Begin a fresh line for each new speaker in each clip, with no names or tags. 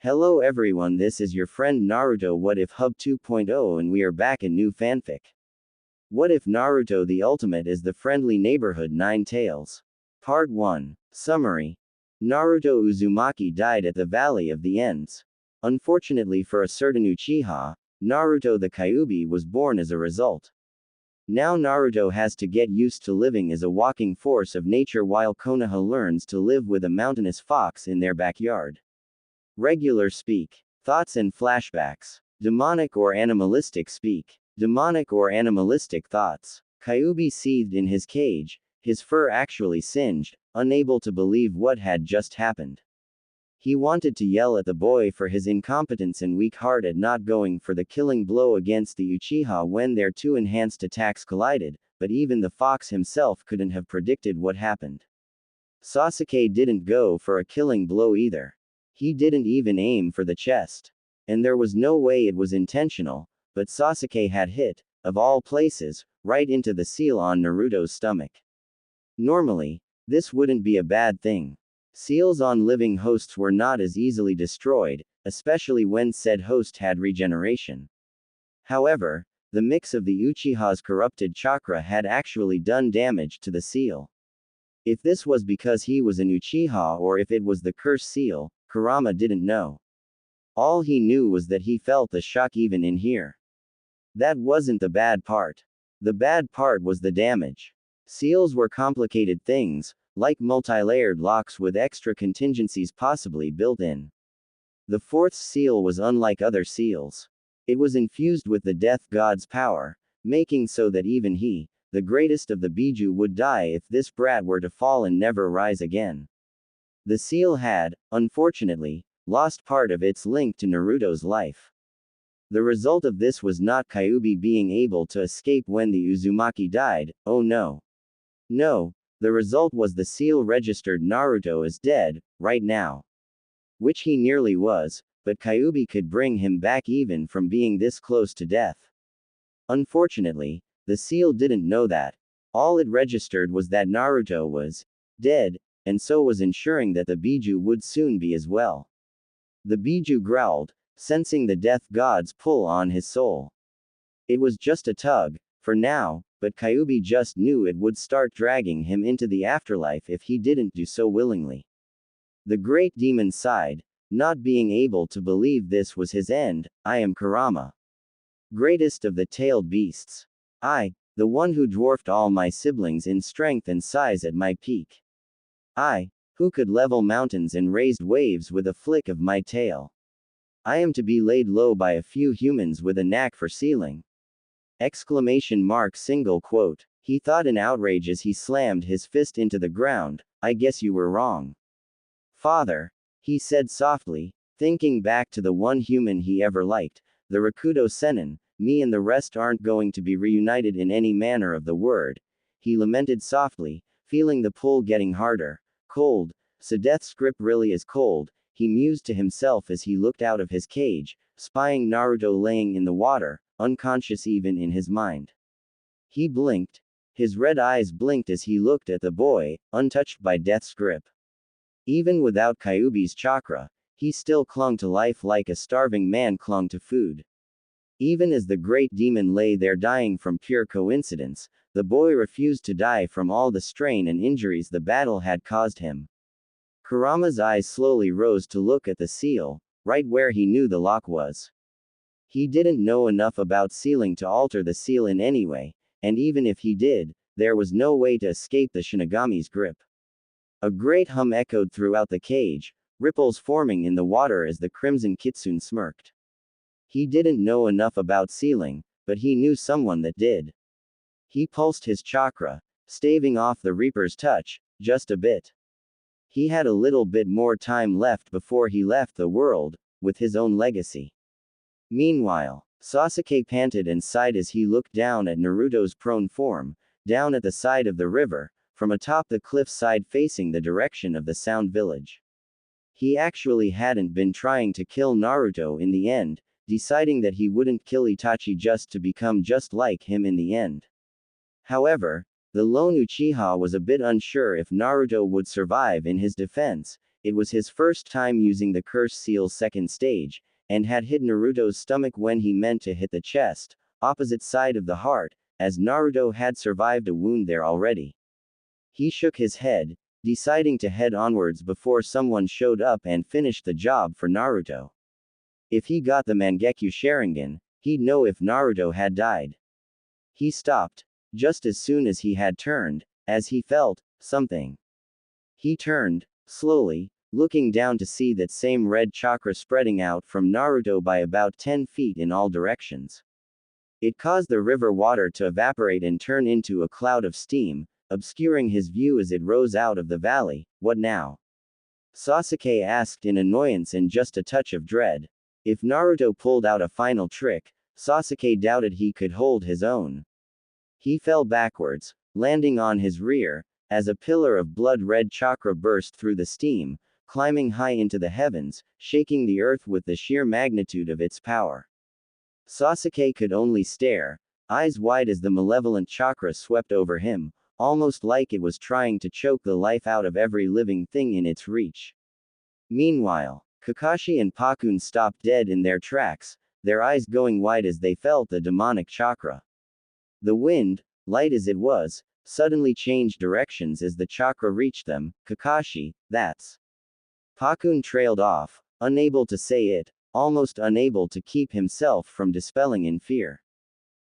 Hello everyone, this is your friend Naruto What If Hub 2.0 and we are back in new fanfic. What if Naruto the Ultimate is the friendly neighborhood Nine Tails? Part 1. Summary. Naruto Uzumaki died at the Valley of the Ends. Unfortunately for a certain Uchiha, Naruto the Kyuubi was born as a result. Now Naruto has to get used to living as a walking force of nature while Konoha learns to live with a mountainous fox in their backyard. Regular speak. Thoughts and flashbacks. Demonic or animalistic speak. Demonic or animalistic thoughts. Kyuubi seethed in his cage, his fur actually singed, unable to believe what had just happened. He wanted to yell at the boy for his incompetence and weak heart at not going for the killing blow against the Uchiha when their two enhanced attacks collided, but even the fox himself couldn't have predicted what happened. Sasuke didn't go for a killing blow either. He didn't even aim for the chest. And there was no way it was intentional, but Sasuke had hit, of all places, right into the seal on Naruto's stomach. Normally, this wouldn't be a bad thing. Seals on living hosts were not as easily destroyed, especially when said host had regeneration. However, the mix of the Uchiha's corrupted chakra had actually done damage to the seal. If this was because he was an Uchiha or if it was the cursed seal, Kurama didn't know. All he knew was that he felt the shock even in here. That wasn't the bad part. The bad part was the damage. Seals were complicated things, like multi-layered locks with extra contingencies possibly built in. The fourth seal was unlike other seals. It was infused with the death god's power, making so that even he, the greatest of the Biju, would die if this brat were to fall and never rise again. The seal had, unfortunately, lost part of its link to Naruto's life. The result of this was not Kyuubi being able to escape when the Uzumaki died, oh no. No, the result was the seal registered Naruto as dead, right now. Which he nearly was, but Kyuubi could bring him back even from being this close to death. Unfortunately, the seal didn't know that. All it registered was that Naruto was dead, and so was ensuring that the Biju would soon be as well. The Biju growled, sensing the death god's pull on his soul. It was just a tug, for now, but Kyuubi just knew it would start dragging him into the afterlife if he didn't do so willingly. The great demon sighed, not being able to believe this was his end. I am Kurama. Greatest of the tailed beasts. I, the one who dwarfed all my siblings in strength and size at my peak. I, who could level mountains and raised waves with a flick of my tail. I am to be laid low by a few humans with a knack for sealing. Exclamation mark single quote. He thought in outrage as he slammed his fist into the ground. I guess you were wrong. Father, he said softly, thinking back to the one human he ever liked, the Rakuto Sennin. Me and the rest aren't going to be reunited in any manner of the word. He lamented softly, feeling the pull getting harder. Cold, so death's grip really is cold, he mused to himself as he looked out of his cage, spying Naruto laying in the water, unconscious even in his mind. He blinked. His red eyes blinked as he looked at the boy, untouched by death's grip. Even without Kyuubi's chakra, he still clung to life like a starving man clung to food. Even as the great demon lay there dying from pure coincidence, the boy refused to die from all the strain and injuries the battle had caused him. Kurama's eyes slowly rose to look at the seal, right where he knew the lock was. He didn't know enough about sealing to alter the seal in any way, and even if he did, there was no way to escape the Shinigami's grip. A great hum echoed throughout the cage, ripples forming in the water as the crimson kitsune smirked. He didn't know enough about sealing, but he knew someone that did. He pulsed his chakra, staving off the Reaper's touch, just a bit. He had a little bit more time left before he left the world, with his own legacy. Meanwhile, Sasuke panted and sighed as he looked down at Naruto's prone form, down at the side of the river, from atop the cliffside facing the direction of the Sound Village. He actually hadn't been trying to kill Naruto in the end, deciding that he wouldn't kill Itachi just to become just like him in the end. However, the lone Uchiha was a bit unsure if Naruto would survive in his defense, It was his first time using the Curse Seal's second stage, and had hit Naruto's stomach when he meant to hit the chest, opposite side of the heart, as Naruto had survived a wound there already. He shook his head, deciding to head onwards before someone showed up and finished the job for Naruto. If he got the Mangekyo Sharingan, he'd know if Naruto had died. He stopped, just as soon as he had turned, as he felt something. He turned, slowly, looking down to see that same red chakra spreading out from Naruto by about 10 feet in all directions. It caused the river water to evaporate and turn into a cloud of steam, obscuring his view as it rose out of the valley. What now? Sasuke asked in annoyance and just a touch of dread. If Naruto pulled out a final trick, Sasuke doubted he could hold his own. He fell backwards, landing on his rear, as a pillar of blood-red chakra burst through the steam, climbing high into the heavens, shaking the earth with the sheer magnitude of its power. Sasuke could only stare, eyes wide as the malevolent chakra swept over him, almost like it was trying to choke the life out of every living thing in its reach. Meanwhile, Kakashi and Pakun stopped dead in their tracks, their eyes going wide as they felt the demonic chakra. The wind, light as it was, suddenly changed directions as the chakra reached them. Kakashi, that's. Pakun trailed off, unable to say it, almost unable to keep himself from dispelling in fear.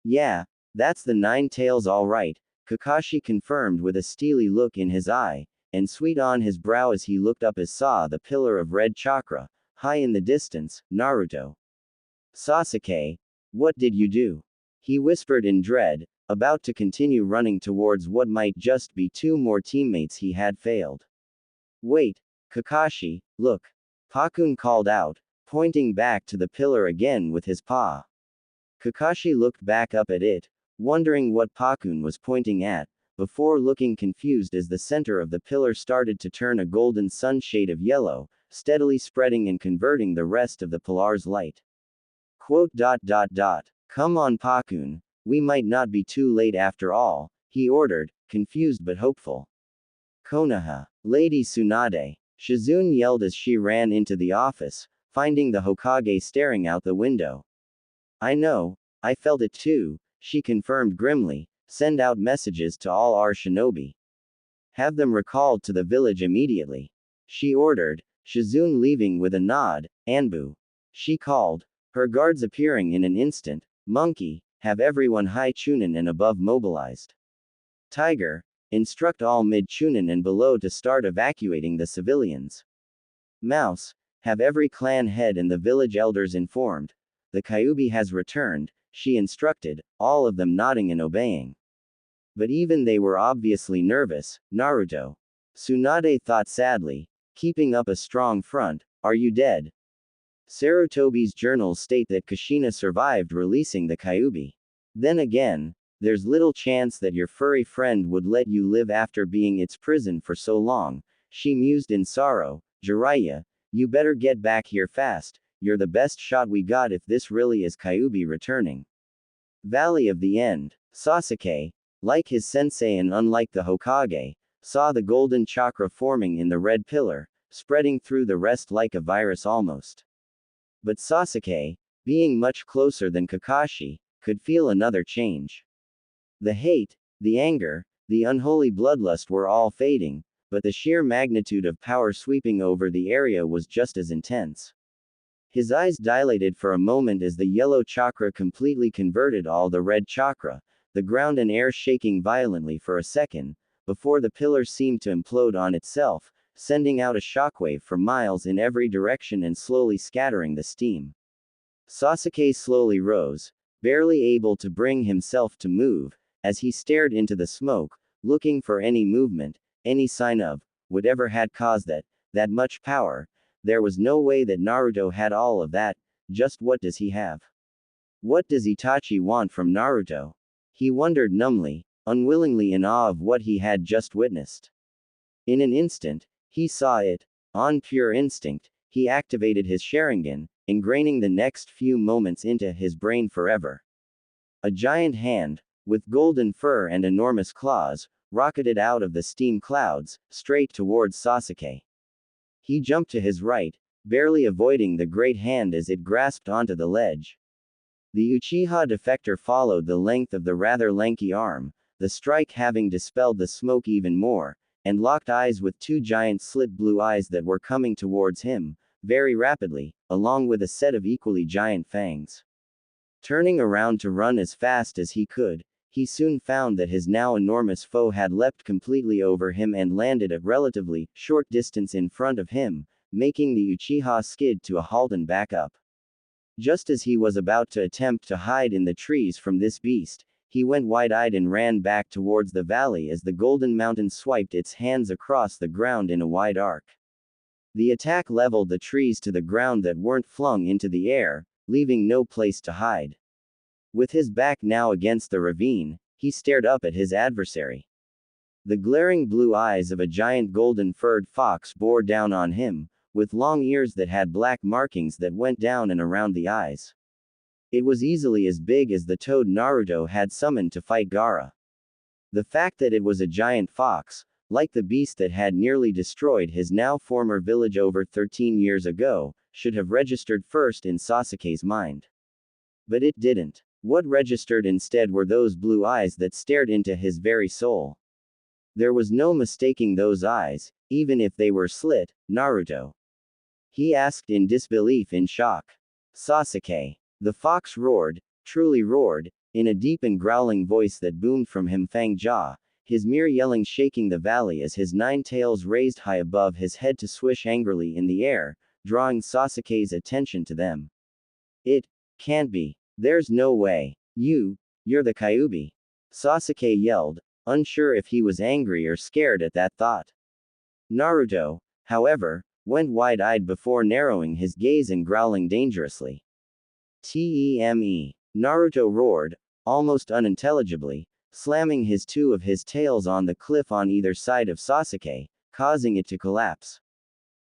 Yeah, that's the nine tails all right, Kakashi confirmed with a steely look in his eye, and sweet on his brow as he looked up as saw the pillar of red chakra, high in the distance. Naruto. Sasuke, what did you do? He whispered in dread, about to continue running towards what might just be two more teammates he had failed. Wait, Kakashi, look. Pakun called out, pointing back to the pillar again with his paw. Kakashi looked back up at it, wondering what Pakun was pointing at, before looking confused as the center of the pillar started to turn a golden sunshade of yellow, steadily spreading and converting the rest of the pillar's light. Quote. Come on Pakun, we might not be too late after all, he ordered, confused but hopeful. Konoha. Lady Tsunade. Shizune yelled as she ran into the office, finding the Hokage staring out the window. I know, I felt it too, she confirmed grimly. Send out messages to all our shinobi. Have them recalled to the village immediately. She ordered, Shizune leaving with a nod. Anbu. She called, her guards appearing in an instant. Monkey, have everyone high Chunin and above mobilized. Tiger, instruct all mid Chunin and below to start evacuating the civilians. Mouse, have every clan head and the village elders informed. The Kyuubi has returned, she instructed, all of them nodding and obeying. But even they were obviously nervous. Naruto. Tsunade thought sadly, keeping up a strong front. Are you dead? Sarutobi's journals state that Kushina survived releasing the Kyuubi. Then again, there's little chance that your furry friend would let you live after being its prison for so long, she mused in sorrow. Jiraiya, you better get back here fast, you're the best shot we got if this really is Kyuubi returning. Valley of the End. Sasuke, like his sensei and unlike the Hokage, saw the golden chakra forming in the red pillar, spreading through the rest like a virus almost. But Sasuke, being much closer than Kakashi, could feel another change. The hate, the anger, the unholy bloodlust were all fading, but the sheer magnitude of power sweeping over the area was just as intense. His eyes dilated for a moment as the yellow chakra completely converted all the red chakra, the ground and air shaking violently for a second, before the pillar seemed to implode on itself, sending out a shockwave for miles in every direction and slowly scattering the steam. Sasuke slowly rose, barely able to bring himself to move, as he stared into the smoke, looking for any movement, any sign of whatever had caused that much power. There was no way that Naruto had all of that. Just what does he have? What does Itachi want from Naruto? He wondered numbly, unwillingly in awe of what he had just witnessed. In an instant, he saw it. On pure instinct, he activated his Sharingan, ingraining the next few moments into his brain forever. A giant hand, with golden fur and enormous claws, rocketed out of the steam clouds, straight towards Sasuke. He jumped to his right, barely avoiding the great hand as it grasped onto the ledge. The Uchiha defector followed the length of the rather lanky arm, the strike having dispelled the smoke even more, and locked eyes with two giant slit blue eyes that were coming towards him, very rapidly, along with a set of equally giant fangs. Turning around to run as fast as he could, he soon found that his now enormous foe had leapt completely over him and landed a relatively short distance in front of him, making the Uchiha skid to a halt and back up. Just as he was about to attempt to hide in the trees from this beast, he went wide-eyed and ran back towards the valley as the golden mountain swiped its hands across the ground in a wide arc. The attack leveled the trees to the ground that weren't flung into the air, leaving no place to hide. With his back now against the ravine, he stared up at his adversary. The glaring blue eyes of a giant golden-furred fox bore down on him, with long ears that had black markings that went down and around the eyes. It was easily as big as the toad Naruto had summoned to fight Gaara. The fact that it was a giant fox, like the beast that had nearly destroyed his now former village over 13 years ago, should have registered first in Sasuke's mind. But it didn't. What registered instead were those blue eyes that stared into his very soul. There was no mistaking those eyes, even if they were slit. Naruto? He asked in disbelief and shock. Sasuke. The fox roared, truly roared, in a deep and growling voice that boomed from him fang jaw, his mere yelling shaking the valley as his 9 tails raised high above his head to swish angrily in the air, drawing Sasuke's attention to them. It can't be. There's no way. You're the Kyuubi. Sasuke yelled, unsure if he was angry or scared at that thought. Naruto, however, went wide-eyed before narrowing his gaze and growling dangerously. Teme. Naruto roared, almost unintelligibly, slamming two of his tails on the cliff on either side of Sasuke, causing it to collapse.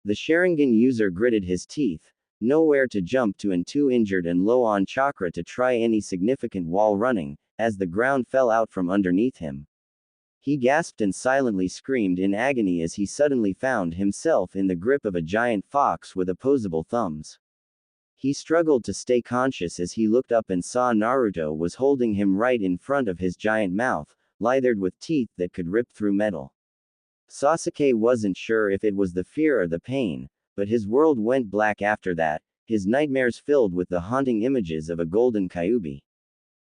The Sharingan user gritted his teeth, nowhere to jump to and too injured and low on chakra to try any significant wall running, as the ground fell out from underneath him. He gasped and silently screamed in agony as he suddenly found himself in the grip of a giant fox with opposable thumbs. He struggled to stay conscious as he looked up and saw Naruto was holding him right in front of his giant mouth, lathered with teeth that could rip through metal. Sasuke wasn't sure if it was the fear or the pain, but his world went black after that, his nightmares filled with the haunting images of a golden Kyuubi.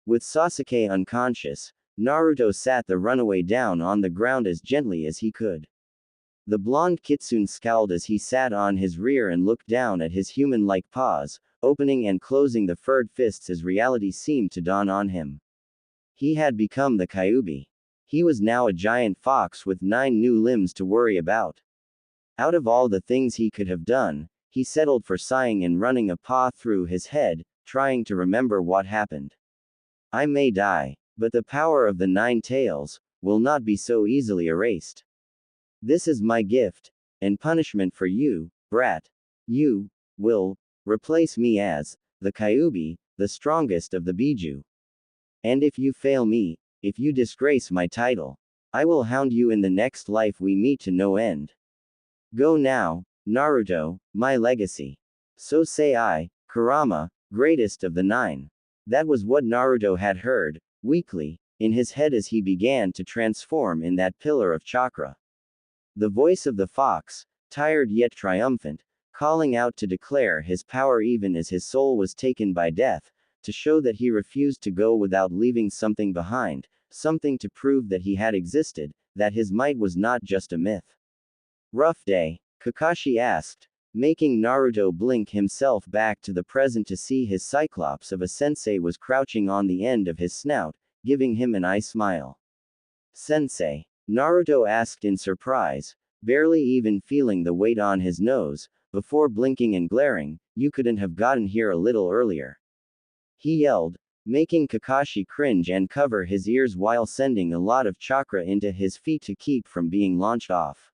With Sasuke unconscious, Naruto sat the runaway down on the ground as gently as he could. The blonde kitsune scowled as he sat on his rear and looked down at his human-like paws, opening and closing the furred fists as reality seemed to dawn on him. He had become the Kyuubi. He was now a giant fox with 9 new limbs to worry about. Out of all the things he could have done, he settled for sighing and running a paw through his head, trying to remember what happened. I may die, but the power of the 9 tails will not be so easily erased. This is my gift and punishment for you, brat. You will replace me as the Kyuubi, the strongest of the Biju. And if you fail me, if you disgrace my title, I will hound you in the next life we meet to no end. Go now, Naruto, my legacy. So say I, Kurama, greatest of the 9. That was what Naruto had heard, weakly, in his head as he began to transform in that pillar of chakra. The voice of the fox, tired yet triumphant, calling out to declare his power even as his soul was taken by death, to show that he refused to go without leaving something behind, something to prove that he had existed, that his might was not just a myth. Rough day? Kakashi asked, making Naruto blink himself back to the present to see his cyclops of a sensei was crouching on the end of his snout, giving him an eye smile. Sensei? Naruto asked in surprise, barely even feeling the weight on his nose, before blinking and glaring, you couldn't have gotten here a little earlier. He yelled, making Kakashi cringe and cover his ears while sending a lot of chakra into his feet to keep from being launched off.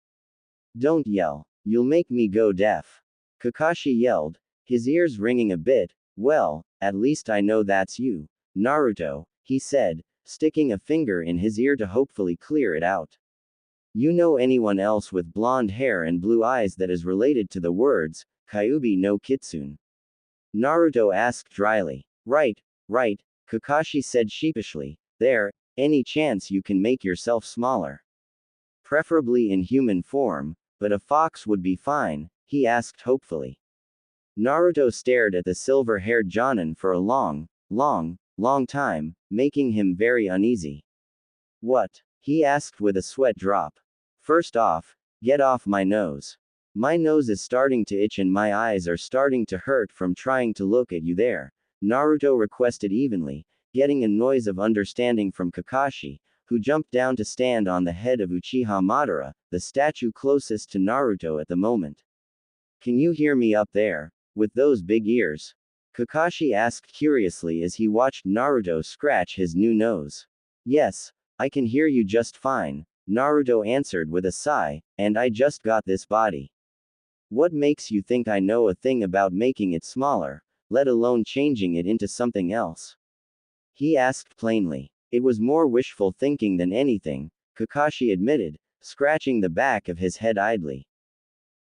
Don't yell, you'll make me go deaf. Kakashi yelled, his ears ringing a bit. Well, at least I know that's you, Naruto, he said, sticking a finger in his ear to hopefully clear it out. You know anyone else with blonde hair and blue eyes that is related to the words, Kyuubi no Kitsune? Naruto asked dryly. Right, right, Kakashi said sheepishly. There, any chance you can make yourself smaller? Preferably in human form, but a fox would be fine, he asked hopefully. Naruto stared at the silver-haired Jonin for a long time, making him very uneasy. What? He asked with a sweat drop. First off, get off my nose. My nose is starting to itch and my eyes are starting to hurt from trying to look at you there, Naruto requested evenly, getting a noise of understanding from Kakashi, who jumped down to stand on the head of Uchiha Madara, the statue closest to Naruto at the moment. Can you hear me up there, with those big ears? Kakashi asked curiously as he watched Naruto scratch his new nose. Yes, I can hear you just fine, Naruto answered with a sigh, and I just got this body. What makes you think I know a thing about making it smaller, let alone changing it into something else? He asked plainly. It was more wishful thinking than anything, Kakashi admitted, scratching the back of his head idly.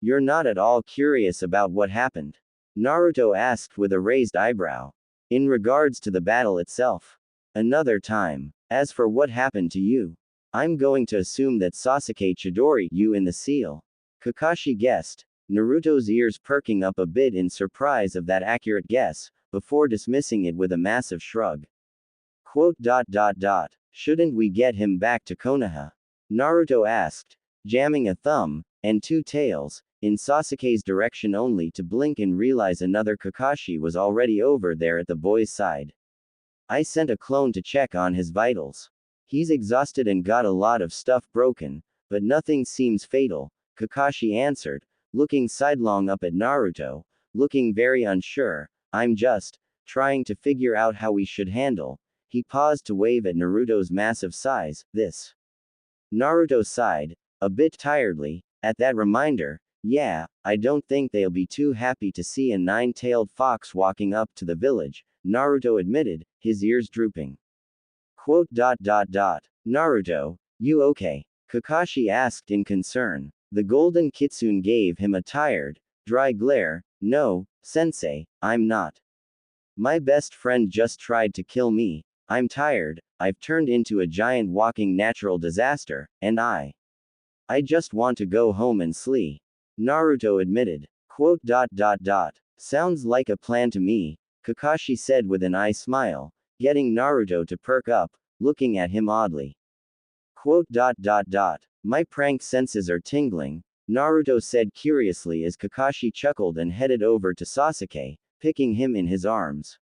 You're not at all curious about what happened? Naruto asked with a raised eyebrow. In regards to the battle itself. Another time. As for what happened to you, I'm going to assume that Sasuke Chidori you in the seal. Kakashi guessed, Naruto's ears perking up a bit in surprise of that accurate guess, before dismissing it with a massive shrug. Shouldn't we get him back to Konoha? Naruto asked, jamming a thumb, and two tails, in Sasuke's direction only to blink and realize another Kakashi was already over there at the boy's side. I sent a clone to check on his vitals. He's exhausted and got a lot of stuff broken, but nothing seems fatal, Kakashi answered, looking sidelong up at Naruto, looking very unsure. I'm just trying to figure out how we should handle. He paused to wave at Naruto's massive size, this. Naruto sighed, a bit tiredly, at that reminder. Yeah, I don't think they'll be too happy to see a nine-tailed fox walking up to the village, Naruto admitted, his ears drooping. Naruto, you okay? Kakashi asked in concern. The golden kitsune gave him a tired, dry glare. No, sensei, I'm not. My best friend just tried to kill me. I'm tired, I've turned into a giant walking natural disaster, and I just want to go home and sleep. Naruto admitted. Sounds like a plan to me, Kakashi said with an eye smile, getting Naruto to perk up, looking at him oddly. My prank senses are tingling, Naruto said curiously as Kakashi chuckled and headed over to Sasuke, picking him in his arms.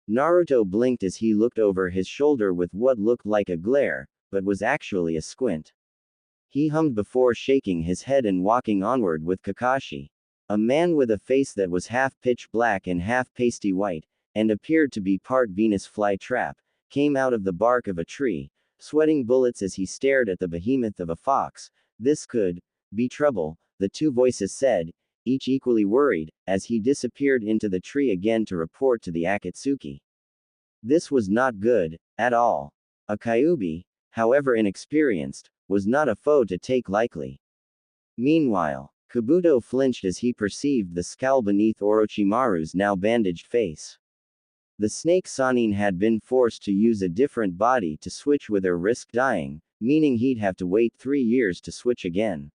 Naruto blinked as he looked over his shoulder with what looked like a glare, but was actually a squint. He hummed before shaking his head and walking onward with Kakashi. A man with a face that was half pitch black and half pasty white, and appeared to be part Venus flytrap, came out of the bark of a tree, sweating bullets as he stared at the behemoth of a fox. This could be trouble, the two voices said, each equally worried, as he disappeared into the tree again to report to the Akatsuki. This was not good, at all. A Kyuubi, however inexperienced, was not a foe to take lightly. Meanwhile, Kabuto flinched as he perceived the scowl beneath Orochimaru's now bandaged face. The snake Sannin had been forced to use a different body to switch with or risk dying, meaning he'd have to wait 3 years to switch again.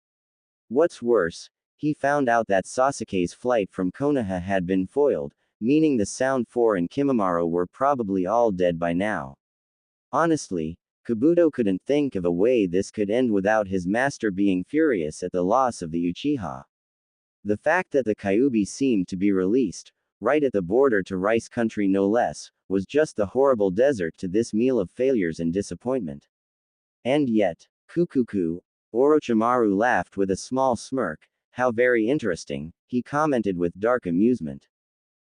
What's worse, he found out that Sasuke's flight from Konoha had been foiled, meaning the Sound 4 and Kimimaro were probably all dead by now. Honestly, Kabuto couldn't think of a way this could end without his master being furious at the loss of the Uchiha. The fact that the Kyuubi seemed to be released, right at the border to Rice Country no less, was just the horrible dessert to this meal of failures and disappointment. And yet, Kukuku, Orochimaru laughed with a small smirk. How very interesting, he commented with dark amusement.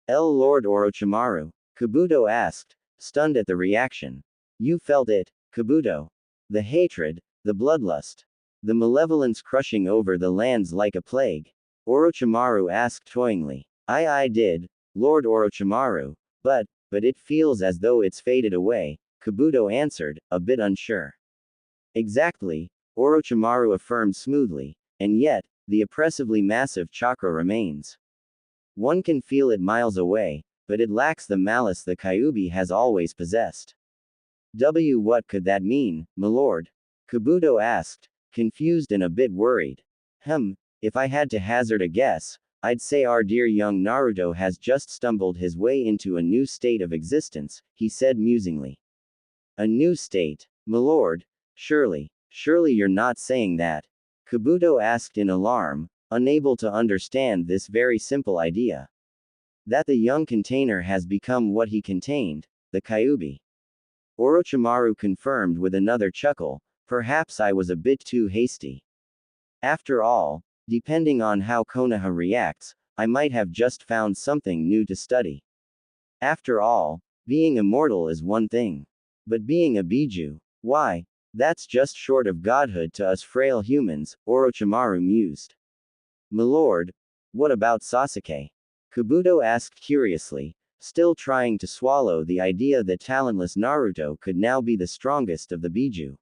Lord Orochimaru? Kabuto asked, stunned at the reaction. You felt it, Kabuto. The hatred, the bloodlust, the malevolence crushing over the lands like a plague. Orochimaru asked toyingly. I did, Lord Orochimaru, but it feels as though it's faded away, Kabuto answered, a bit unsure. Exactly, Orochimaru affirmed smoothly, and yet, the oppressively massive chakra remains. One can feel it miles away, but it lacks the malice the Kyuubi has always possessed. What could that mean, my lord? Kabuto asked, confused and a bit worried. If I had to hazard a guess, I'd say our dear young Naruto has just stumbled his way into a new state of existence, he said musingly. A new state, my lord? Surely you're not saying that? Kabuto asked in alarm, unable to understand this very simple idea. That the young container has become what he contained, the Kyuubi. Orochimaru confirmed with another chuckle, perhaps I was a bit too hasty. After all, depending on how Konoha reacts, I might have just found something new to study. After all, being immortal is one thing. But being a Biju, why, that's just short of godhood to us frail humans, Orochimaru mused. My lord, what about Sasuke? Kabuto asked curiously, still trying to swallow the idea that talentless Naruto could now be the strongest of the Biju.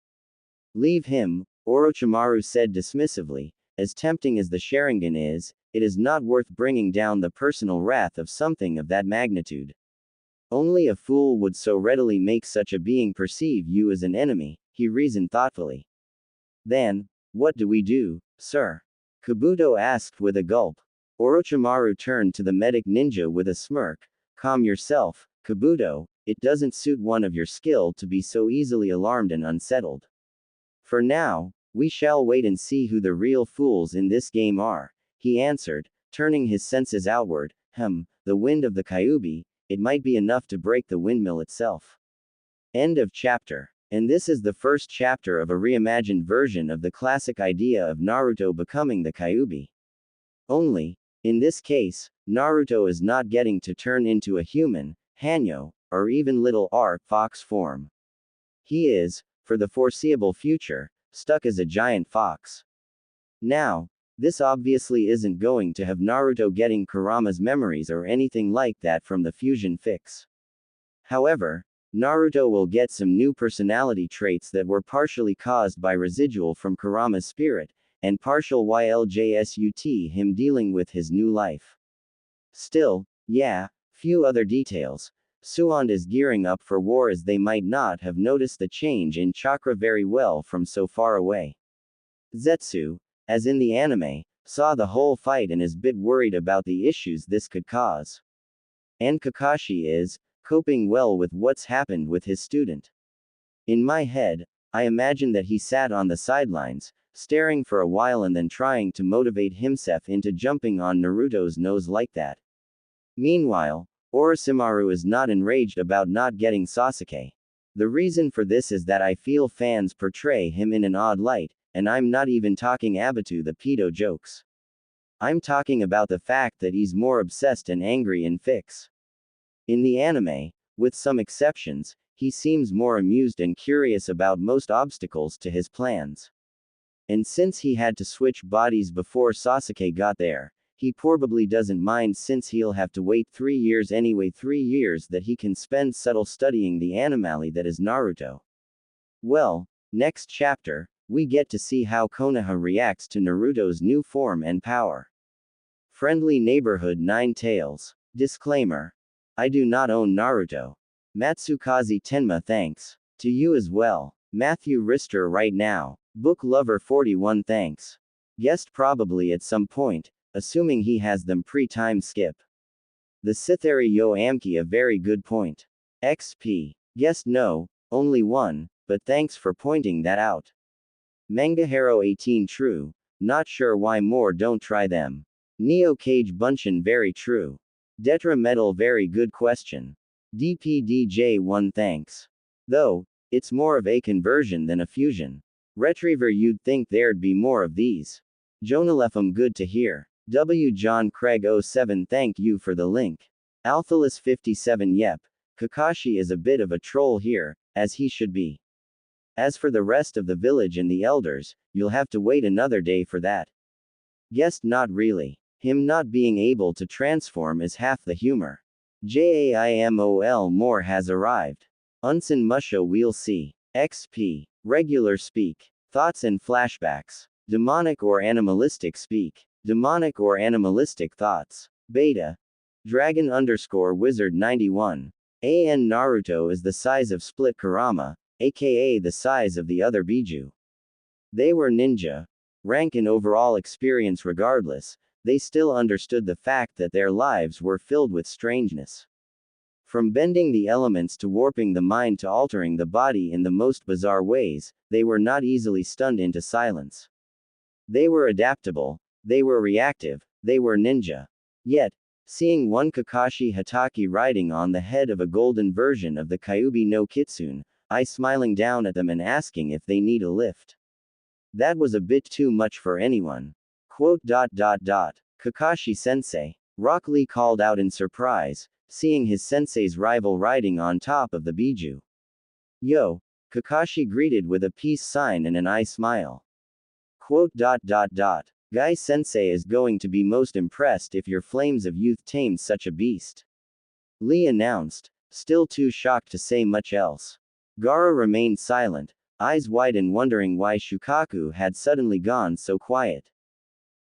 Leave him, Orochimaru said dismissively, as tempting as the Sharingan is, it is not worth bringing down the personal wrath of something of that magnitude. Only a fool would so readily make such a being perceive you as an enemy, he reasoned thoughtfully. Then, what do we do, sir? Kabuto asked with a gulp. Orochimaru turned to the medic ninja with a smirk. Calm yourself, Kabuto, it doesn't suit one of your skill to be so easily alarmed and unsettled. For now, we shall wait and see who the real fools in this game are, he answered, turning his senses outward. The wind of the Kyuubi, it might be enough to break the windmill itself. End of chapter. And this is the first chapter of a reimagined version of the classic idea of Naruto becoming the Kyuubi. Only, in this case, Naruto is not getting to turn into a human, Hanyo, or even little fox form. He is, for the foreseeable future, stuck as a giant fox. Now, this obviously isn't going to have Naruto getting Kurama's memories or anything like that from the fusion fix. However, Naruto will get some new personality traits that were partially caused by residual from Kurama's spirit, and partial YLJSUT him dealing with his new life. Still, few other details. Suand is gearing up for war as they might not have noticed the change in chakra very well from so far away. Zetsu, as in the anime, saw the whole fight and is a bit worried about the issues this could cause. And Kakashi is coping well with what's happened with his student. In my head, I imagine that he sat on the sidelines, staring for a while and then trying to motivate himself into jumping on Naruto's nose like that. Meanwhile, Orochimaru is not enraged about not getting Sasuke. The reason for this is that I feel fans portray him in an odd light, and I'm not even talking Abitu the pedo jokes. I'm talking about the fact that he's more obsessed and angry in fics. In the anime, with some exceptions, he seems more amused and curious about most obstacles to his plans. And since he had to switch bodies before Sasuke got there, he probably doesn't mind since he'll have to wait 3 years anyway, 3 years that he can spend subtle studying the anomaly that is Naruto. Well, next chapter, we get to see how Konoha reacts to Naruto's new form and power. Friendly Neighborhood 9 Tails. Disclaimer. I do not own Naruto. Matsukaze Tenma thanks. To you as well. Matthew Rister right now. Book Lover 41 thanks. Guessed probably at some point, assuming he has them pre-time skip. The Sithari Yo Amki a very good point. XP. Guessed no, only one, but thanks for pointing that out. Mangahero 18 true, not sure why more don't try them. Neo Cage Bunshin very true. Detra Metal very good question. DPDJ 1 thanks. Though, it's more of a conversion than a fusion. Retriever you'd think there'd be more of these. Jonalefum good to hear. W. John Craig 07 thank you for the link. Althalus 57 yep. Kakashi is a bit of a troll here, as he should be. As for the rest of the village and the elders, you'll have to wait another day for that. Guessed not really. Him not being able to transform is half the humor. JAIMOL more has arrived. Unsen Musho we'll see. XP. Regular speak. Thoughts and flashbacks. Demonic or animalistic speak. Demonic or animalistic thoughts. Beta. Dragon _ Wizard 91. AN Naruto is the size of split Kurama, aka the size of the other Biju. They were ninja. Rank and overall experience regardless, they still understood the fact that their lives were filled with strangeness. From bending the elements to warping the mind to altering the body in the most bizarre ways, they were not easily stunned into silence. They were adaptable, they were reactive, they were ninja. Yet, seeing one Kakashi Hatake riding on the head of a golden version of the Kyuubi no Kitsune, I smiling down at them and asking if they need a lift. That was a bit too much for anyone. Kakashi sensei. Rock Lee called out in surprise, seeing his sensei's rival riding on top of the Biju. Yo! Kakashi greeted with a peace sign and an eye smile. Guy sensei is going to be most impressed if your flames of youth tamed such a beast. Lee announced, still too shocked to say much else. Gaara remained silent, eyes wide and wondering why Shukaku had suddenly gone so quiet.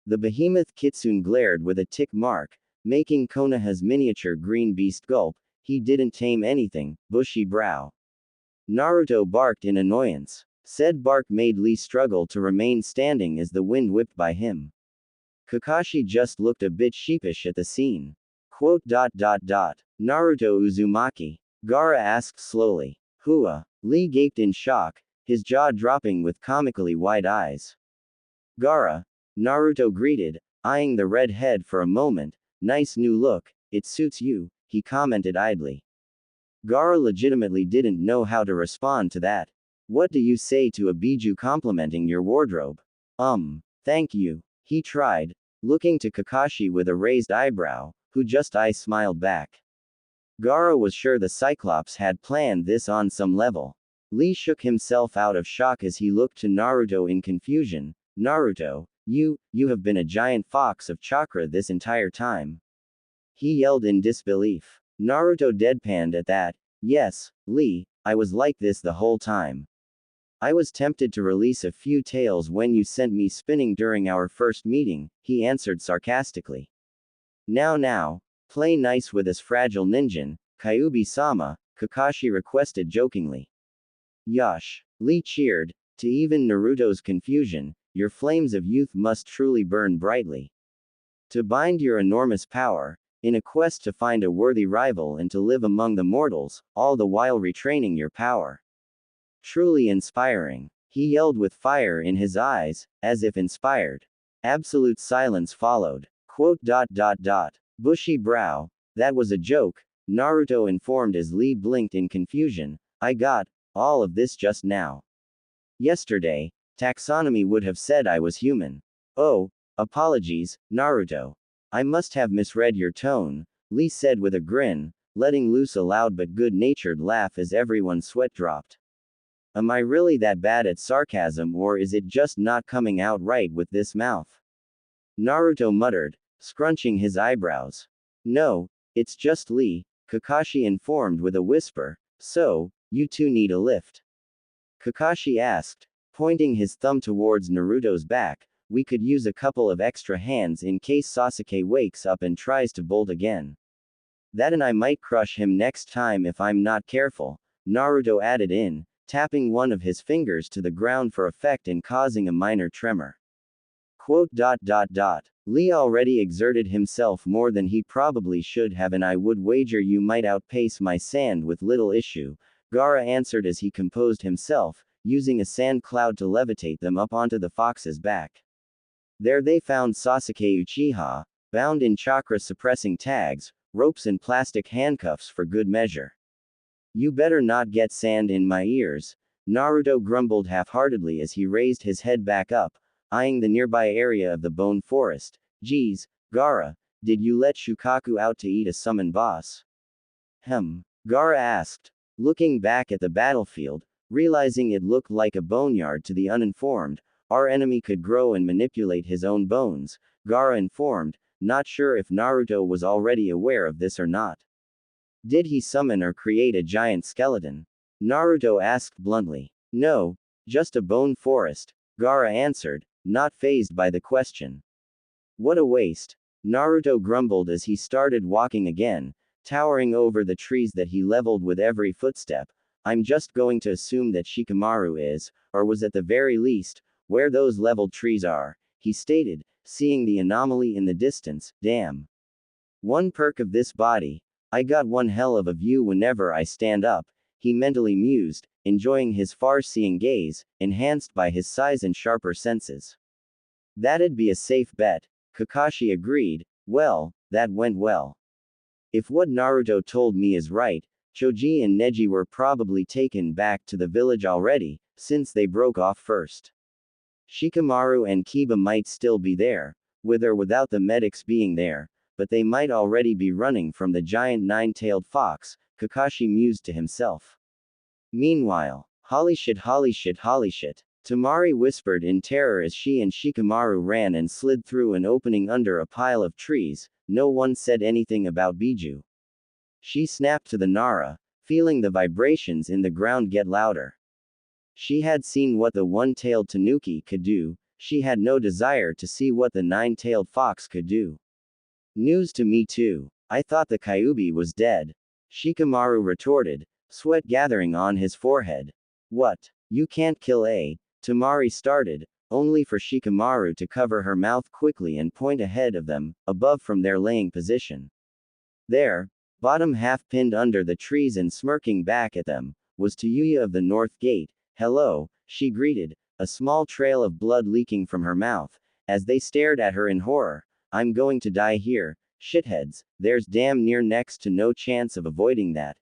The behemoth Kitsune glared with a tick mark, making Konoha's miniature green beast gulp. He didn't tame anything, bushy brow. Naruto barked in annoyance. Said bark made Lee struggle to remain standing as the wind whipped by him. Kakashi just looked a bit sheepish at the scene. Naruto Uzumaki? Gaara asked slowly. Hua? Lee gaped in shock, his jaw dropping with comically wide eyes. Gaara? Naruto greeted, eyeing the red head for a moment. Nice new look, it suits you, he commented idly. Gaara legitimately didn't know how to respond to that. What do you say to a Biju complimenting your wardrobe? Thank you. He tried, looking to Kakashi with a raised eyebrow, who just smiled back. Gaara was sure the Cyclops had planned this on some level. Lee shook himself out of shock as he looked to Naruto in confusion. Naruto, you have been a giant fox of chakra this entire time. He yelled in disbelief. Naruto deadpanned at that. Yes, Lee, I was like this the whole time. I was tempted to release a few tales when you sent me spinning during our first meeting, he answered sarcastically. Now, play nice with us fragile ninja, Kyuubi-sama, Kakashi requested jokingly. Yosh! Lee cheered, to even Naruto's confusion, your flames of youth must truly burn brightly. To bind your enormous power, in a quest to find a worthy rival and to live among the mortals, all the while retraining your power. Truly inspiring. He yelled with fire in his eyes, as if inspired. Absolute silence followed. Bushy brow. That was a joke, Naruto informed as Lee blinked in confusion. I got all of this just now. Yesterday, taxonomy would have said I was human. Oh, apologies, Naruto. I must have misread your tone, Lee said with a grin, letting loose a loud but good-natured laugh as everyone's sweat dropped. Am I really that bad at sarcasm, or is it just not coming out right with this mouth? Naruto muttered, scrunching his eyebrows. No, it's just Lee, Kakashi informed with a whisper. So, you two need a lift? Kakashi asked, pointing his thumb towards Naruto's back. We could use a couple of extra hands in case Sasuke wakes up and tries to bolt again. That and I might crush him next time if I'm not careful, Naruto added in, tapping one of his fingers to the ground for effect and causing a minor tremor. Lee already exerted himself more than he probably should have, and I would wager you might outpace my sand with little issue, Gaara answered as he composed himself, using a sand cloud to levitate them up onto the fox's back. There they found Sasuke Uchiha, bound in chakra-suppressing tags, ropes and plastic handcuffs for good measure. You better not get sand in my ears, Naruto grumbled half-heartedly as he raised his head back up, eyeing the nearby area of the bone forest. Geez, Gaara, did you let Shukaku out to eat a summon boss? Gaara asked, looking back at the battlefield, realizing it looked like a boneyard to the uninformed. Our enemy could grow and manipulate his own bones, Gaara informed, not sure if Naruto was already aware of this or not. Did he summon or create a giant skeleton? Naruto asked bluntly. No, just a bone forest, Gaara answered, not fazed by the question. What a waste. Naruto grumbled as he started walking again, towering over the trees that he leveled with every footstep. I'm just going to assume that Shikamaru is, or was at the very least, where those leveled trees are, he stated, seeing the anomaly in the distance. Damn. One perk of this body. I got one hell of a view whenever I stand up, he mentally mused, enjoying his far-seeing gaze, enhanced by his size and sharper senses. That'd be a safe bet, Kakashi agreed. Well, that went well. If what Naruto told me is right, Choji and Neji were probably taken back to the village already, since they broke off first. Shikamaru and Kiba might still be there, with or without the medics being there, but they might already be running from the giant nine-tailed fox, Kakashi mused to himself. Meanwhile, holy shit, holy shit, holy shit. Tamari whispered in terror as she and Shikamaru ran and slid through an opening under a pile of trees. No one said anything about Biju. She snapped to the Nara, feeling the vibrations in the ground get louder. She had seen what the one-tailed Tanuki could do, she had no desire to see what the nine-tailed fox could do. News to me too. I thought the Kyuubi was dead. Shikamaru retorted, sweat gathering on his forehead. What? You can't kill a. Tamari started, only for Shikamaru to cover her mouth quickly and point ahead of them, above from their laying position. There, bottom half pinned under the trees and smirking back at them, was Tayuya of the North Gate. Hello, she greeted, a small trail of blood leaking from her mouth, as they stared at her in horror. I'm going to die here, shitheads, there's damn near next to no chance of avoiding that.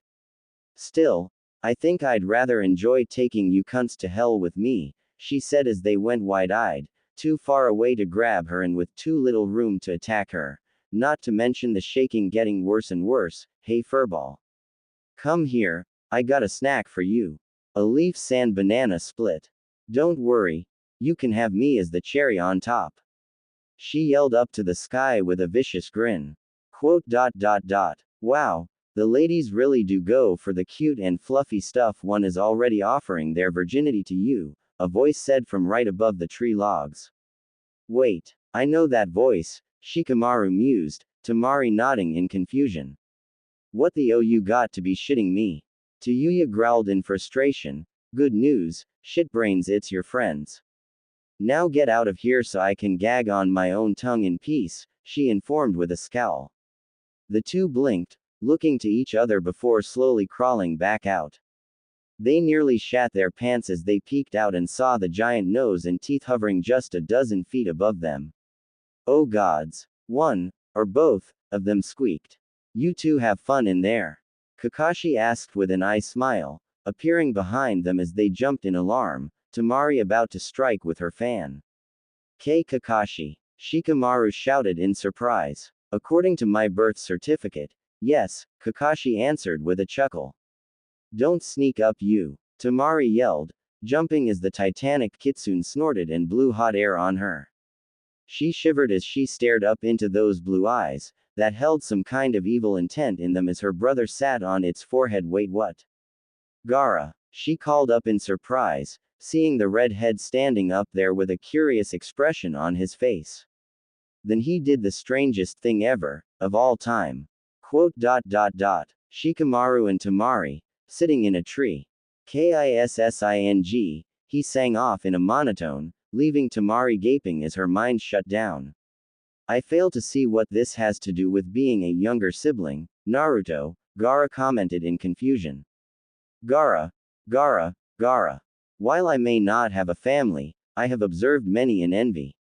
Still, I think I'd rather enjoy taking you cunts to hell with me, she said as they went wide-eyed, too far away to grab her and with too little room to attack her, not to mention the shaking getting worse and worse. Hey furball. Come here, I got a snack for you. A leaf sand banana split. Don't worry, you can have me as the cherry on top. She yelled up to the sky with a vicious grin. Quote. Wow, the ladies really do go for the cute and fluffy stuff. One is already offering their virginity to you, a voice said from right above the tree logs. Wait, I know that voice, Shikamaru mused, Tamari nodding in confusion. What the you got to be shitting me? Tayuya growled in frustration. Good news, shitbrains, it's your friends. Now get out of here so I can gag on my own tongue in peace, she informed with a scowl. The two blinked, looking to each other before slowly crawling back out. They nearly shat their pants as they peeked out and saw the giant nose and teeth hovering just a dozen feet above them. Oh gods. One, or both, of them squeaked. You two have fun in there? Kakashi asked with an eye smile, appearing behind them as they jumped in alarm, Tamari about to strike with her fan. Kakashi. Shikamaru shouted in surprise. According to my birth certificate. Yes, Kakashi answered with a chuckle. Don't sneak up you. Tamari yelled, jumping as the titanic kitsune snorted and blew hot air on her. She shivered as she stared up into those blue eyes, that held some kind of evil intent in them as her brother sat on its forehead. Wait, what? Gaara, she called up in surprise, seeing the red head standing up there with a curious expression on his face. Then he did the strangest thing ever, of all time. Quote. Shikamaru and Tamari, sitting in a tree. Kissing, he sang off in a monotone, leaving Tamari gaping as her mind shut down. I fail to see what this has to do with being a younger sibling, Naruto, Gaara commented in confusion. Gaara. While I may not have a family, I have observed many in envy.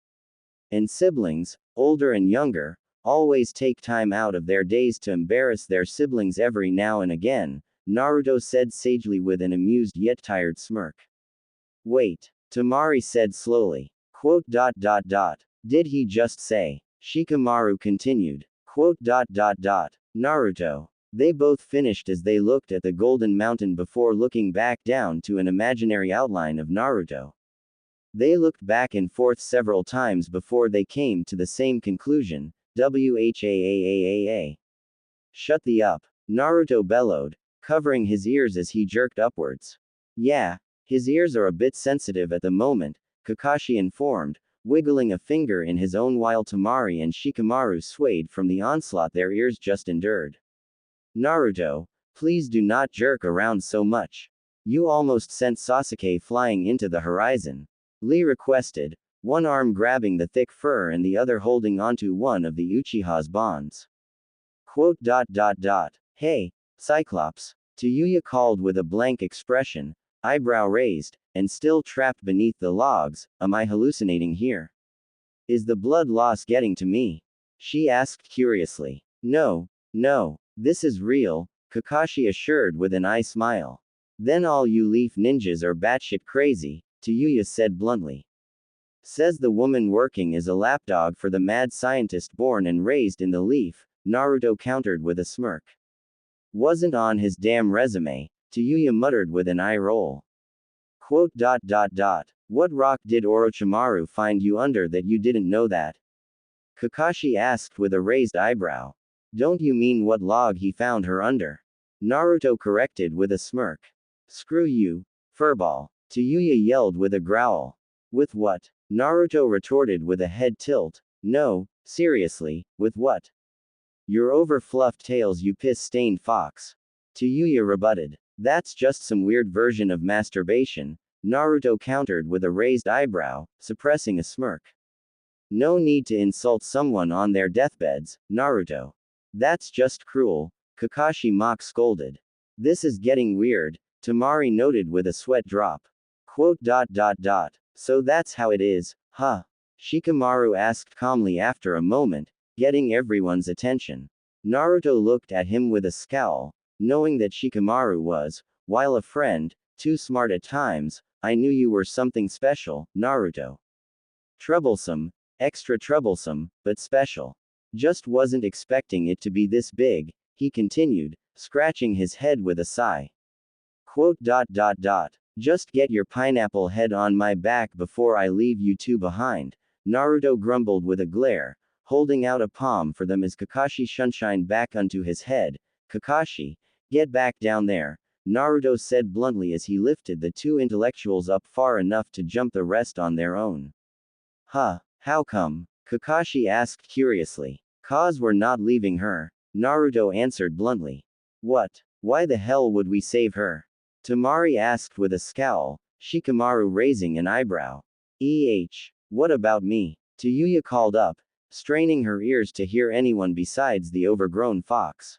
And siblings, older and younger, always take time out of their days to embarrass their siblings every now and again, Naruto said sagely with an amused yet tired smirk. Wait, Tamari said slowly. Quote. Did he just say? Shikamaru continued. Quote. Naruto. They both finished as they looked at the golden mountain before looking back down to an imaginary outline of Naruto. They looked back and forth several times before they came to the same conclusion. Whaaa. Shut the up. Naruto bellowed, covering his ears as he jerked upwards. Yeah, his ears are a bit sensitive at the moment, Kakashi informed, wiggling a finger in his own while Temari and Shikamaru swayed from the onslaught their ears just endured. Naruto, please do not jerk around so much. You almost sent Sasuke flying into the horizon. Lee requested, one arm grabbing the thick fur and the other holding onto one of the Uchiha's bonds. Quote. Hey, Cyclops. Tayuya called with a blank expression, eyebrow raised, and still trapped beneath the logs. Am I hallucinating here? Is the blood loss getting to me? She asked curiously. No, this is real, Kakashi assured with an eye smile. Then all you leaf ninjas are batshit crazy, Tayuya said bluntly. Says the woman working as a lapdog for the mad scientist born and raised in the leaf, Naruto countered with a smirk. Wasn't on his damn resume, Tayuya muttered with an eye roll. Quote. What rock did Orochimaru find you under that you didn't know that? Kakashi asked with a raised eyebrow. Don't you mean what log he found her under? Naruto corrected with a smirk. Screw you, furball, Tayuya yelled with a growl. With what? Naruto retorted with a head tilt. No, seriously, with what? Your over-fluffed tails, you piss-stained fox. Tayuya rebutted. That's just some weird version of masturbation, Naruto countered with a raised eyebrow, suppressing a smirk. No need to insult someone on their deathbeds, Naruto. That's just cruel, Kakashi mock scolded. This is getting weird, Temari noted with a sweat drop. Quote. So that's how it is, huh? Shikamaru asked calmly after a moment, getting everyone's attention. Naruto looked at him with a scowl, knowing that Shikamaru was, while a friend, too smart at times. I knew you were something special, Naruto. Troublesome, extra troublesome, but special. Just wasn't expecting it to be this big, he continued, scratching his head with a sigh. Quote. Just get your pineapple head on my back before I leave you two behind, Naruto grumbled with a glare, holding out a palm for them as Kakashi shunshined back onto his head. Kakashi, get back down there, Naruto said bluntly as he lifted the two intellectuals up far enough to jump the rest on their own. Huh, how come? Kakashi asked curiously. Cause we're not leaving her, Naruto answered bluntly. What? Why the hell would we save her? Temari asked with a scowl, Shikamaru raising an eyebrow. What about me? Tayuya called up, straining her ears to hear anyone besides the overgrown fox.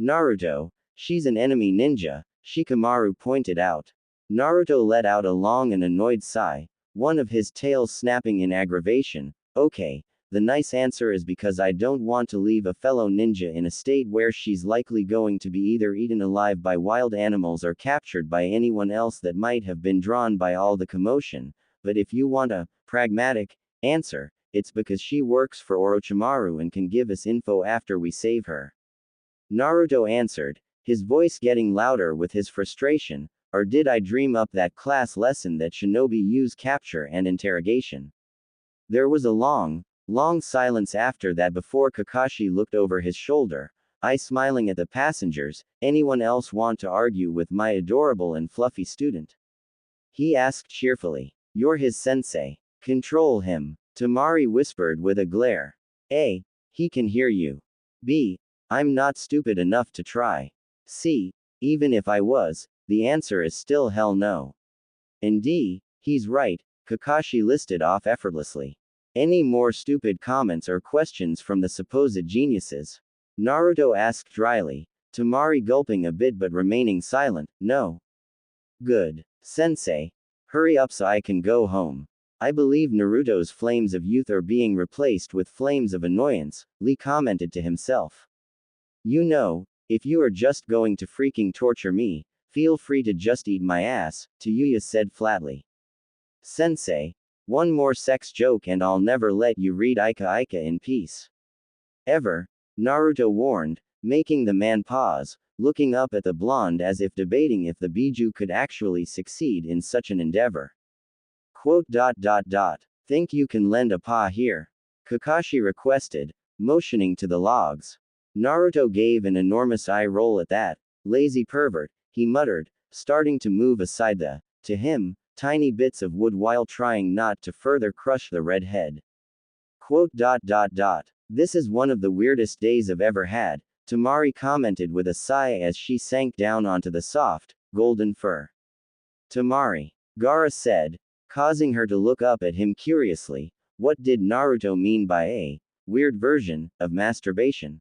Naruto, she's an enemy ninja, Shikamaru pointed out. Naruto let out a long and annoyed sigh, one of his tails snapping in aggravation. Okay, the nice answer is because I don't want to leave a fellow ninja in a state where she's likely going to be either eaten alive by wild animals or captured by anyone else that might have been drawn by all the commotion. But if you want a pragmatic answer, it's because she works for Orochimaru and can give us info after we save her. Naruto answered, his voice getting louder with his frustration. Or did I dream up that class lesson that shinobi use capture and interrogation? There was a long silence after that before Kakashi looked over his shoulder, eye smiling at the passengers. Anyone else want to argue with my adorable and fluffy student? He asked cheerfully. You're his sensei. Control him, Temari whispered with a glare. A. He can hear you. B. I'm not stupid enough to try. C. Even if I was, the answer is still hell no. And D. He's right, Kakashi listed off effortlessly. Any more stupid comments or questions from the supposed geniuses? Naruto asked dryly, Temari gulping a bit but remaining silent. No. Good. Sensei. Hurry up so I can go home. I believe Naruto's flames of youth are being replaced with flames of annoyance, Lee commented to himself. You know, if you are just going to freaking torture me, feel free to just eat my ass, Tayuya said flatly. Sensei. One more sex joke and I'll never let you read Ika Ika in peace. Ever, Naruto warned, making the man pause, looking up at the blonde as if debating if the Biju could actually succeed in such an endeavor. Quote. Think you can lend a paw here? Kakashi requested, motioning to the logs. Naruto gave an enormous eye roll at that. Lazy pervert, he muttered, starting to move aside to him, tiny bits of wood while trying not to further crush the red head. Quote. This is one of the weirdest days I've ever had, Tamari commented with a sigh as she sank down onto the soft, golden fur. Tamari, Gaara said, causing her to look up at him curiously. What did Naruto mean by a weird version of masturbation?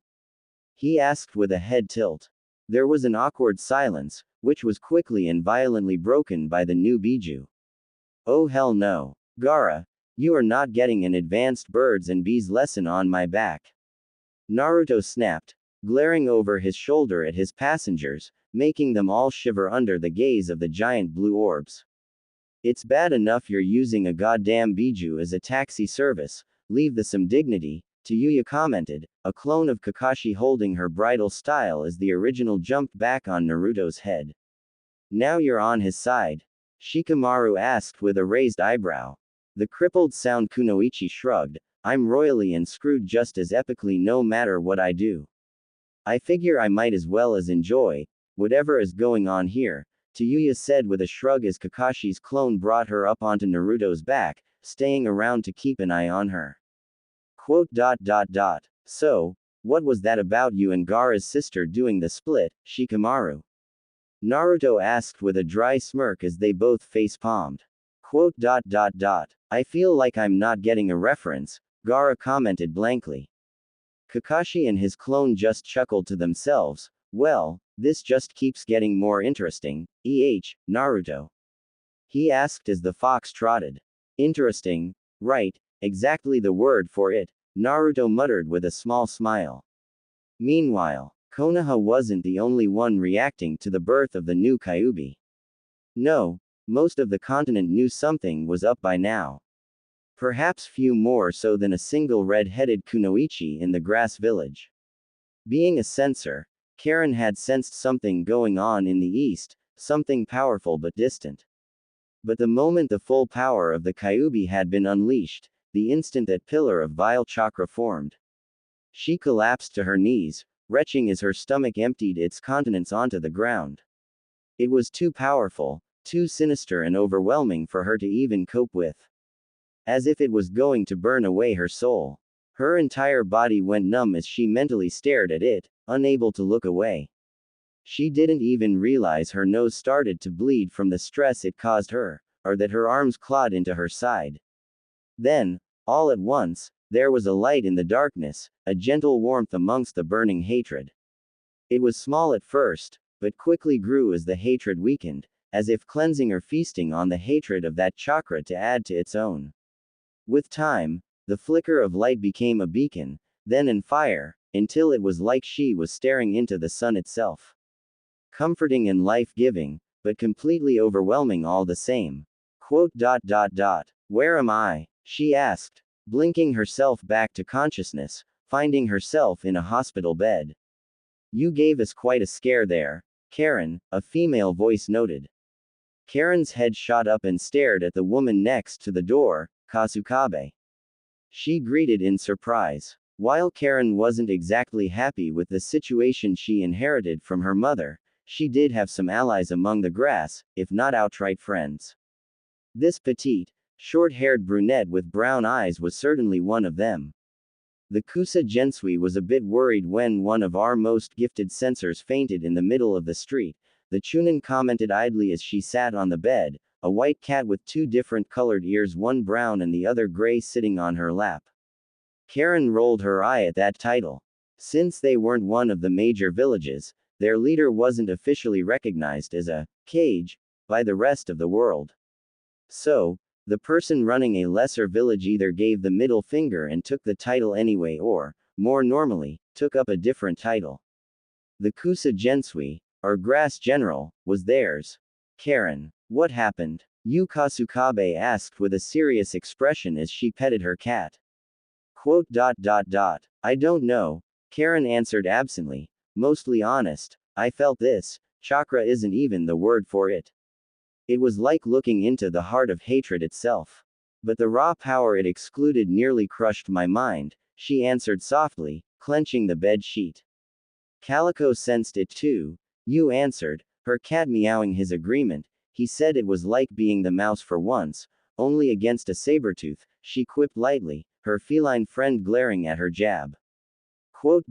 He asked with a head tilt. There was an awkward silence, which was quickly and violently broken by the new Biju. Oh hell no. Gaara, you are not getting an advanced birds and bees lesson on my back. Naruto snapped, glaring over his shoulder at his passengers, making them all shiver under the gaze of the giant blue orbs. It's bad enough you're using a goddamn Biju as a taxi service, leave the some dignity, Tayuya commented, a clone of Kakashi holding her bridal style as the original jumped back on Naruto's head. Now you're on his side? Shikamaru asked with a raised eyebrow. The crippled sound Kunoichi shrugged, I'm royally and screwed just as epically no matter what I do. I figure I might as well as enjoy whatever is going on here, Tayuya said with a shrug as Kakashi's clone brought her up onto Naruto's back, staying around to keep an eye on her. Quote. So, what was that about you and Gaara's sister doing the split, Shikamaru? Naruto asked with a dry smirk as they both face-palmed. Quote. I feel like I'm not getting a reference, Gaara commented blankly. Kakashi and his clone just chuckled to themselves. Well, this just keeps getting more interesting, Naruto. He asked as the fox trotted. Interesting, right, exactly the word for it, Naruto muttered with a small smile. Meanwhile, Konoha wasn't the only one reacting to the birth of the new Kyuubi. No, most of the continent knew something was up by now. Perhaps few more so than a single red-headed Kunoichi in the grass village. Being a censor, Karen had sensed something going on in the east, something powerful but distant. But the moment the full power of the Kyuubi had been unleashed, the instant that pillar of vile chakra formed, she collapsed to her knees, retching as her stomach emptied its contents onto the ground. It was too powerful, too sinister and overwhelming for her to even cope with. As if it was going to burn away her soul. Her entire body went numb as she mentally stared at it, unable to look away. She didn't even realize her nose started to bleed from the stress it caused her, or that her arms clawed into her side. Then, all at once, there was a light in the darkness, a gentle warmth amongst the burning hatred. It was small at first, but quickly grew as the hatred weakened, as if cleansing or feasting on the hatred of that chakra to add to its own. With time, the flicker of light became a beacon, then an fire, until it was like she was staring into the sun itself. Comforting and life-giving, but completely overwhelming all the same. Quote. Where am I? She asked, blinking herself back to consciousness, finding herself in a hospital bed. You gave us quite a scare there, Karen, a female voice noted. Karen's head shot up and stared at the woman next to the door, Kasukabe. She greeted in surprise. While Karen wasn't exactly happy with the situation she inherited from her mother, she did have some allies among the grass, if not outright friends. This petite, short-haired brunette with brown eyes was certainly one of them. The Kusa Gensui was a bit worried when one of our most gifted censors fainted in the middle of the street, the Chunin commented idly as she sat on the bed, a white cat with two different colored ears, one brown and the other gray, sitting on her lap. Karen rolled her eye at that title. Since they weren't one of the major villages, their leader wasn't officially recognized as a kage by the rest of the world. So, the person running a lesser village either gave the middle finger and took the title anyway or, more normally, took up a different title. The Kusa Gensui, or Grass General, was theirs. Karen, what happened? Yu Kasukabe asked with a serious expression as she petted her cat. Quote. I don't know, Karen answered absently, mostly honest, I felt this, chakra isn't even the word for it. It was like looking into the heart of hatred itself. But the raw power it excluded nearly crushed my mind, she answered softly, clenching the bed sheet. Calico sensed it too, Yu answered, her cat meowing his agreement. He said it was like being the mouse for once, only against a saber-tooth, she quipped lightly, her feline friend glaring at her jab. Quote.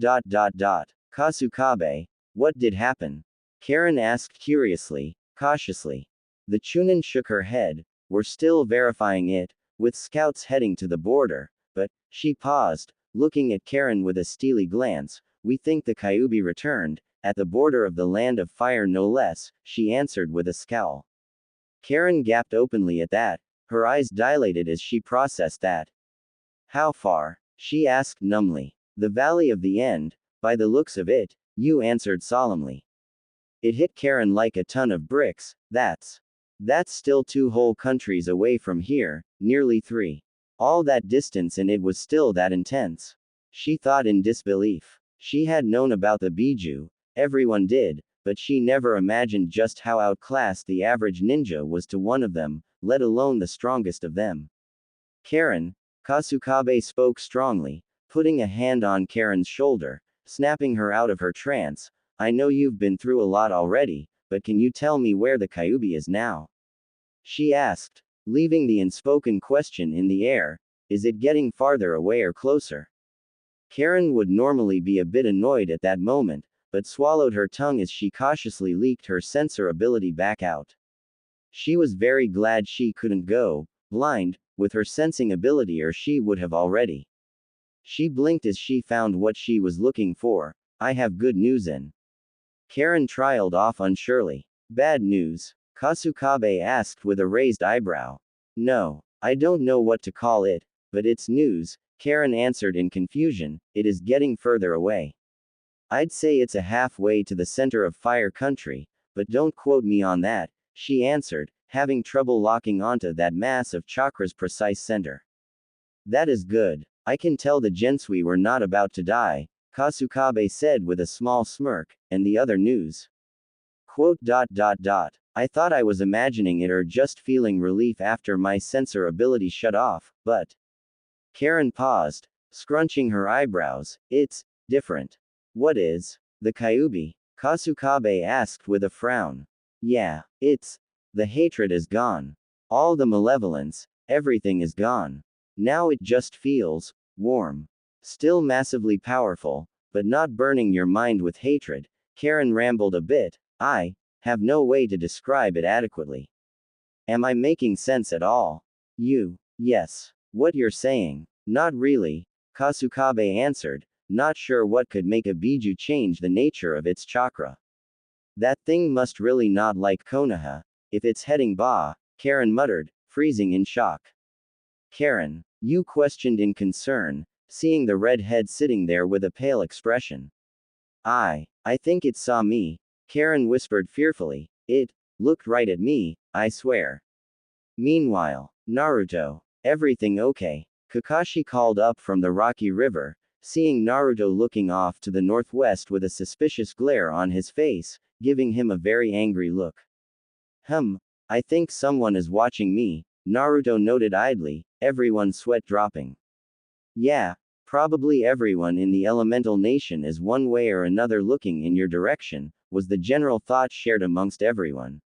Kasukabe, what did happen? Karen asked curiously, cautiously. The Chunin shook her head, we're still verifying it, with scouts heading to the border, but, she paused, looking at Karen with a steely glance, we think the Kyubi returned, at the border of the land of fire no less, she answered with a scowl. Karen gaped openly at that, her eyes dilated as she processed that. How far? She asked numbly. The Valley of the End, by the looks of it, you answered solemnly. It hit Karen like a ton of bricks, that's still 2 whole countries away from here, nearly 3. All that distance and it was still that intense. She thought in disbelief. She had known about the Biju, everyone did, but she never imagined just how outclassed the average ninja was to one of them, let alone the strongest of them. Karen, Kasukabe spoke strongly, putting a hand on Karen's shoulder, snapping her out of her trance. I know you've been through a lot already, but can you tell me where the Kyubi is now? She asked, leaving the unspoken question in the air, is it getting farther away or closer? Karen would normally be a bit annoyed at that moment, but swallowed her tongue as she cautiously leaked her sensor ability back out. She was very glad she couldn't go blind with her sensing ability, or she would have already. She blinked as she found what she was looking for. I have good news in. Karen trailed off unsurely. Bad news? Kasukabe asked with a raised eyebrow. No, I don't know what to call it, but it's news, Karen answered in confusion, it is getting further away. I'd say it's a halfway to the center of Fire Country, but don't quote me on that, she answered, having trouble locking onto that mass of chakra's precise center. That is good. I can tell the Gensui were not about to die, Kasukabe said with a small smirk, and the other news. Quote. I thought I was imagining it or just feeling relief after my sensor ability shut off, but. Karen paused, scrunching her eyebrows, it's different. What is? The Kyubi? Kasukabe asked with a frown. Yeah, it's. The hatred is gone. All the malevolence, everything is gone. Now it just feels warm. Still massively powerful, but not burning your mind with hatred. Karen rambled a bit. I have no way to describe it adequately. Am I making sense at all? Yes. What you're saying? Not really, Kasukabe answered, not sure what could make a Biju change the nature of its chakra. That thing must really not like Konoha. If it's heading Ba, Karen muttered, freezing in shock. Karen, you questioned in concern, seeing the red head sitting there with a pale expression. I think it saw me, Karen whispered fearfully. It looked right at me, I swear. Meanwhile, Naruto, everything okay? Kakashi called up from the rocky river, seeing Naruto looking off to the northwest with a suspicious glare on his face, giving him a very angry look. I think someone is watching me, Naruto noted idly, everyone sweat dropping. Yeah, probably everyone in the elemental nation is one way or another looking in your direction, was the general thought shared amongst everyone.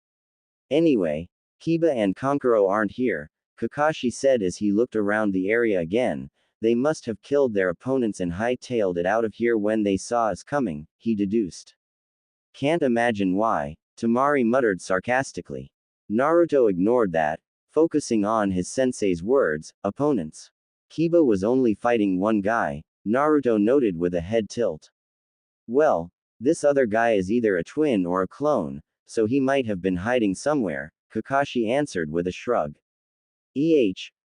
Anyway, Kiba and Kankuro aren't here, Kakashi said as he looked around the area again. They must have killed their opponents and hightailed it out of here when they saw us coming, he deduced. Can't imagine why, Tamari muttered sarcastically. Naruto ignored that, focusing on his sensei's words, opponents. Kiba was only fighting one guy, Naruto noted with a head tilt. Well, this other guy is either a twin or a clone, so he might have been hiding somewhere, Kakashi answered with a shrug.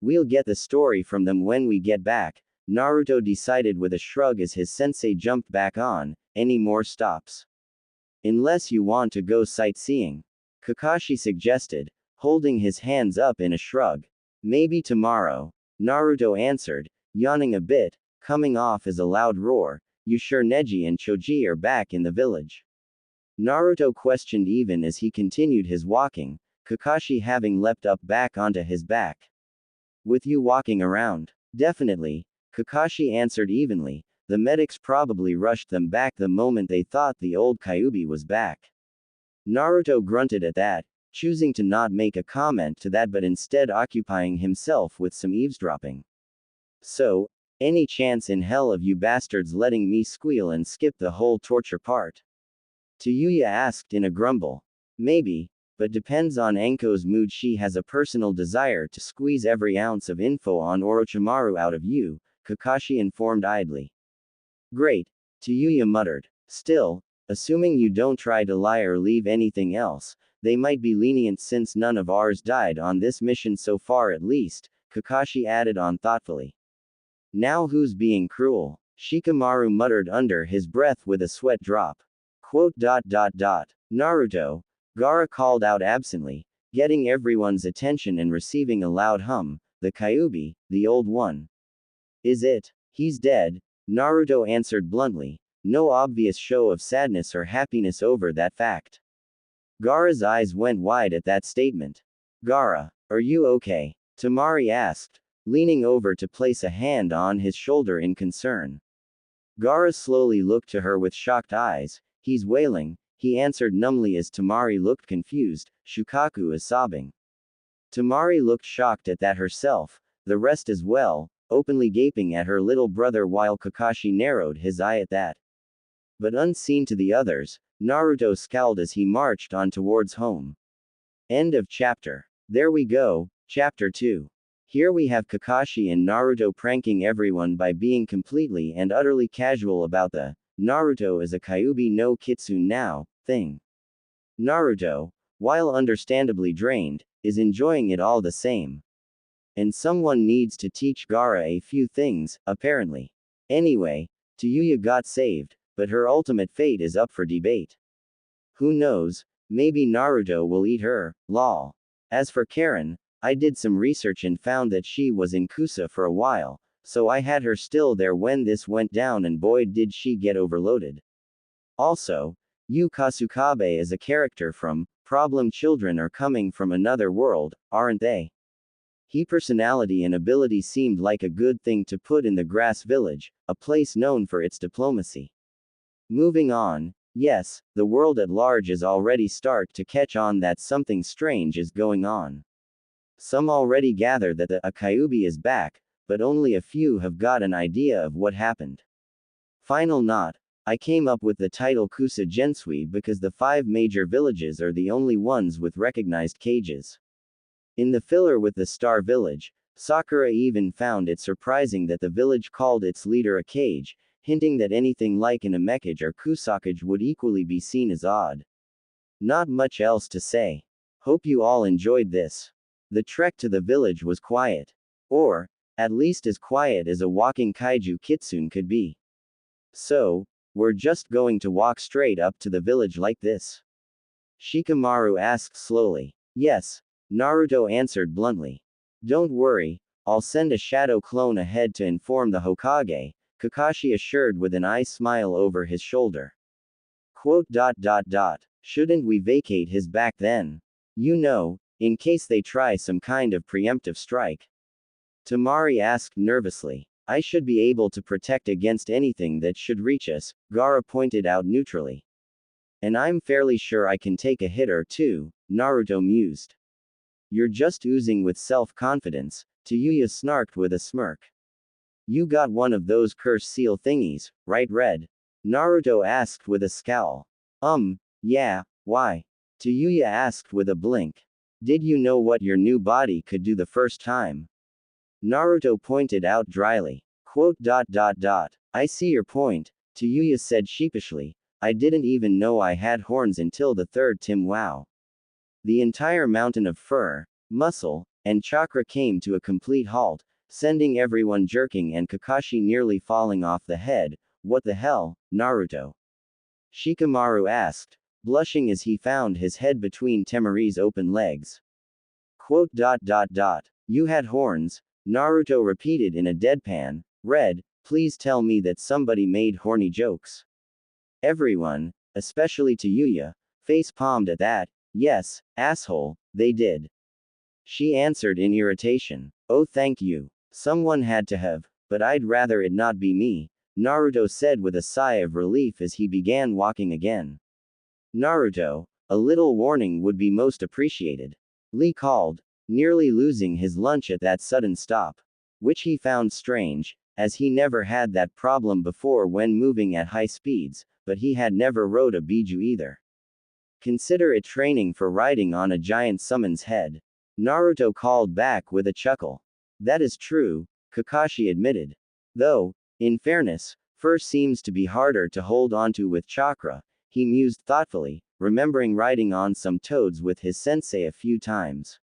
We'll get the story from them when we get back, Naruto decided with a shrug as his sensei jumped back on. Any more stops? Unless you want to go sightseeing, Kakashi suggested, holding his hands up in a shrug. Maybe tomorrow, Naruto answered, yawning a bit, coming off as a loud roar. You sure Neji and Choji are back in the village? Naruto questioned even as he continued his walking, Kakashi having leapt up back onto his back. With you walking around? Definitely, Kakashi answered evenly. The medics probably rushed them back the moment they thought the old Kyubi was back. Naruto grunted at that, choosing to not make a comment to that but instead occupying himself with some eavesdropping. So, any chance in hell of you bastards letting me squeal and skip the whole torture part? Tayuya asked in a grumble. Maybe, but depends on Anko's mood. She has a personal desire to squeeze every ounce of info on Orochimaru out of you, Kakashi informed idly. Great, Tayuya muttered. Still, assuming you don't try to lie or leave anything else, they might be lenient since none of ours died on this mission so far at least, Kakashi added on thoughtfully. Now who's being cruel? Shikamaru muttered under his breath with a sweat drop. Naruto, Gaara called out absently, getting everyone's attention and receiving a loud hum. The Kyuubi, the old one. Is it? He's dead, Naruto answered bluntly, no obvious show of sadness or happiness over that fact. Gaara's eyes went wide at that statement. Gaara, are you okay? Temari asked, leaning over to place a hand on his shoulder in concern. Gaara slowly looked to her with shocked eyes. He's wailing, he answered numbly as Temari looked confused. Shukaku is sobbing. Temari looked shocked at that herself, the rest as well, openly gaping at her little brother while Kakashi narrowed his eye at that. But unseen to the others, Naruto scowled as he marched on towards home. End of chapter. There we go, chapter 2. Here we have Kakashi and Naruto pranking everyone by being completely and utterly casual about the Naruto is a Kyuubi no Kitsune now thing. Naruto, while understandably drained, is enjoying it all the same. And someone needs to teach Gaara a few things, apparently. Anyway, Tayuya got saved, but her ultimate fate is up for debate. Who knows, maybe Naruto will eat her, lol. As for Karen, I did some research and found that she was in Kusa for a while, so I had her still there when this went down and boy did she get overloaded. Also, Yu Kasukabe is a character from Problem Children are coming from another world, aren't they? He personality and ability seemed like a good thing to put in the Grass Village, a place known for its diplomacy. Moving on, yes, the world at large is already start to catch on that something strange is going on. Some already gather that the Kyuubi is back, but only a few have got an idea of what happened. Final knot. I came up with the title Kusa Gensui because the 5 major villages are the only ones with recognized cages. In the filler with the Star Village, Sakura even found it surprising that the village called its leader a cage, hinting that anything like an Amekage or Kusakage would equally be seen as odd. Not much else to say. Hope you all enjoyed this. The trek to the village was quiet. Or, at least as quiet as a walking kaiju kitsune could be. So, we're just going to walk straight up to the village like this? Shikamaru asked slowly. Yes, Naruto answered bluntly. Don't worry, I'll send a shadow clone ahead to inform the Hokage, Kakashi assured with an eye smile over his shoulder. Shouldn't we vacate his back then? You know, in case they try some kind of preemptive strike. Temari asked nervously. I should be able to protect against anything that should reach us, Gaara pointed out neutrally. And I'm fairly sure I can take a hit or two, Naruto mused. You're just oozing with self-confidence, Tayuya snarked with a smirk. You got one of those curse seal thingies, right Red? Naruto asked with a scowl. Yeah, why? Tayuya asked with a blink. Did you know what your new body could do the first time? Naruto pointed out dryly. I see your point, Tayuya said sheepishly. I didn't even know I had horns until the third Tim Wow. The entire mountain of fur, muscle, and chakra came to a complete halt, sending everyone jerking and Kakashi nearly falling off the head. What the hell, Naruto? Shikamaru asked, blushing as he found his head between Temari's open legs. You had horns, Naruto repeated in a deadpan. Red, please tell me that somebody made horny jokes. Everyone, especially Tayuya, face-palmed at that. Yes, asshole, they did. She answered in irritation. Oh thank you. Someone had to have, but I'd rather it not be me, Naruto said with a sigh of relief as he began walking again. Naruto, A little warning would be most appreciated. Lee called, nearly losing his lunch at that sudden stop. Which he found strange, as he never had that problem before when moving at high speeds, but he had never rode a biju either. Consider it training for riding on a giant sumon's head. Naruto called back with a chuckle. That is true, Kakashi admitted. Though, in fairness, fur seems to be harder to hold onto with chakra, he mused thoughtfully, remembering riding on some toads with his sensei a few times.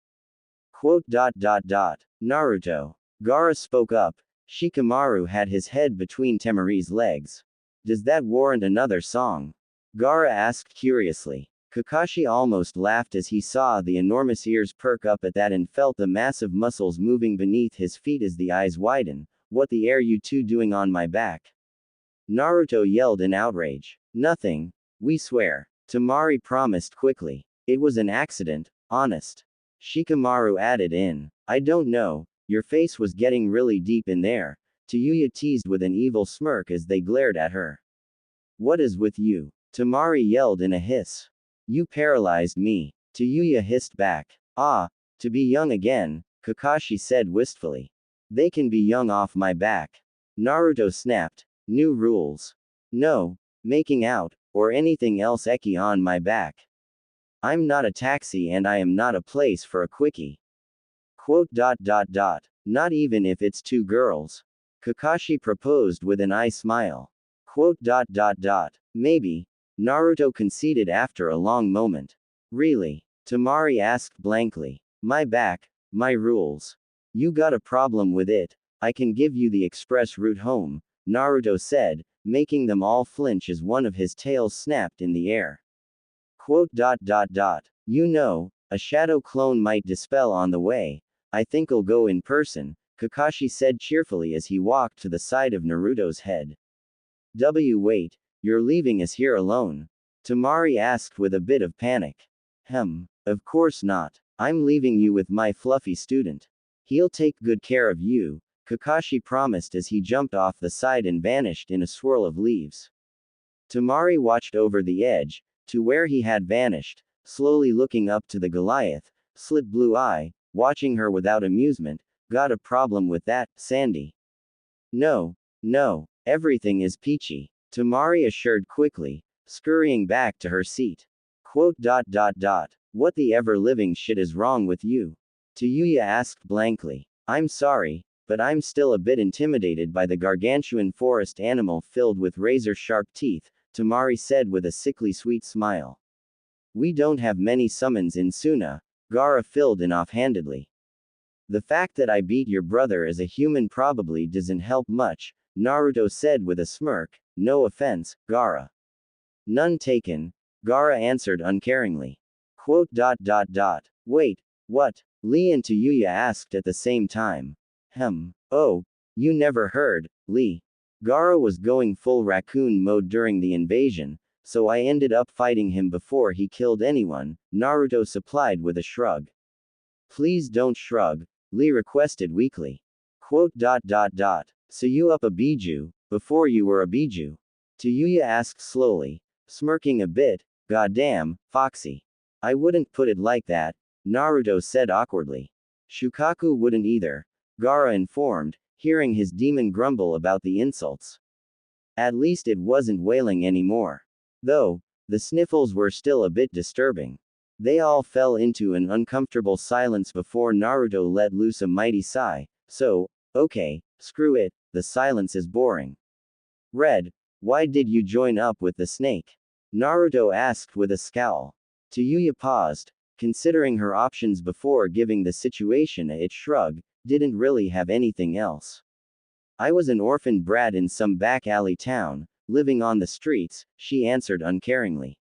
Naruto. Gaara spoke up. Shikamaru had his head between Temari's legs. Does that warrant another song? Gaara asked curiously. Kakashi almost laughed as he saw the enormous ears perk up at that and felt the massive muscles moving beneath his feet as the eyes widen. What the are you two doing on my back? Naruto yelled in outrage. Nothing. We swear. Temari promised quickly. It was an accident, honest. Shikamaru added in. I don't know. Your face was getting really deep in there. Tayuya teased with an evil smirk as they glared at her. What is with you? Temari yelled in a hiss. You paralyzed me. Tayuya hissed back. Ah, to be young again, Kakashi said wistfully. They can be young off my back. Naruto snapped. New rules. No, making out, or anything else eki on my back. I'm not a taxi and I am not a place for a quickie. Not even if it's two girls. Kakashi proposed with an eye smile. Maybe. Naruto conceded after a long moment. Really? Temari asked blankly. My back, my rules. You got a problem with it, I can give you the express route home, Naruto said, making them all flinch as one of his tails snapped in the air. You know, a shadow clone might dispel on the way. I think I'll go in person, Kakashi said cheerfully as he walked to the side of Naruto's head. Wait, you're leaving us here alone? Temari asked with a bit of panic. Of course not. I'm leaving you with my fluffy student. He'll take good care of you, Kakashi promised as he jumped off the side and vanished in a swirl of leaves. Temari watched over the edge, to where he had vanished, slowly looking up to the Goliath, slit blue eye, watching her without amusement. Got a problem with that, Sandy? No, everything is peachy, Temari assured quickly, scurrying back to her seat. What the ever-living shit is wrong with you? Tayuya asked blankly. I'm sorry, but I'm still a bit intimidated by the gargantuan forest animal filled with razor-sharp teeth, Temari said with a sickly sweet smile. We don't have many summons in Suna, Gaara filled in offhandedly. The fact that I beat your brother as a human probably doesn't help much, Naruto said with a smirk. No offense, Gaara. None taken, Gaara answered uncaringly. Wait, what? Lee and Tayuya asked at the same time. Oh, you never heard, Lee. Gaara was going full raccoon mode during the invasion, so I ended up fighting him before he killed anyone, Naruto supplied with a shrug. Please don't shrug, Lee requested weakly. So you up a biju, before you were a biju? Tayuya asked slowly, smirking a bit. Goddamn, Foxy. I wouldn't put it like that, Naruto said awkwardly. Shukaku wouldn't either, Gaara informed, hearing his demon grumble about the insults. At least it wasn't wailing anymore. Though, the sniffles were still a bit disturbing. They all fell into an uncomfortable silence before Naruto let loose a mighty sigh. So, okay, screw it, the silence is boring. Red, why did you join up with the snake? Naruto asked with a scowl. Tayuya paused, considering her options before giving the situation a shrug, didn't really have anything else. I was an orphaned brat in some back alley town, living on the streets, she answered uncaringly.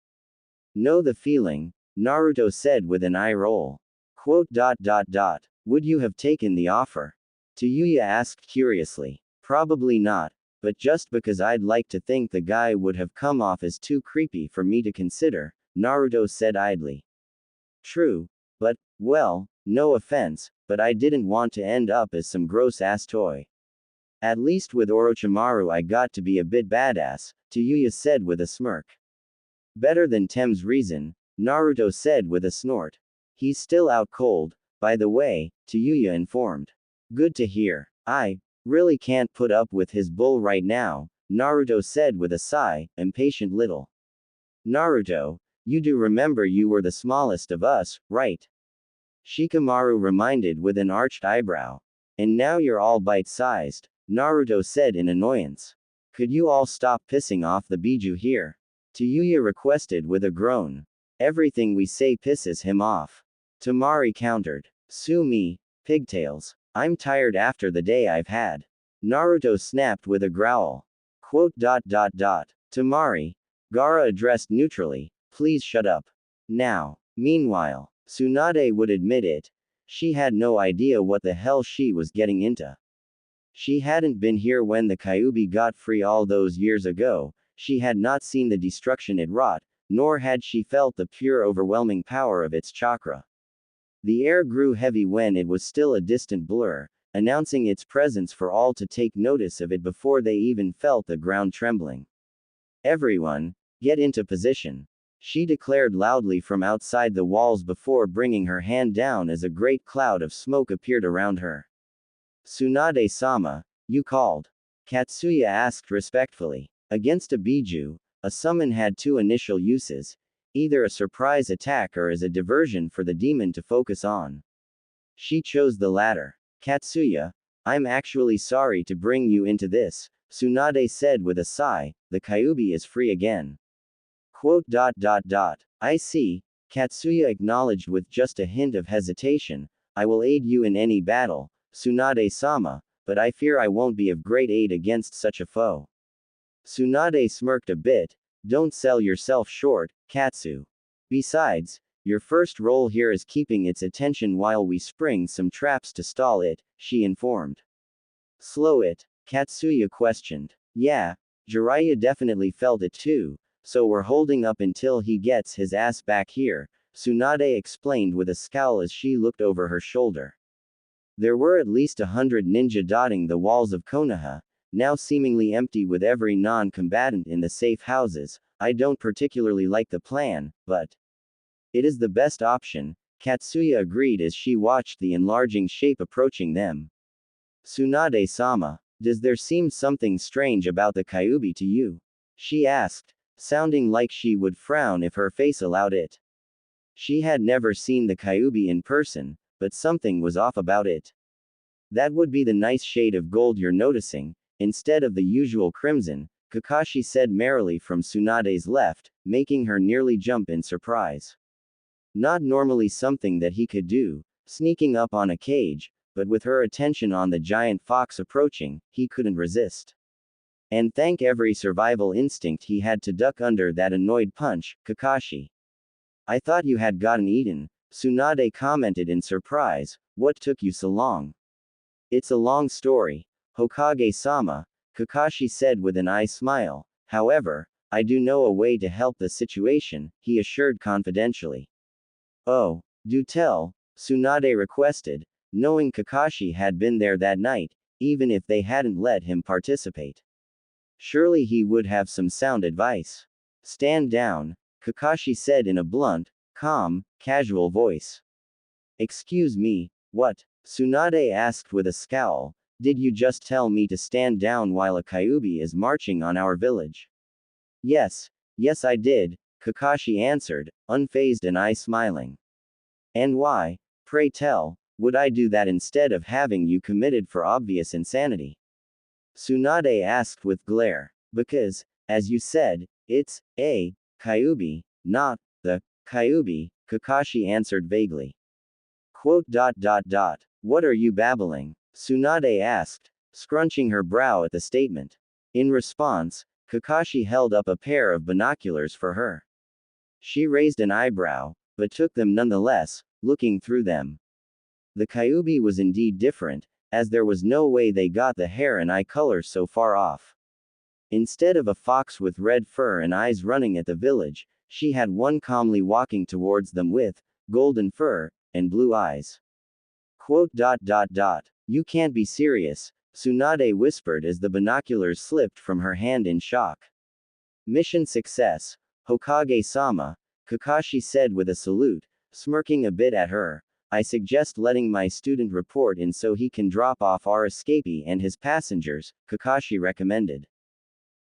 Know the feeling, Naruto said with an eye roll. Would you have taken the offer? Tayuya asked curiously. Probably not, but just because I'd like to think the guy would have come off as too creepy for me to consider, Naruto said idly. True, but, well, no offense, but I didn't want to end up as some gross-ass toy. At least with Orochimaru I got to be a bit badass, Tayuya said with a smirk. Better than Tem's reason, Naruto said with a snort. He's still out cold, by the way, Tayuya informed. Good to hear. I really can't put up with his bull right now, Naruto said with a sigh, impatient little. Naruto, you do remember you were the smallest of us, right? Shikamaru reminded with an arched eyebrow. And now you're all bite-sized, Naruto said in annoyance. Could you all stop pissing off the Biju here? Tayuya requested with a groan. Everything we say pisses him off. Tamari countered. Sue me, pigtails. I'm tired after the day I've had. Naruto snapped with a growl. Quote. Tamari, Gaara addressed neutrally, please shut up. Now. Meanwhile, Tsunade would admit it. She had no idea what the hell she was getting into. She hadn't been here when the Kyuubi got free all those years ago, she had not seen the destruction it wrought, nor had she felt the pure overwhelming power of its chakra. The air grew heavy when it was still a distant blur, announcing its presence for all to take notice of it before they even felt the ground trembling. Everyone, get into position. She declared loudly from outside the walls before bringing her hand down as a great cloud of smoke appeared around her. Tsunade-sama, you called? Katsuya asked respectfully. Against a Biju, a summon had two initial uses, either a surprise attack or as a diversion for the demon to focus on. She chose the latter. Katsuya, I'm actually sorry to bring you into this, Tsunade said with a sigh, the Kyuubi is free again. Quote. I see, Katsuya acknowledged with just a hint of hesitation, I will aid you in any battle, Tsunade-sama, but I fear I won't be of great aid against such a foe. Tsunade smirked a bit, don't sell yourself short, Katsu. Besides, your first role here is keeping its attention while we spring some traps to stall it, she informed. Slow it? Katsuya questioned. Yeah, Jiraiya definitely felt it too, so we're holding up until he gets his ass back here, Tsunade explained with a scowl as she looked over her shoulder. There were at least 100 ninja dotting the walls of Konoha, now seemingly empty with every non-combatant in the safe houses. I don't particularly like the plan, but it is the best option, Katsuya agreed as she watched the enlarging shape approaching them. Tsunade-sama, does there seem something strange about the Kyuubi to you? She asked, sounding like she would frown if her face allowed it. She had never seen the Kyuubi in person, but something was off about it. That would be the nice shade of gold you're noticing, instead of the usual crimson, Kakashi said merrily from Tsunade's left, making her nearly jump in surprise. Not normally something that he could do, sneaking up on a cage, but with her attention on the giant fox approaching, he couldn't resist. And thank every survival instinct he had to duck under that annoyed punch, Kakashi. I thought you had gotten eaten, Tsunade commented in surprise, what took you so long? It's a long story, Hokage-sama, Kakashi said with an eye smile, however, I do know a way to help the situation, he assured confidentially. Oh, do tell, Tsunade requested, knowing Kakashi had been there that night, even if they hadn't let him participate. Surely he would have some sound advice. Stand down, Kakashi said in a blunt, calm, casual voice. Excuse me, what? Tsunade asked with a scowl, did you just tell me to stand down while a Kyuubi is marching on our village? Yes I did, Kakashi answered, unfazed and eye smiling. And why, pray tell, would I do that instead of having you committed for obvious insanity? Tsunade asked with glare. Because, as you said, it's a Kyuubi, not the Kyuubi, Kakashi answered vaguely. Quote. What are you babbling? Tsunade asked, scrunching her brow at the statement. In response, Kakashi held up a pair of binoculars for her. She raised an eyebrow, but took them nonetheless, looking through them. The Kyuubi was indeed different, as there was no way they got the hair and eye colors so far off. Instead of a fox with red fur and eyes running at the village, she had one calmly walking towards them with golden fur and blue eyes. Quote. You can't be serious, Tsunade whispered as the binoculars slipped from her hand in shock. Mission success, Hokage-sama, Kakashi said with a salute, smirking a bit at her. I suggest letting my student report in so he can drop off our escapee and his passengers, Kakashi recommended.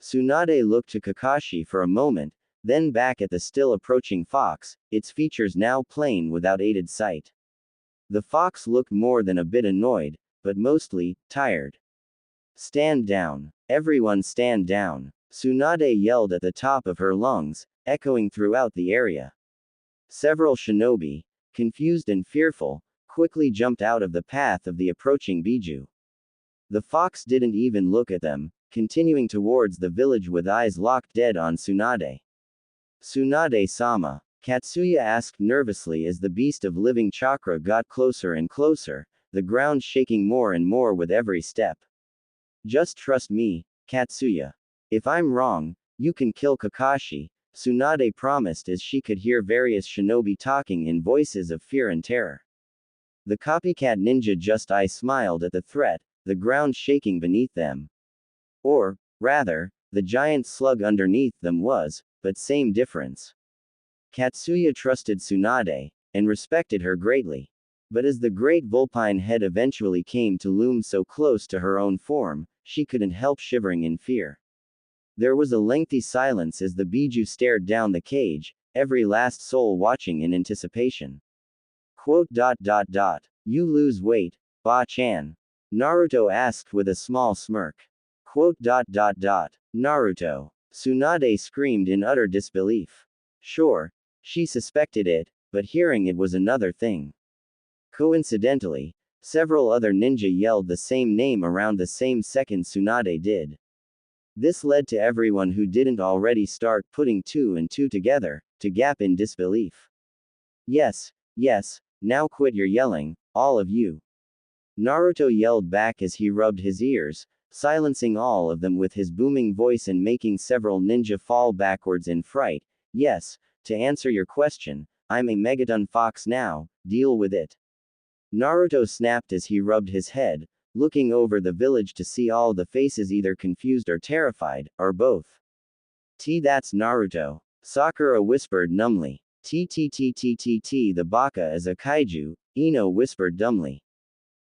Tsunade looked to Kakashi for a moment, then back at the still approaching fox, its features now plain without aided sight. The fox looked more than a bit annoyed, but mostly tired. Stand down. Everyone stand down. Tsunade yelled at the top of her lungs, echoing throughout the area. Several shinobi, confused and fearful, quickly jumped out of the path of the approaching Biju. The fox didn't even look at them, continuing towards the village with eyes locked dead on Tsunade. Tsunade-sama, Katsuya asked nervously as the beast of living chakra got closer and closer, the ground shaking more and more with every step. Just trust me, Katsuya. If I'm wrong, you can kill Kakashi, Tsunade promised as she could hear various shinobi talking in voices of fear and terror. The copycat ninja just smiled at the threat, the ground shaking beneath them. Or, rather, the giant slug underneath them was, but same difference. Katsuya trusted Tsunade, and respected her greatly. But as the great vulpine head eventually came to loom so close to her own form, she couldn't help shivering in fear. There was a lengthy silence as the Biju stared down the cage, every last soul watching in anticipation. Quote. You lose weight, Ba-chan? Naruto asked with a small smirk. Quote. Naruto. Tsunade screamed in utter disbelief. Sure, she suspected it, but hearing it was another thing. Coincidentally, several other ninja yelled the same name around the same second Tsunade did. This led to everyone who didn't already start putting two and two together, to gap in disbelief. Yes, now quit your yelling, all of you. Naruto yelled back as he rubbed his ears, silencing all of them with his booming voice and making several ninja fall backwards in fright. Yes, to answer your question, I'm a Megaton Fox now, deal with it. Naruto snapped as he rubbed his head, looking over the village to see all the faces either confused or terrified, or both. That's Naruto. Sakura whispered numbly. The baka is a kaiju, Ino whispered dumbly.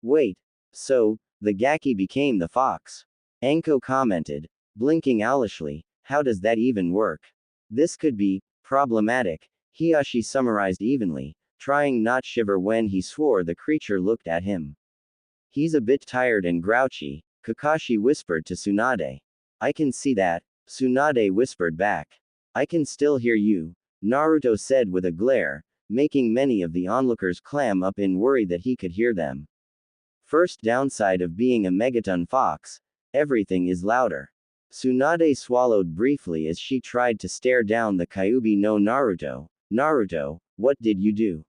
Wait. So, the Gaki became the fox. Anko commented, blinking owlishly, how does that even work? This could be problematic, Hiyashi summarized evenly, trying not shiver when he swore the creature looked at him. He's a bit tired and grouchy, Kakashi whispered to Tsunade. I can see that, Tsunade whispered back. I can still hear you, Naruto said with a glare, making many of the onlookers clam up in worry that he could hear them. First downside of being a Megaton Fox, everything is louder. Tsunade swallowed briefly as she tried to stare down the Kyuubi no Naruto. Naruto, what did you do?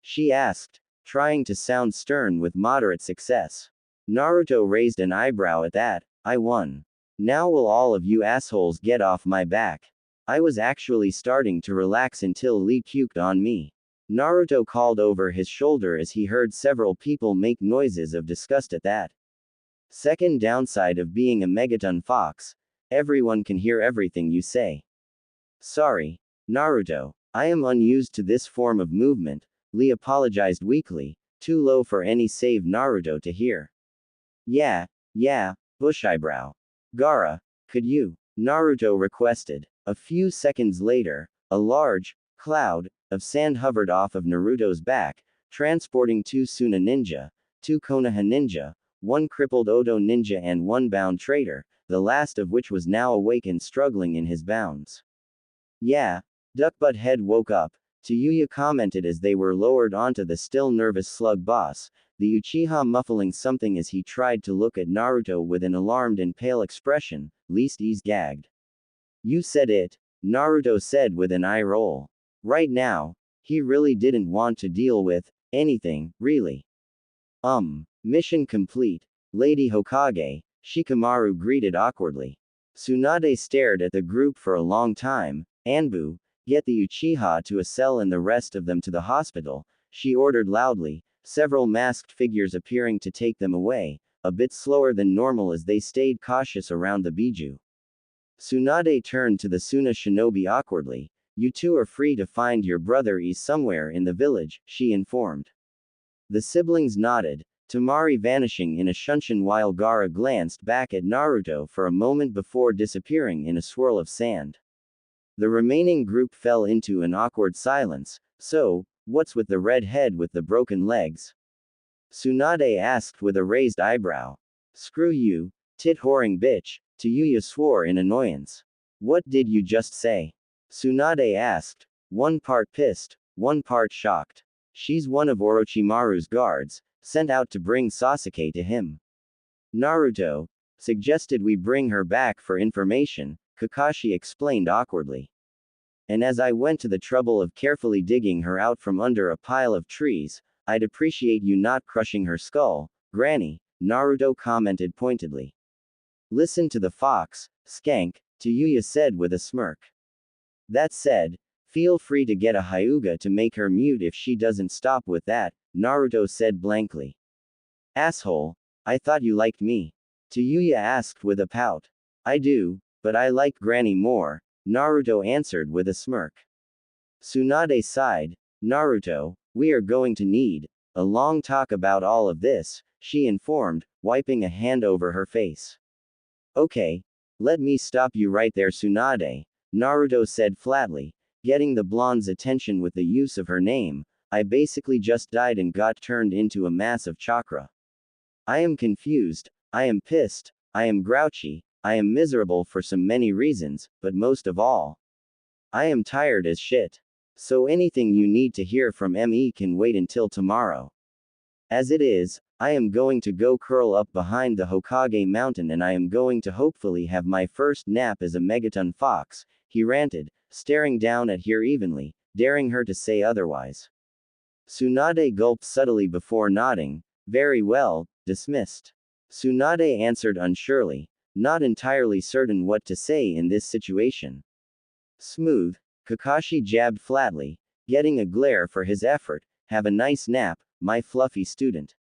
She asked, trying to sound stern with moderate success. Naruto raised an eyebrow at that. I won. Now will all of you assholes get off my back. I was actually starting to relax until Lee puked on me. Naruto called over his shoulder as he heard several people make noises of disgust at that. Second downside of being a Megaton Fox, everyone can hear everything you say. Sorry, Naruto, I am unused to this form of movement, Lee apologized weakly, too low for any save Naruto to hear. Yeah, bush eyebrow. Gaara, could you? Naruto requested. A few seconds later, a large cloud of sand hovered off of Naruto's back, transporting two Suna ninja, two Konoha ninja, one crippled Odo ninja and one bound traitor, the last of which was now awake and struggling in his bounds. Yeah, Duckbutt Head woke up, Tayuya commented as they were lowered onto the still nervous slug boss, the Uchiha muffling something as he tried to look at Naruto with an alarmed and pale expression, least he's gagged. You said it, Naruto said with an eye roll. Right now, he really didn't want to deal with anything, really. Mission complete, Lady Hokage, Shikamaru greeted awkwardly. Tsunade stared at the group for a long time. Anbu, get the Uchiha to a cell and the rest of them to the hospital, she ordered loudly, several masked figures appearing to take them away, a bit slower than normal as they stayed cautious around the Biju. Tsunade turned to the Suna shinobi awkwardly. You two are free to find your brother is somewhere in the village, she informed. The siblings nodded, Temari vanishing in a shunshin while Gaara glanced back at Naruto for a moment before disappearing in a swirl of sand. The remaining group fell into an awkward silence. So, what's with the red head with the broken legs? Tsunade asked with a raised eyebrow. Screw you, tit-whoring bitch, Tayuya swore in annoyance. What did you just say? Tsunade asked, one part pissed, one part shocked. She's one of Orochimaru's guards, sent out to bring Sasuke to him. Naruto suggested we bring her back for information, Kakashi explained awkwardly. And as I went to the trouble of carefully digging her out from under a pile of trees, I'd appreciate you not crushing her skull, Granny, Naruto commented pointedly. Listen to the fox, skank, Tayuya said with a smirk. That said, feel free to get a Hyuga to make her mute if she doesn't stop with that, Naruto said blankly. Asshole, I thought you liked me. Tayuya asked with a pout. I do, but I like Granny more, Naruto answered with a smirk. Tsunade sighed, Naruto, we are going to need a long talk about all of this, she informed, wiping a hand over her face. Okay, let me stop you right there, Tsunade, Naruto said flatly, getting the blonde's attention with the use of her name. I basically just died and got turned into a mass of chakra. I am confused, I am pissed, I am grouchy, I am miserable for so many reasons, but most of all, I am tired as shit. So anything you need to hear from me can wait until tomorrow. As it is, I am going to go curl up behind the Hokage mountain and I am going to hopefully have my first nap as a megaton fox, he ranted, staring down at her evenly, daring her to say otherwise. Tsunade gulped subtly before nodding, very well, dismissed. Tsunade answered unsurely, not entirely certain what to say in this situation. Smooth, Kakashi jabbed flatly, getting a glare for his effort, have a nice nap, my fluffy student.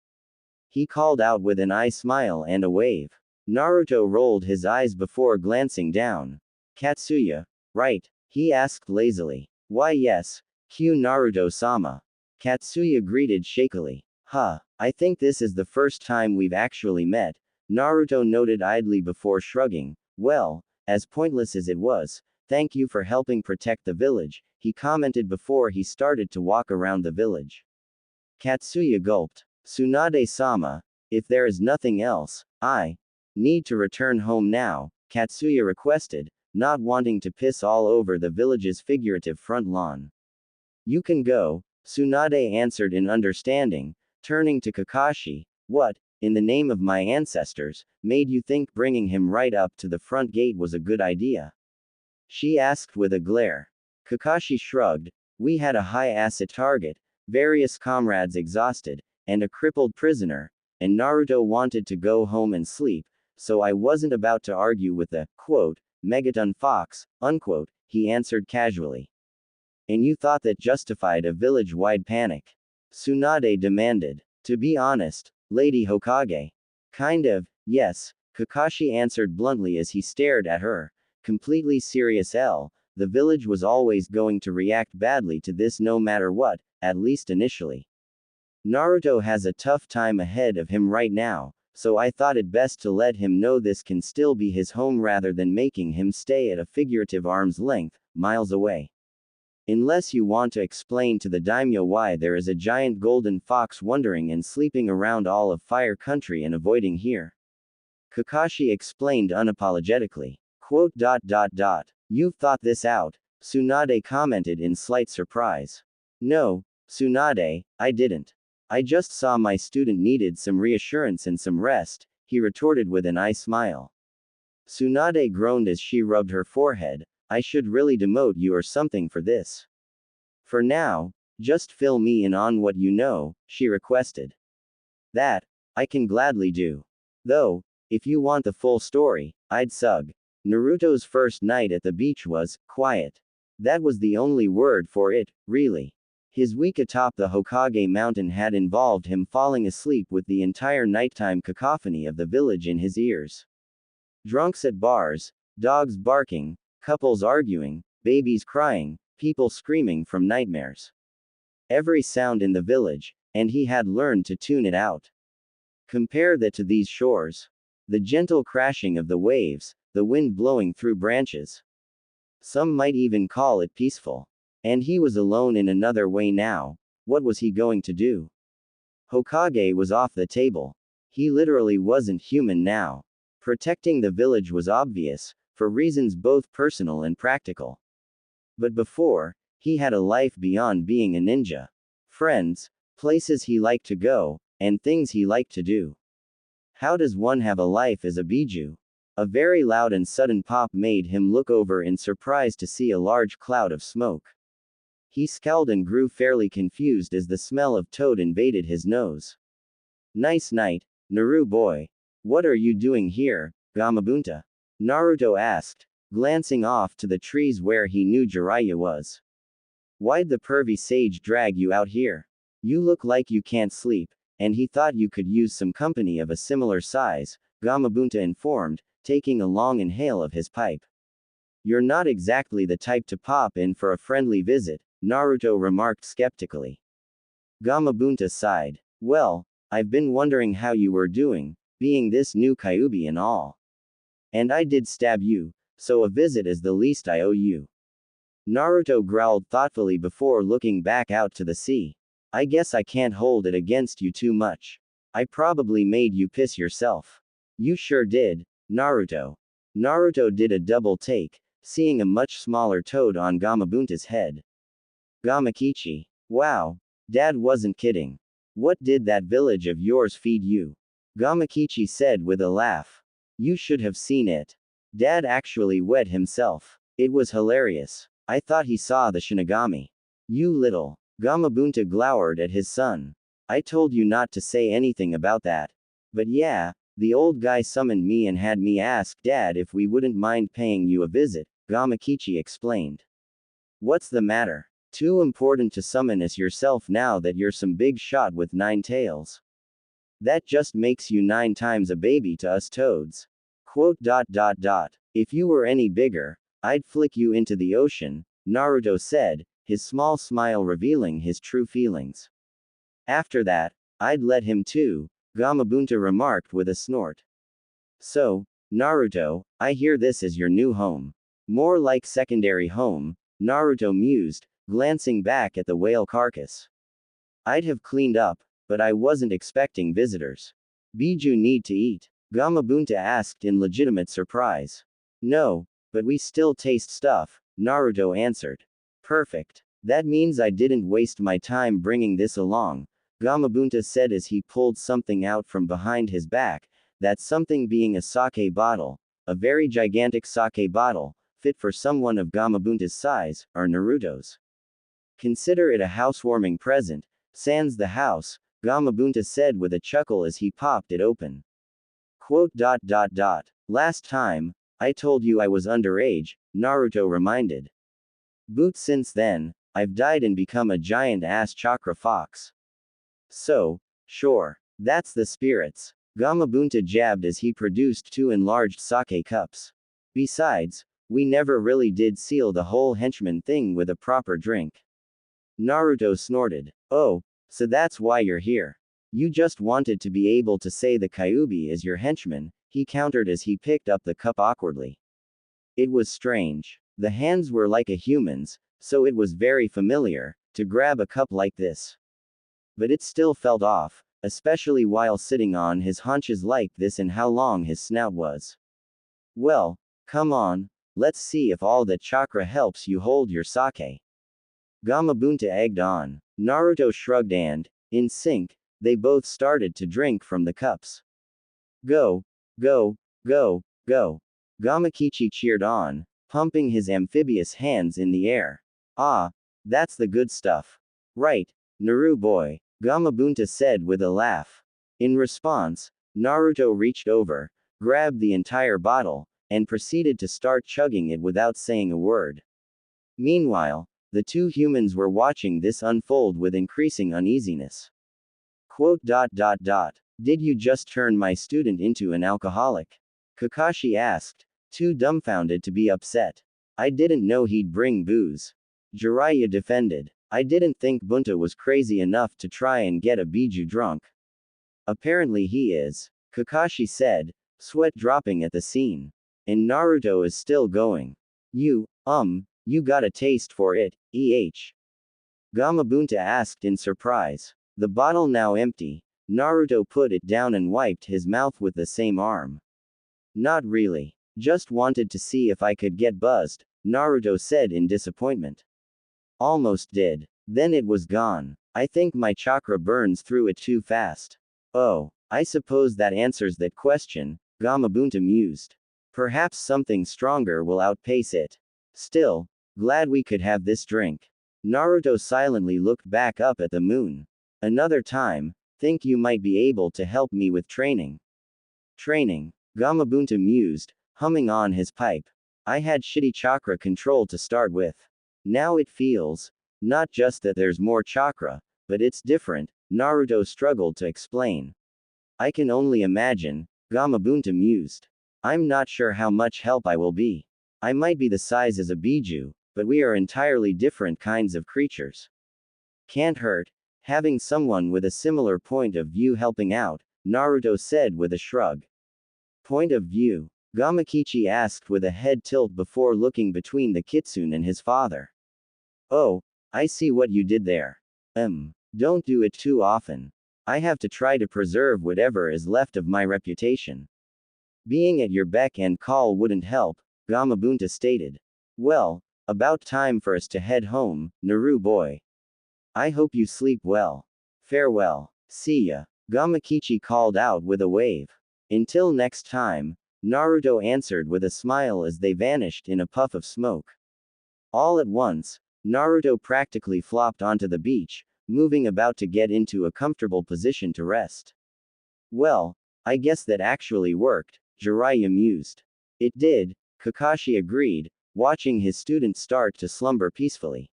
He called out with an eye smile and a wave. Naruto rolled his eyes before glancing down. Katsuya, right? He asked lazily. Why yes, Q Naruto-sama. Katsuya greeted shakily. Huh, I think this is the first time we've actually met, Naruto noted idly before shrugging. Well, as pointless as it was, thank you for helping protect the village, he commented before he started to walk around the village. Katsuya gulped. Tsunade-sama, if there is nothing else, I need to return home now, Katsuya requested, not wanting to piss all over the village's figurative front lawn. You can go, Tsunade answered in understanding, turning to Kakashi. What, in the name of my ancestors, made you think bringing him right up to the front gate was a good idea? She asked with a glare. Kakashi shrugged. We had a high-asset target, various comrades exhausted, and a crippled prisoner, and Naruto wanted to go home and sleep, so I wasn't about to argue with the, quote, megaton fox, unquote, he answered casually. And you thought that justified a village-wide panic? Tsunade demanded. To be honest, Lady Hokage. Kind of, yes, Kakashi answered bluntly as he stared at her, completely serious. The village was always going to react badly to this no matter what, at least initially. Naruto has a tough time ahead of him right now, so I thought it best to let him know this can still be his home rather than making him stay at a figurative arm's length, miles away. Unless you want to explain to the daimyo why there is a giant golden fox wandering and sleeping around all of Fire Country and avoiding here. Kakashi explained unapologetically. Quote. You've thought this out, Tsunade commented in slight surprise. No, Tsunade, I didn't. I just saw my student needed some reassurance and some rest, he retorted with an eye smile. Tsunade groaned as she rubbed her forehead. I should really demote you or something for this. For now, just fill me in on what you know, she requested. That, I can gladly do. Though, if you want the full story, I'd sug. Naruto's first night at the beach was quiet. That was the only word for it, really. His week atop the Hokage mountain had involved him falling asleep with the entire nighttime cacophony of the village in his ears. Drunks at bars, dogs barking, couples arguing, babies crying, people screaming from nightmares. Every sound in the village, and he had learned to tune it out. Compare that to these shores. The gentle crashing of the waves, the wind blowing through branches. Some might even call it peaceful. And he was alone in another way now. What was he going to do? Hokage was off the table. He literally wasn't human now. Protecting the village was obvious, for reasons both personal and practical. But before, he had a life beyond being a ninja. Friends, places he liked to go, and things he liked to do. How does one have a life as a Biju? A very loud and sudden pop made him look over in surprise to see a large cloud of smoke. He scowled and grew fairly confused as the smell of toad invaded his nose. Nice night, Naru boy. What are you doing here, Gamabunta? Naruto asked, glancing off to the trees where he knew Jiraiya was. Why'd the pervy sage drag you out here? You look like you can't sleep, and he thought you could use some company of a similar size, Gamabunta informed, taking a long inhale of his pipe. You're not exactly the type to pop in for a friendly visit, Naruto remarked skeptically. Gamabunta sighed. Well, I've been wondering how you were doing, being this new Kyuubi and all. And I did stab you, so a visit is the least I owe you. Naruto growled thoughtfully before looking back out to the sea. I guess I can't hold it against you too much. I probably made you piss yourself. You sure did, Naruto. Naruto did a double take, seeing a much smaller toad on Gamabunta's head. Gamakichi. Wow. Dad wasn't kidding. What did that village of yours feed you? Gamakichi said with a laugh. You should have seen it. Dad actually wet himself. It was hilarious. I thought he saw the Shinigami. You little. Gamabunta glowered at his son. I told you not to say anything about that. But yeah, the old guy summoned me and had me ask Dad if we wouldn't mind paying you a visit, Gamakichi explained. What's the matter? Too important to summon us yourself now that you're some big shot with 9 tails. That just makes you 9 times a baby to us toads. Quote. If you were any bigger, I'd flick you into the ocean, Naruto said, his small smile revealing his true feelings. After that, I'd let him too, Gamabunta remarked with a snort. So, Naruto, I hear this is your new home. More like secondary home, Naruto mused, glancing back at the whale carcass. I'd have cleaned up, but I wasn't expecting visitors. Biju need to eat? Gamabunta asked in legitimate surprise. No, but we still taste stuff, Naruto answered. Perfect. That means I didn't waste my time bringing this along, Gamabunta said as he pulled something out from behind his back, that something being a sake bottle, a very gigantic sake bottle, fit for someone of Gamabunta's size, or Naruto's. Consider it a housewarming present, sans the house, Gamabunta said with a chuckle as he popped it open. Quote. Last time, I told you I was underage, Naruto reminded. But since then, I've died and become a giant-ass chakra fox. So, sure. That's the spirits. Gamabunta jabbed as he produced 2 enlarged sake cups. Besides, we never really did seal the whole henchman thing with a proper drink. Naruto snorted. Oh, so that's why you're here. You just wanted to be able to say the Kyuubi is your henchman, he countered as he picked up the cup awkwardly. It was strange. The hands were like a human's, so it was very familiar, to grab a cup like this. But it still felt off, especially while sitting on his haunches like this and how long his snout was. Well, come on, let's see if all that chakra helps you hold your sake. Gamabunta egged on. Naruto shrugged and, in sync, they both started to drink from the cups. Go, go, go, go. Gamakichi cheered on, pumping his amphibious hands in the air. Ah, that's the good stuff. Right, Naru boy, Gamabunta said with a laugh. In response, Naruto reached over, grabbed the entire bottle, and proceeded to start chugging it without saying a word. Meanwhile, the 2 humans were watching this unfold with increasing uneasiness. Quote. Did you just turn my student into an alcoholic? Kakashi asked, too dumbfounded to be upset. I didn't know he'd bring booze. Jiraiya defended. I didn't think Bunta was crazy enough to try and get a Biju drunk. Apparently he is, Kakashi said, sweat dropping at the scene. And Naruto is still going. You got a taste for it, Gamabunta asked in surprise. The bottle now empty, Naruto put it down and wiped his mouth with the same arm. Not really. Just wanted to see if I could get buzzed, Naruto said in disappointment. Almost did. Then it was gone. I think my chakra burns through it too fast. Oh, I suppose that answers that question, Gamabunta mused. Perhaps something stronger will outpace it. Still, glad we could have this drink. Naruto silently looked back up at the moon. Another time, think you might be able to help me with training. Training, Gamabunta mused, humming on his pipe. I had shitty chakra control to start with. Now it feels, not just that there's more chakra, but it's different, Naruto struggled to explain. I can only imagine, Gamabunta mused. I'm not sure how much help I will be. I might be the size as a Biju, but we are entirely different kinds of creatures. Can't hurt, having someone with a similar point of view helping out, Naruto said with a shrug. Point of view? Gamakichi asked with a head tilt before looking between the kitsune and his father. Oh, I see what you did there. Don't do it too often. I have to try to preserve whatever is left of my reputation. Being at your beck and call wouldn't help, Gamabunta stated. Well, about time for us to head home, Naru boy. I hope you sleep well. Farewell. See ya. Gamakichi called out with a wave. Until next time, Naruto answered with a smile as they vanished in a puff of smoke. All at once, Naruto practically flopped onto the beach, moving about to get into a comfortable position to rest. Well, I guess that actually worked, Jiraiya mused. It did, Kakashi agreed, watching his student start to slumber peacefully.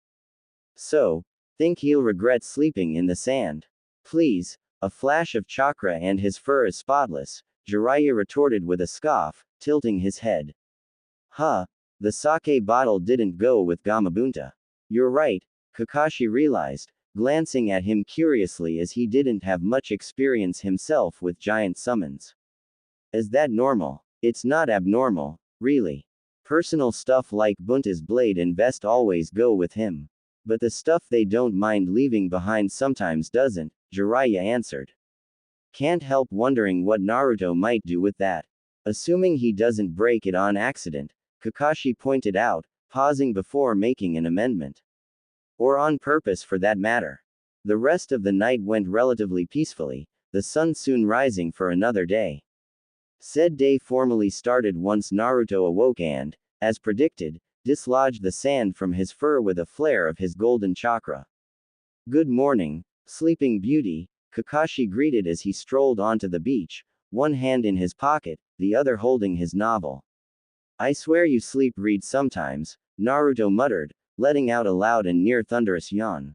So, think he'll regret sleeping in the sand? Please, a flash of chakra and his fur is spotless, Jiraiya retorted with a scoff, tilting his head. Huh, the sake bottle didn't go with Gamabunta. You're right, Kakashi realized, glancing at him curiously as he didn't have much experience himself with giant summons. Is that normal? It's not abnormal, really. Personal stuff like Bunta's blade and vest always go with him. But the stuff they don't mind leaving behind sometimes doesn't, Jiraiya answered. Can't help wondering what Naruto might do with that. Assuming he doesn't break it on accident, Kakashi pointed out, pausing before making an amendment. Or on purpose for that matter. The rest of the night went relatively peacefully, the sun soon rising for another day. Said day formally started once Naruto awoke and, as predicted, dislodged the sand from his fur with a flare of his golden chakra. Good morning, sleeping beauty, Kakashi greeted as he strolled onto the beach, one hand in his pocket, the other holding his novel. I swear you sleep read sometimes, Naruto muttered, letting out a loud and near thunderous yawn.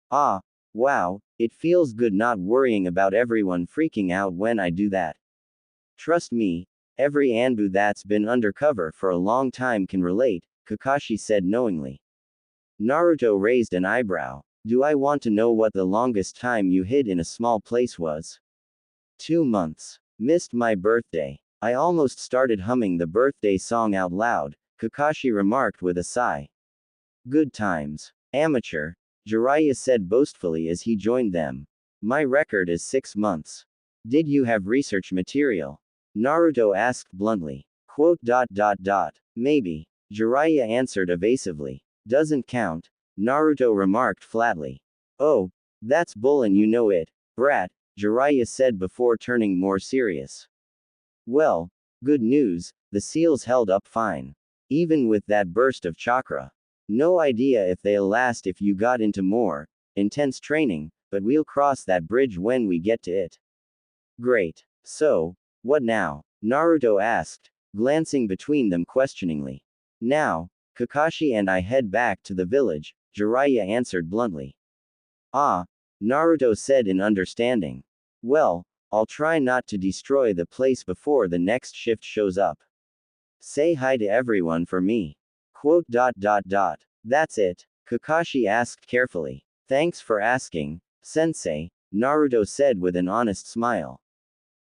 Ah, wow, it feels good not worrying about everyone freaking out when I do that. Trust me, every Anbu that's been undercover for a long time can relate, Kakashi said knowingly. Naruto raised an eyebrow. Do I want to know what the longest time you hid in a small place was? 2 months. Missed my birthday. I almost started humming the birthday song out loud, Kakashi remarked with a sigh. Good times. Amateur, Jiraiya said boastfully as he joined them. My record is 6 months. Did you have research material? Naruto asked bluntly. Maybe. Jiraiya answered evasively. Doesn't count, Naruto remarked flatly. Oh, that's bull and you know it, brat, Jiraiya said before turning more serious. Well, good news, the seals held up fine. Even with that burst of chakra. No idea if they'll last if you got into more intense training, but we'll cross that bridge when we get to it. Great. So, what now? Naruto asked, glancing between them questioningly. Now, Kakashi and I head back to the village, Jiraiya answered bluntly. Ah, Naruto said in understanding. Well, I'll try not to destroy the place before the next shift shows up. Say hi to everyone for me. That's it. Kakashi asked carefully. Thanks for asking, Sensei, Naruto said with an honest smile.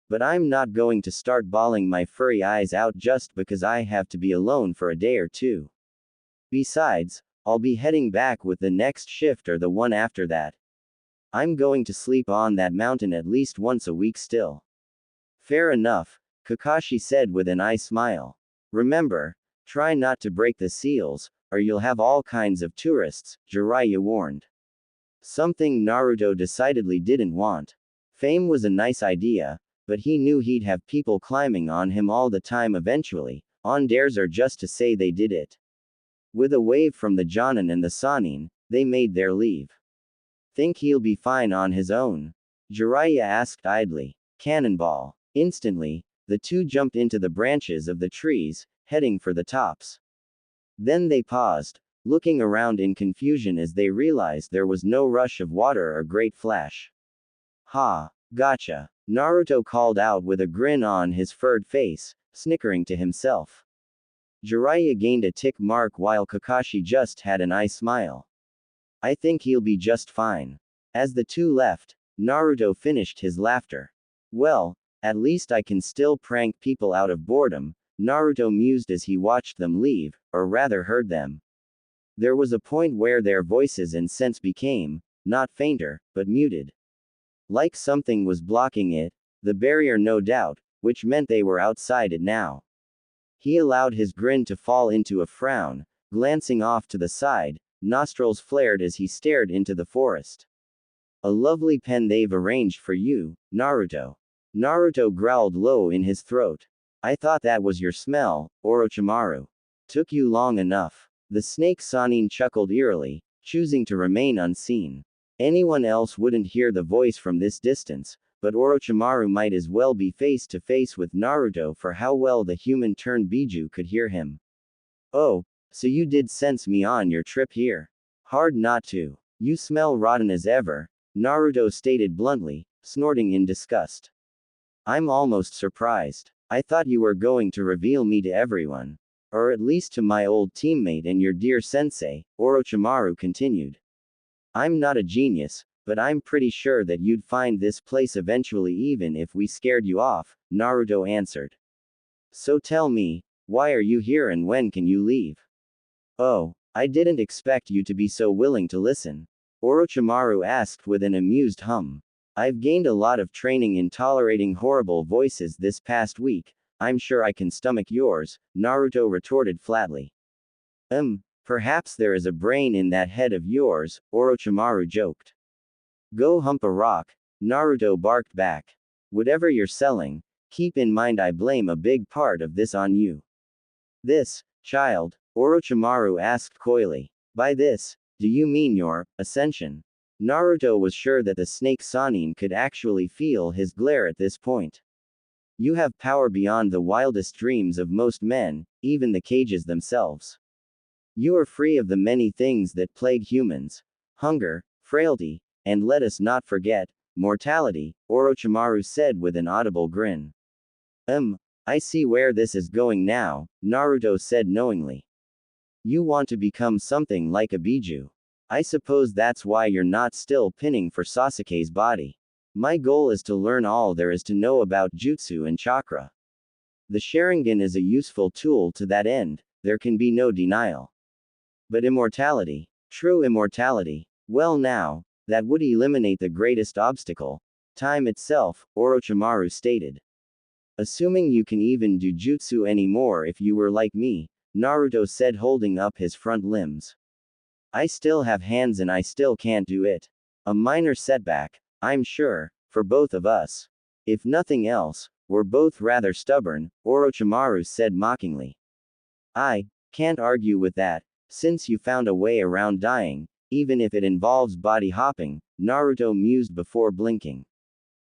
But I'm not going to start bawling my furry eyes out just because I have to be alone for a day or two. Besides, I'll be heading back with the next shift or the one after that. I'm going to sleep on that mountain at least once a week still. Fair enough, Kakashi said with an eye smile. Remember, try not to break the seals, or you'll have all kinds of tourists, Jiraiya warned. Something Naruto decidedly didn't want. Fame was a nice idea, but he knew he'd have people climbing on him all the time eventually, on dares or just to say they did it. With a wave from the Jonin and the Sannin, they made their leave. Think he'll be fine on his own? Jiraiya asked idly. Cannonball. Instantly, the two jumped into the branches of the trees, heading for the tops. Then they paused, looking around in confusion as they realized there was no rush of water or great flash. Ha! Gotcha! Naruto called out with a grin on his furred face, snickering to himself. Jiraiya gained a tick mark while Kakashi just had an eye smile. I think he'll be just fine. As the two left, Naruto finished his laughter. Well, at least I can still prank people out of boredom, Naruto mused as he watched them leave, or rather heard them. There was a point where their voices and scents became, not fainter, but muted. Like something was blocking it, the barrier no doubt, which meant they were outside it now. He allowed his grin to fall into a frown, glancing off to the side, nostrils flared as he stared into the forest. A lovely pen they've arranged for you, Naruto. Naruto growled low in his throat. I thought that was your smell, Orochimaru. Took you long enough. The snake Sannin chuckled eerily, choosing to remain unseen. Anyone else wouldn't hear the voice from this distance, but Orochimaru might as well be face to face with Naruto for how well the human-turned-Biju could hear him. Oh, so you did sense me on your trip here. Hard not to. You smell rotten as ever, Naruto stated bluntly, snorting in disgust. I'm almost surprised. I thought you were going to reveal me to everyone. Or at least to my old teammate and your dear sensei, Orochimaru continued. I'm not a genius, but I'm pretty sure that you'd find this place eventually even if we scared you off, Naruto answered. So tell me, why are you here and when can you leave? Oh, I didn't expect you to be so willing to listen. Orochimaru asked with an amused hum. I've gained a lot of training in tolerating horrible voices this past week, I'm sure I can stomach yours, Naruto retorted flatly. Perhaps there is a brain in that head of yours, Orochimaru joked. Go hump a rock, Naruto barked back. Whatever you're selling, keep in mind I blame a big part of this on you. This, child, Orochimaru asked coyly. By this, do you mean your ascension? Naruto was sure that the snake Sannin could actually feel his glare at this point. You have power beyond the wildest dreams of most men, even the cages themselves. You are free of the many things that plague humans. Hunger, frailty, and let us not forget, mortality, Orochimaru said with an audible grin. I see where this is going now, Naruto said knowingly. You want to become something like a Biju. I suppose that's why you're not still pinning for Sasuke's body. My goal is to learn all there is to know about jutsu and chakra. The Sharingan is a useful tool to that end, there can be no denial. But immortality, true immortality, well now, that would eliminate the greatest obstacle, time itself, Orochimaru stated. Assuming you can even do jutsu anymore if you were like me, Naruto said holding up his front limbs. I still have hands and I still can't do it. A minor setback, I'm sure, for both of us. If nothing else, we're both rather stubborn, Orochimaru said mockingly. I can't argue with that, since you found a way around dying, even if it involves body hopping, Naruto mused before blinking.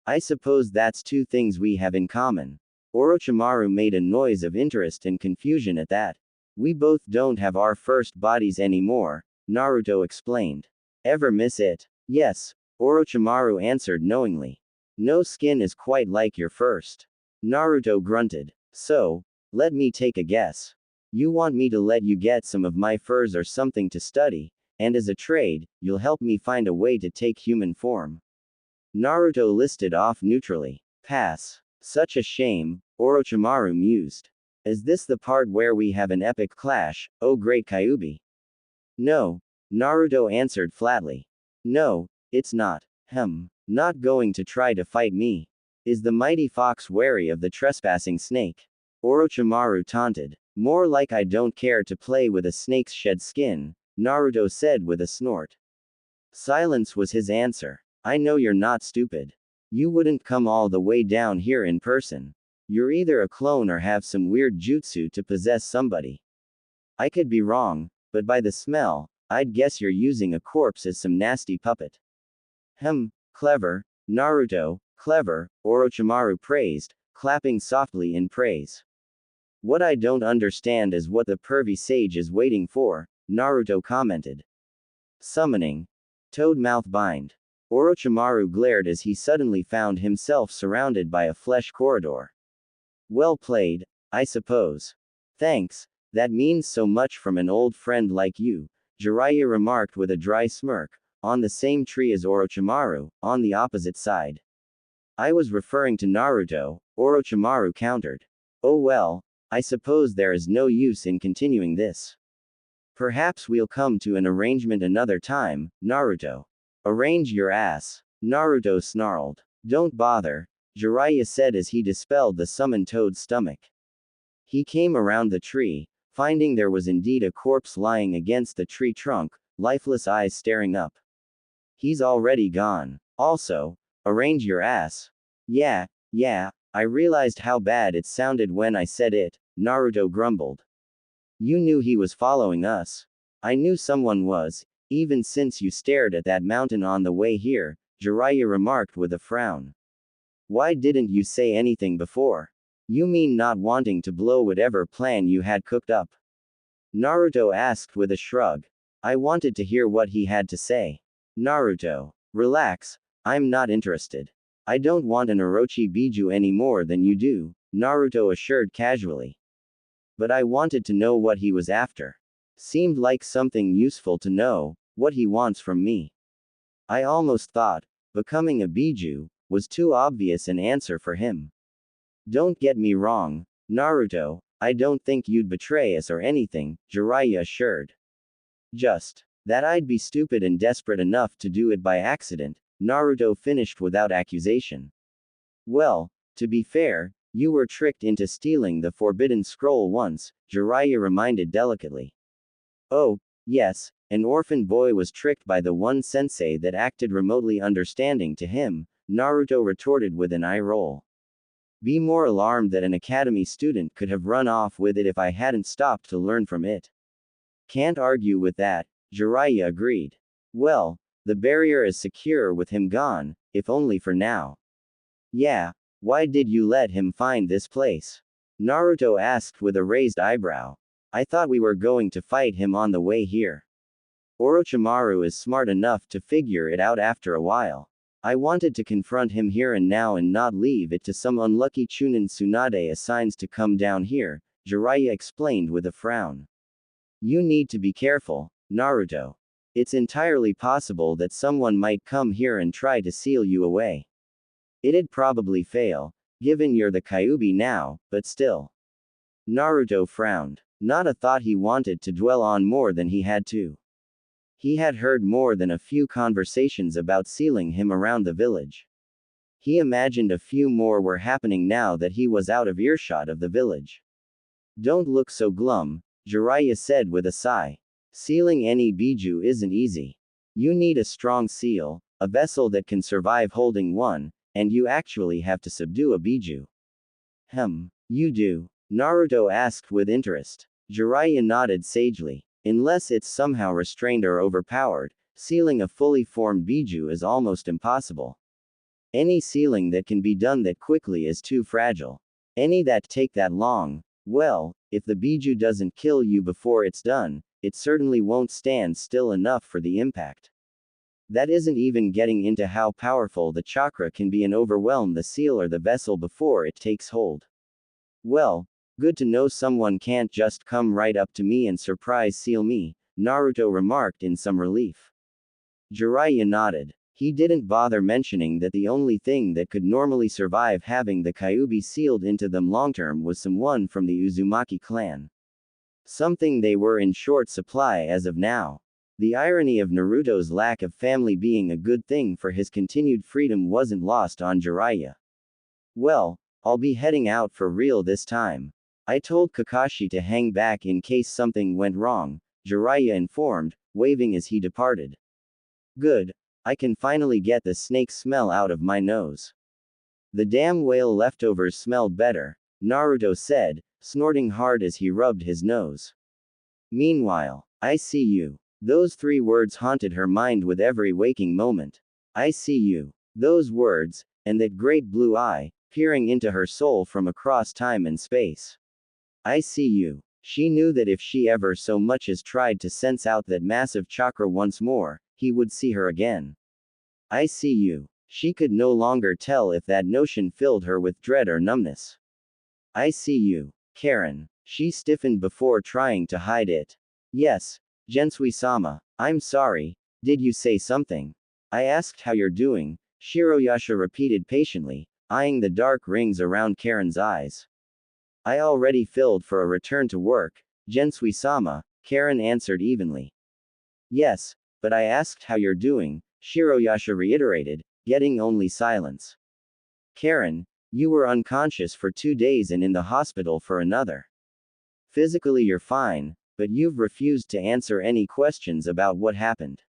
I suppose that's two things we have in common. Orochimaru made a noise of interest and confusion at that. We both don't have our first bodies anymore, Naruto explained. Ever miss it? Yes, Orochimaru answered knowingly. No skin is quite like your first. Naruto grunted. So, let me take a guess. You want me to let you get some of my furs or something to study, And as a trade, you'll help me find a way to take human form. Naruto listed off neutrally. Pass. Such a shame, Orochimaru mused. Is this the part where we have an epic clash, oh great Kyuubi? No. Naruto answered flatly. No, it's not. Not going to try to fight me. Is the mighty fox wary of the trespassing snake? Orochimaru taunted. More like I don't care to play with a snake's shed skin, Naruto said with a snort. Silence was his answer. I know you're not stupid. You wouldn't come all the way down here in person. You're either a clone or have some weird jutsu to possess somebody. I could be wrong, but by the smell, I'd guess you're using a corpse as some nasty puppet. Clever, Naruto, clever, Orochimaru praised, clapping softly in praise. What I don't understand is what the pervy sage is waiting for, Naruto commented. Summoning. Toad-mouth bind. Orochimaru glared as he suddenly found himself surrounded by a flesh corridor. Well played, I suppose. Thanks, that means so much from an old friend like you, Jiraiya remarked with a dry smirk, on the same tree as Orochimaru, on the opposite side. I was referring to Naruto, Orochimaru countered. Oh well, I suppose there is no use in continuing this. Perhaps we'll come to an arrangement another time, Naruto. Arrange your ass. Naruto snarled. Don't bother, Jiraiya said as he dispelled the summoned toad's stomach. He came around the tree, finding there was indeed a corpse lying against the tree trunk, lifeless eyes staring up. He's already gone. Also, arrange your ass. Yeah, I realized how bad it sounded when I said it, Naruto grumbled. You knew he was following us. I knew someone was, even since you stared at that mountain on the way here, Jiraiya remarked with a frown. Why didn't you say anything before? You mean not wanting to blow whatever plan you had cooked up? Naruto asked with a shrug. I wanted to hear what he had to say. Naruto. Relax, I'm not interested. I don't want an Orochi Biju any more than you do, Naruto assured casually. But I wanted to know what he was after. Seemed like something useful to know, what he wants from me. I almost thought, becoming a Biju, was too obvious an answer for him. Don't get me wrong, Naruto, I don't think you'd betray us or anything, Jiraiya assured. Just that I'd be stupid and desperate enough to do it by accident, Naruto finished without accusation. Well, to be fair, you were tricked into stealing the forbidden scroll once, Jiraiya reminded delicately. Oh, yes, an orphan boy was tricked by the one sensei that acted remotely understanding to him, Naruto retorted with an eye roll. Be more alarmed that an academy student could have run off with it if I hadn't stopped to learn from it. Can't argue with that, Jiraiya agreed. Well, the barrier is secure with him gone, if only for now. Yeah, why did you let him find this place? Naruto asked with a raised eyebrow. I thought we were going to fight him on the way here. Orochimaru is smart enough to figure it out after a while. I wanted to confront him here and now and not leave it to some unlucky Chunin Tsunade assigns to come down here, Jiraiya explained with a frown. You need to be careful, Naruto. It's entirely possible that someone might come here and try to seal you away. It'd probably fail, given you're the Kyuubi now, but still. Naruto frowned. Not a thought he wanted to dwell on more than he had to. He had heard more than a few conversations about sealing him around the village. He imagined a few more were happening now that he was out of earshot of the village. Don't look so glum, Jiraiya said with a sigh. Sealing any Biju isn't easy. You need a strong seal, a vessel that can survive holding one, and you actually have to subdue a Biju. You do? Naruto asked with interest. Jiraiya nodded sagely. Unless it's somehow restrained or overpowered, sealing a fully formed Biju is almost impossible. Any sealing that can be done that quickly is too fragile. Any that take that long, well, if the Biju doesn't kill you before it's done, it certainly won't stand still enough for the impact. That isn't even getting into how powerful the chakra can be and overwhelm the seal or the vessel before it takes hold. Well, good to know someone can't just come right up to me and surprise seal me, Naruto remarked in some relief. Jiraiya nodded. He didn't bother mentioning that the only thing that could normally survive having the Kyuubi sealed into them long-term was someone from the Uzumaki clan. Something they were in short supply as of now. The irony of Naruto's lack of family being a good thing for his continued freedom wasn't lost on Jiraiya. Well, I'll be heading out for real this time. I told Kakashi to hang back in case something went wrong, Jiraiya informed, waving as he departed. Good. I can finally get the snake smell out of my nose. The damn whale leftovers smelled better, Naruto said, snorting hard as he rubbed his nose. Meanwhile, I see you. Those 3 words haunted her mind with every waking moment. I see you. Those words, and that great blue eye, peering into her soul from across time and space. I see you. She knew that if she ever so much as tried to sense out that massive chakra once more, he would see her again. I see you. She could no longer tell if that notion filled her with dread or numbness. I see you, Karen. She stiffened before trying to hide it. Yes, Gensui-sama, I'm sorry, did you say something? I asked how you're doing, Shiroyasha repeated patiently, eyeing the dark rings around Karen's eyes. I already filled for a return to work, Gensui-sama, Karen answered evenly. Yes, but I asked how you're doing, Shiroyasha reiterated, getting only silence. Karen, you were unconscious for 2 days and in the hospital for another. Physically you're fine, but you've refused to answer any questions about what happened.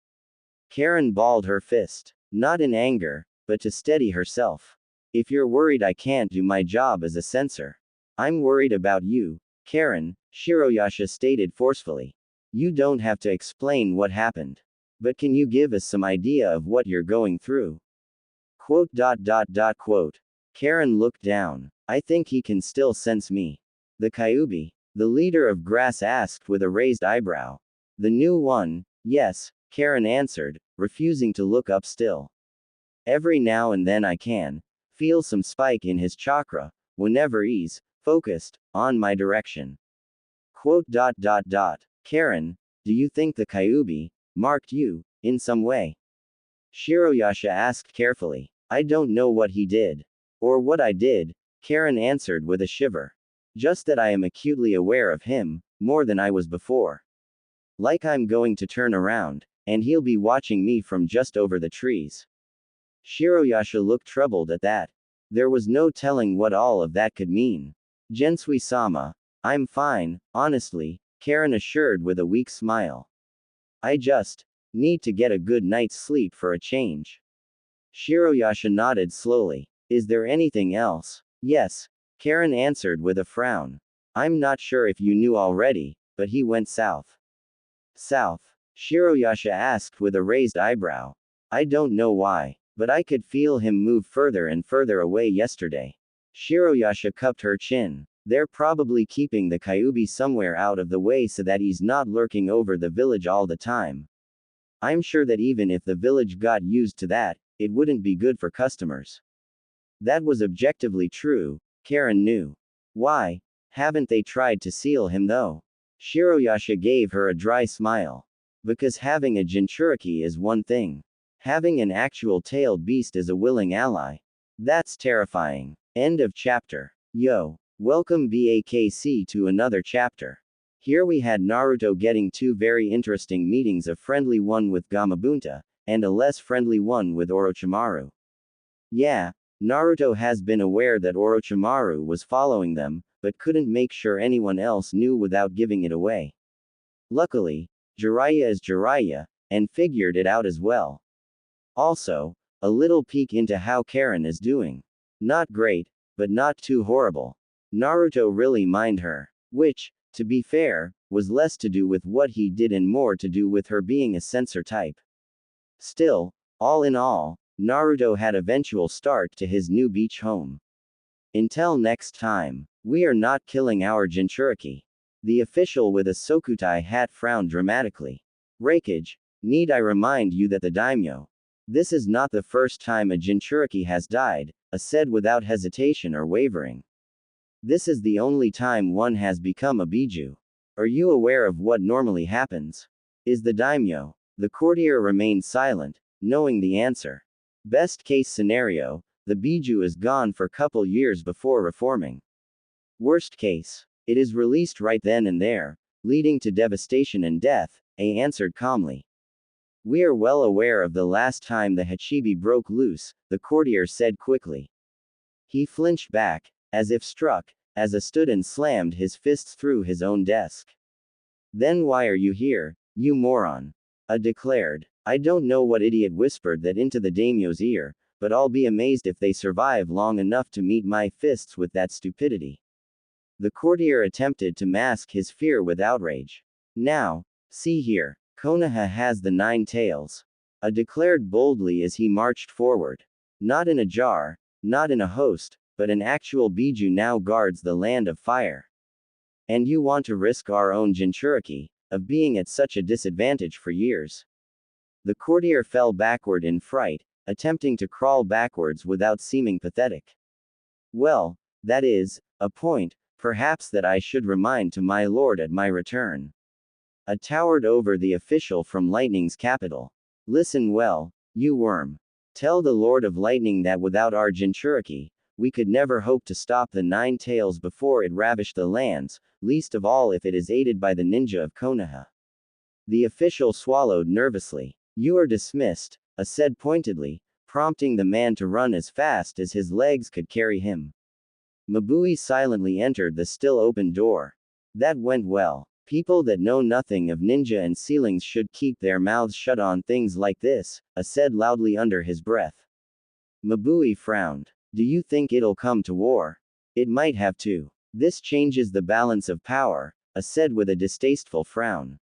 Karen balled her fist, not in anger, but to steady herself. If you're worried I can't do my job as a censor. I'm worried about you, Karen, Shiroyasha stated forcefully. You don't have to explain what happened. But can you give us some idea of what you're going through? Quote. Karen looked down. I think he can still sense me. The Kyuubi, the leader of Grass asked with a raised eyebrow. The new one, yes, Karen answered, refusing to look up still. Every now and then I can feel some spike in his chakra, whenever he's focused on my direction. Quote. Karen, do you think the Kyuubi marked you in some way? Shiroyasha asked carefully. I don't know what he did. Or what I did, Karen answered with a shiver. Just that I am acutely aware of him, more than I was before. Like I'm going to turn around, and he'll be watching me from just over the trees. Shiroyasha looked troubled at that. There was no telling what all of that could mean. Gensui-sama, I'm fine, honestly, Karen assured with a weak smile. I just need to get a good night's sleep for a change. Shiroyasha nodded slowly. Is there anything else? Yes, Karen answered with a frown. I'm not sure if you knew already, but he went south. South? Shiroyasha asked with a raised eyebrow. I don't know why, but I could feel him move further and further away yesterday. Shiroyasha cupped her chin. They're probably keeping the Kyuubi somewhere out of the way so that he's not lurking over the village all the time. I'm sure that even if the village got used to that, it wouldn't be good for customers. That was objectively true, Karen knew. Why haven't they tried to seal him though? Shiroyasha gave her a dry smile. Because having a Jinchuriki is one thing. Having an actual tailed beast as a willing ally. That's terrifying. End of chapter. Yo. Welcome BAKC to another chapter. Here we had Naruto getting 2 very interesting meetings, a friendly one with Gamabunta, and a less friendly one with Orochimaru. Yeah, Naruto has been aware that Orochimaru was following them, but couldn't make sure anyone else knew without giving it away. Luckily, Jiraiya is Jiraiya, and figured it out as well. Also, a little peek into how Karen is doing. Not great, but not too horrible. Naruto really minded her. Which, to be fair, was less to do with what he did and more to do with her being a censor type. Still, all in all, Naruto had eventual start to his new beach home. Until next time, we are not killing our Jinchuriki. The official with a Sokutai hat frowned dramatically. Rakage, need I remind you that the daimyo. This is not the first time a Jinchuriki has died, said without hesitation or wavering. This is the only time one has become a Biju. Are you aware of what normally happens? Is the daimyo. The courtier remained silent, knowing the answer. Best case scenario, the biju is gone for couple years before reforming. Worst case, it is released right then and there, leading to devastation and death, A answered calmly. We are well aware of the last time the Hachibi broke loose, the courtier said quickly. He flinched back, as if struck, as a stood and slammed his fists through his own desk. Then why are you here, you moron? A declared. I don't know what idiot whispered that into the daimyo's ear, but I'll be amazed if they survive long enough to meet my fists with that stupidity. The courtier attempted to mask his fear with outrage. Now, see here, Konoha has the 9 tails. A declared boldly as he marched forward. Not in a jar, not in a host, but an actual biju now guards the land of fire. And you want to risk our own Jinchuriki, of being at such a disadvantage for years. The courtier fell backward in fright, attempting to crawl backwards without seeming pathetic. Well, that is, a point, perhaps that I should remind to my lord at my return. Towered over the official from Lightning's capital. Listen well, you worm. Tell the Lord of Lightning that without our Jinchuriki, we could never hope to stop the 9 tails before it ravished the lands, least of all if it is aided by the ninja of Konoha. The official swallowed nervously. You are dismissed, said pointedly, prompting the man to run as fast as his legs could carry him. Mabui silently entered the still open door. That went well. People that know nothing of ninja and sealings should keep their mouths shut on things like this, said loudly under his breath. Mabui frowned. Do you think it'll come to war? It might have to. This changes the balance of power, said with a distasteful frown.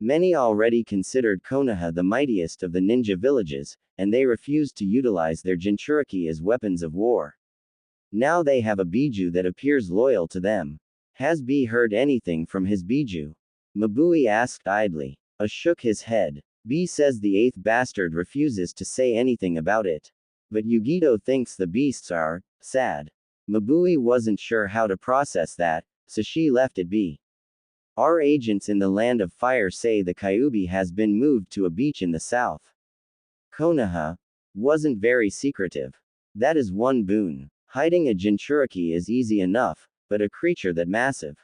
Many already considered Konoha the mightiest of the ninja villages, and they refused to utilize their Jinchuriki as weapons of war. Now they have a biju that appears loyal to them. Has B heard anything from his biju? Mabui asked idly. A shook his head. B says the 8th bastard refuses to say anything about it. But Yugito thinks the beasts are sad. Mabui wasn't sure how to process that, so she left it be. Our agents in the land of fire say the Kyubi has been moved to a beach in the south. Konoha wasn't very secretive. That is one boon. Hiding a Jinchuriki is easy enough, but a creature that massive.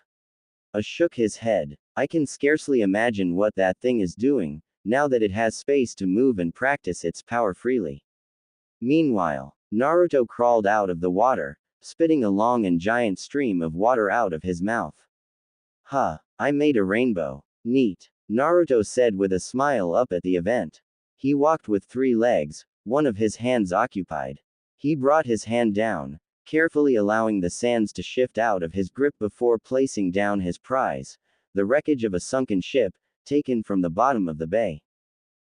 Shook his head. I can scarcely imagine what that thing is doing, now that it has space to move and practice its power freely. Meanwhile, Naruto crawled out of the water, spitting a long and giant stream of water out of his mouth. Huh, I made a rainbow. Neat. Naruto said with a smile up at the event. He walked with 3 legs, one of his hands occupied. He brought his hand down, carefully allowing the sands to shift out of his grip before placing down his prize, the wreckage of a sunken ship, taken from the bottom of the bay.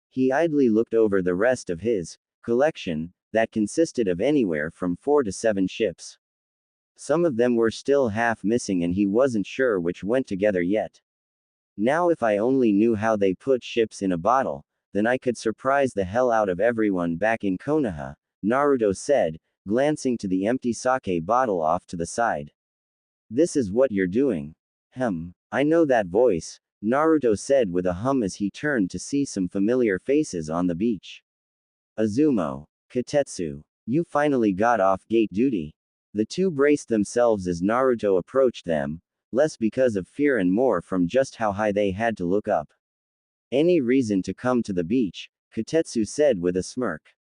He idly looked over the rest of his collection, that consisted of anywhere from 4 to 7 ships. Some of them were still half missing and he wasn't sure which went together yet. Now if I only knew how they put ships in a bottle, then I could surprise the hell out of everyone back in Konoha, Naruto said, glancing to the empty sake bottle off to the side. This is what you're doing. I know that voice, Naruto said with a hum as he turned to see some familiar faces on the beach. Azumo. Katetsu. You finally got off gate duty. The two braced themselves as Naruto approached them, less because of fear and more from just how high they had to look up. Any reason to come to the beach, Katetsu said with a smirk.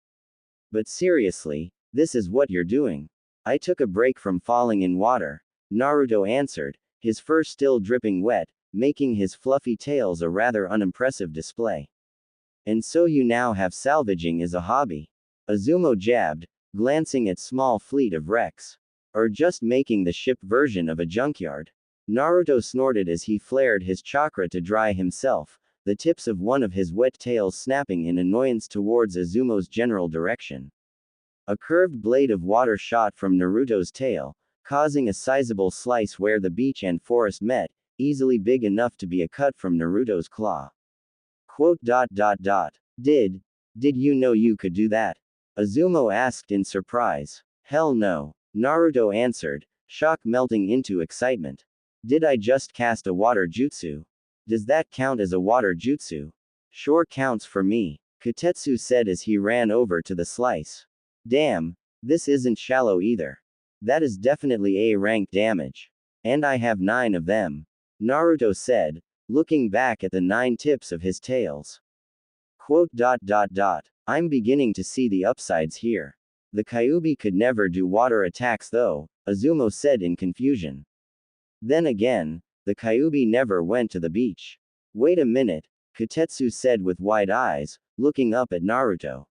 But seriously, this is what you're doing. I took a break from falling in water, Naruto answered, his fur still dripping wet, making his fluffy tails a rather unimpressive display. And so you now have salvaging as a hobby. Azumo jabbed, glancing at small fleet of wrecks. Or just making the ship version of a junkyard. Naruto snorted as he flared his chakra to dry himself, the tips of one of his wet tails snapping in annoyance towards Azumo's general direction. A curved blade of water shot from Naruto's tail, causing a sizable slice where the beach and forest met, easily big enough to be a cut from Naruto's claw. Quote. Did you know you could do that? Azumo asked in surprise. Hell no. Naruto answered, shock melting into excitement. Did I just cast a water jutsu? Does that count as a water jutsu? Sure counts for me, Kotetsu said as he ran over to the slice. Damn, this isn't shallow either. That is definitely A-rank damage. And I have 9 of them, Naruto said, looking back at the 9 tips of his tails. Quote. I'm beginning to see the upsides here. The Kyuubi could never do water attacks though, Azumo said in confusion. Then again, the Kyuubi never went to the beach. Wait a minute, Kotetsu said with wide eyes, looking up at Naruto.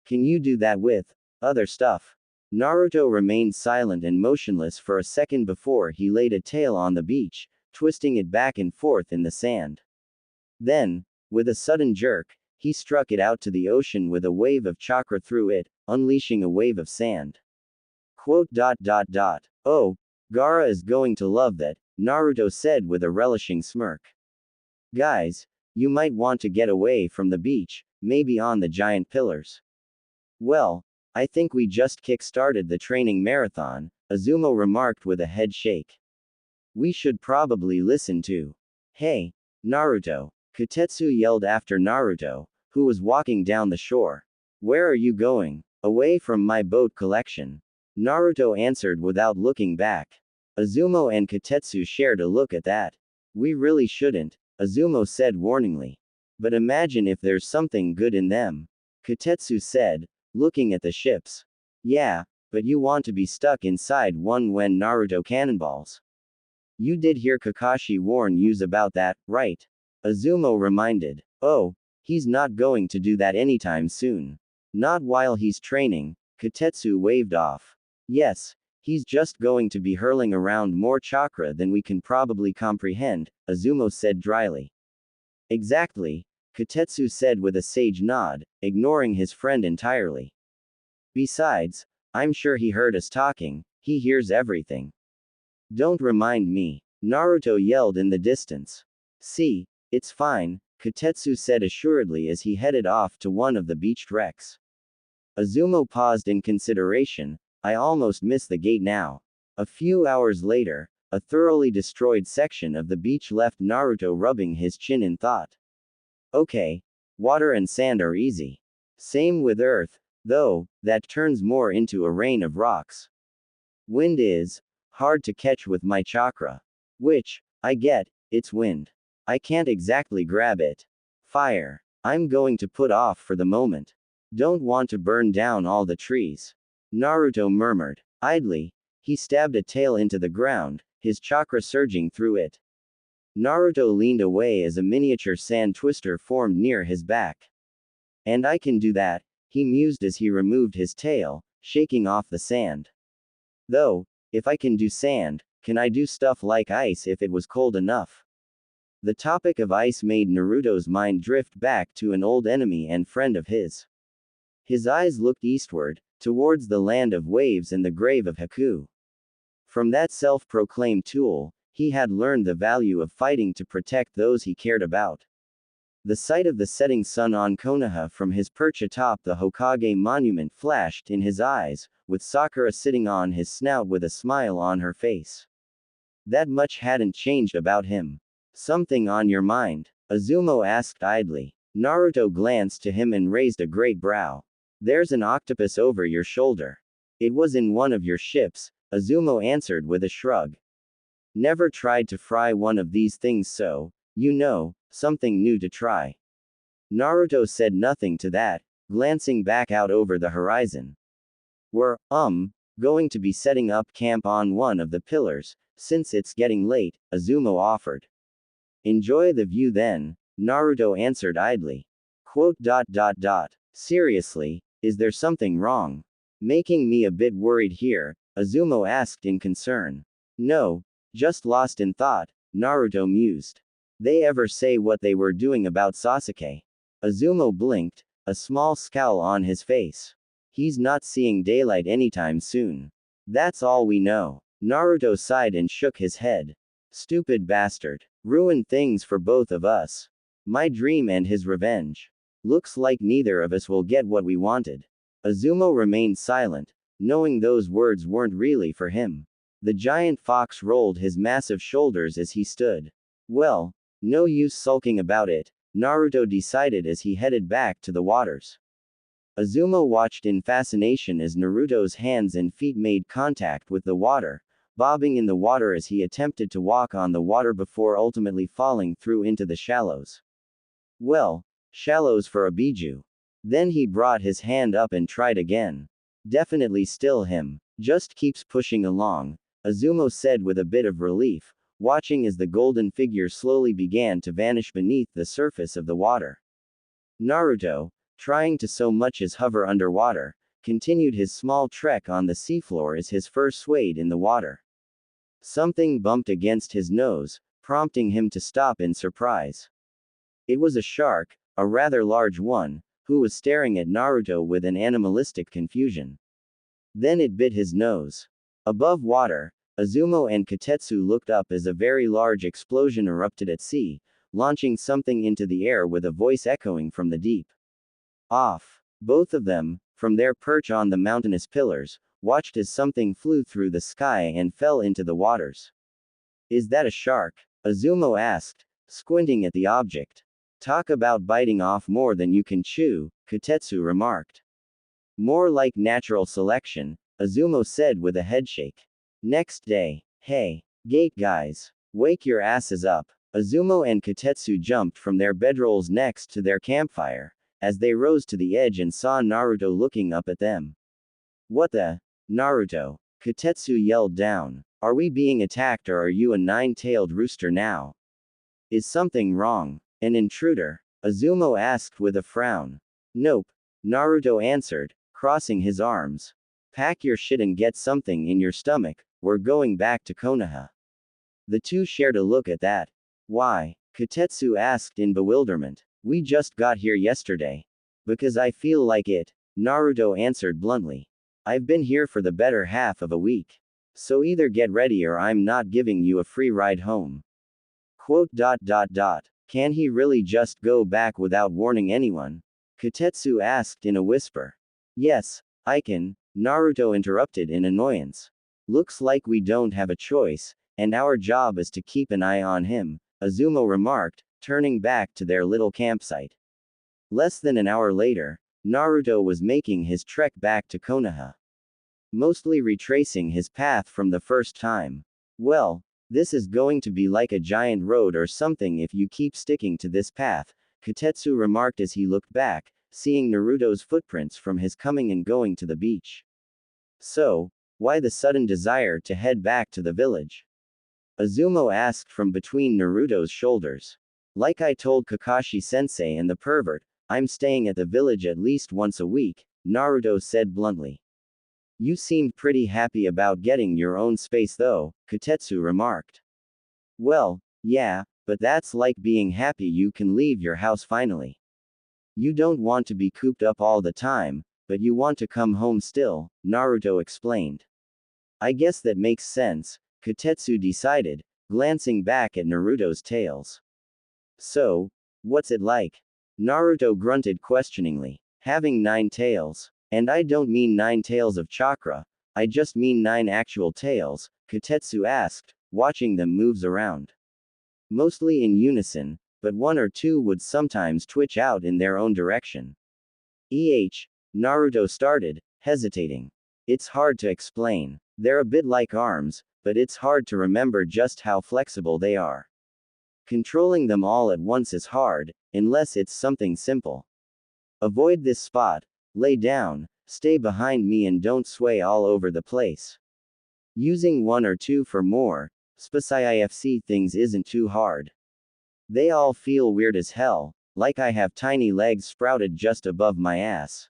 Can you do that with other stuff? Naruto remained silent and motionless for a second before he laid a tail on the beach, twisting it back and forth in the sand. Then, with a sudden jerk, he struck it out to the ocean with a wave of chakra through it, unleashing a wave of sand. Quote. Oh, Gaara is going to love that, Naruto said with a relishing smirk. Guys, you might want to get away from the beach, maybe on the giant pillars. Well, I think we just kick-started the training marathon, Azumo remarked with a head shake. We should probably listen to. Hey, Naruto, Kotetsu yelled after Naruto, who was walking down the shore. Where are you going? Away from my boat collection. Naruto answered without looking back. Azumo and Kotetsu shared a look at that. We really shouldn't, Azumo said warningly. But imagine if there's something good in them. Kotetsu said, looking at the ships. Yeah, but you want to be stuck inside one when Naruto cannonballs. You did hear Kakashi warn yous about that, right? Azumo reminded. Oh, he's not going to do that anytime soon. Not while he's training, Kotetsu waved off. Yes, he's just going to be hurling around more chakra than we can probably comprehend, Azumo said dryly. Exactly, Kotetsu said with a sage nod, ignoring his friend entirely. Besides, I'm sure he heard us talking, he hears everything. Don't remind me, Naruto yelled in the distance. See, it's fine, Kotetsu said assuredly as he headed off to one of the beached wrecks. Azumo paused in consideration. I almost miss the gate now. A few hours later, a thoroughly destroyed section of the beach left Naruto rubbing his chin in thought. Okay, water and sand are easy. Same with earth, though, that turns more into a rain of rocks. Wind is hard to catch with my chakra. Which, I get, it's wind. I can't exactly grab it. Fire. I'm going to put off for the moment. Don't want to burn down all the trees. Naruto murmured. Idly, he stabbed a tail into the ground, his chakra surging through it. Naruto leaned away as a miniature sand twister formed near his back. And I can do that, he mused as he removed his tail, shaking off the sand. Though, if I can do sand, can I do stuff like ice if it was cold enough? The topic of ice made Naruto's mind drift back to an old enemy and friend of his. His eyes looked eastward, towards the land of waves and the grave of Haku. From that self-proclaimed tool, he had learned the value of fighting to protect those he cared about. The sight of the setting sun on Konoha from his perch atop the Hokage monument flashed in his eyes, with Sakura sitting on his snout with a smile on her face. That much hadn't changed about him. Something on your mind? Azumo asked idly. Naruto glanced to him and raised a great brow. There's an octopus over your shoulder. It was in one of your ships, Azumo answered with a shrug. Never tried to fry one of these things so, you know, something new to try. Naruto said nothing to that, glancing back out over the horizon. We're, going to be setting up camp on one of the pillars, since it's getting late, Azumo offered. Enjoy the view then, Naruto answered idly. Quote. Seriously, is there something wrong? Making me a bit worried here, Azumo asked in concern. No, just lost in thought, Naruto mused. They ever say what they were doing about Sasuke? Azumo blinked, a small scowl on his face. He's not seeing daylight anytime soon. That's all we know. Naruto sighed and shook his head. Stupid bastard. Ruined things for both of us. My dream and his revenge. Looks like neither of us will get what we wanted. Azumo remained silent, knowing those words weren't really for him. The giant fox rolled his massive shoulders as he stood. Well, No use sulking about it, Naruto decided as he headed back to the waters. Azuma watched in fascination as Naruto's hands and feet made contact with the water, bobbing in the water as he attempted to walk on the water before ultimately falling through into the shallows. Well, shallows for a biju. Then he brought his hand up and tried again. Definitely still him. Just keeps pushing along, Azuma said with a bit of relief, watching as the golden figure slowly began to vanish beneath the surface of the water. Naruto, trying to so much as hover underwater, continued his small trek on the seafloor as his fur swayed in the water. Something bumped against his nose, prompting him to stop in surprise. It was a shark, a rather large one, who was staring at Naruto with an animalistic confusion. Then it bit his nose. Above water, Azuma and Kotetsu looked up as a very large explosion erupted at sea, launching something into the air with a voice echoing from the deep. Off. Both of them, from their perch on the mountainous pillars, watched as something flew through the sky and fell into the waters. Is that a shark? Azuma asked, squinting at the object. Talk about biting off more than you can chew, Kotetsu remarked. More like natural selection, Azuma said with a headshake. Next day. Hey, gate guys. Wake your asses up. Azuma and Kotetsu jumped from their bedrolls next to their campfire, as they rose to the edge and saw Naruto looking up at them. What the? Naruto. Kotetsu yelled down. Are we being attacked or are you a nine-tailed rooster now? Is something wrong? An intruder? Azuma asked with a frown. Nope. Naruto answered, crossing his arms. Pack your shit and get something in your stomach, we're going back to Konoha. The two shared a look at that. Why? Kotetsu asked in bewilderment. We just got here yesterday. Because I feel like it, Naruto answered bluntly. I've been here for the better half of a week. So either get ready or I'm not giving you a free ride home. Quote. Can he really just go back without warning anyone? Kotetsu asked in a whisper. Yes, I can, Naruto interrupted in annoyance. Looks like we don't have a choice, and our job is to keep an eye on him, Azuma remarked, turning back to their little campsite. Less than an hour later, Naruto was making his trek back to Konoha. Mostly retracing his path from the first time. Well, this is going to be like a giant road or something if you keep sticking to this path, Kotetsu remarked as he looked back, seeing Naruto's footprints from his coming and going to the beach. So, why the sudden desire to head back to the village? Azuma asked from between Naruto's shoulders. Like I told Kakashi-sensei and the pervert, I'm staying at the village at least once a week, Naruto said bluntly. You seemed pretty happy about getting your own space though, Kotetsu remarked. Well, yeah, but that's like being happy you can leave your house finally. You don't want to be cooped up all the time, but you want to come home still, Naruto explained. I guess that makes sense, Kotetsu decided, glancing back at Naruto's tails. So, what's it like? Naruto grunted questioningly. Having 9 tails. And I don't mean 9 tails of chakra, I just mean 9 actual tails, Kotetsu asked, watching them moves around. Mostly in unison, but 1 or 2 would sometimes twitch out in their own direction. Naruto started, hesitating. It's hard to explain. They're a bit like arms, but it's hard to remember just how flexible they are. Controlling them all at once is hard, unless it's something simple. Avoid this spot. Lay down, stay behind me and don't sway all over the place. Using 1 or 2 for more, specific things isn't too hard. They all feel weird as hell, like I have tiny legs sprouted just above my ass.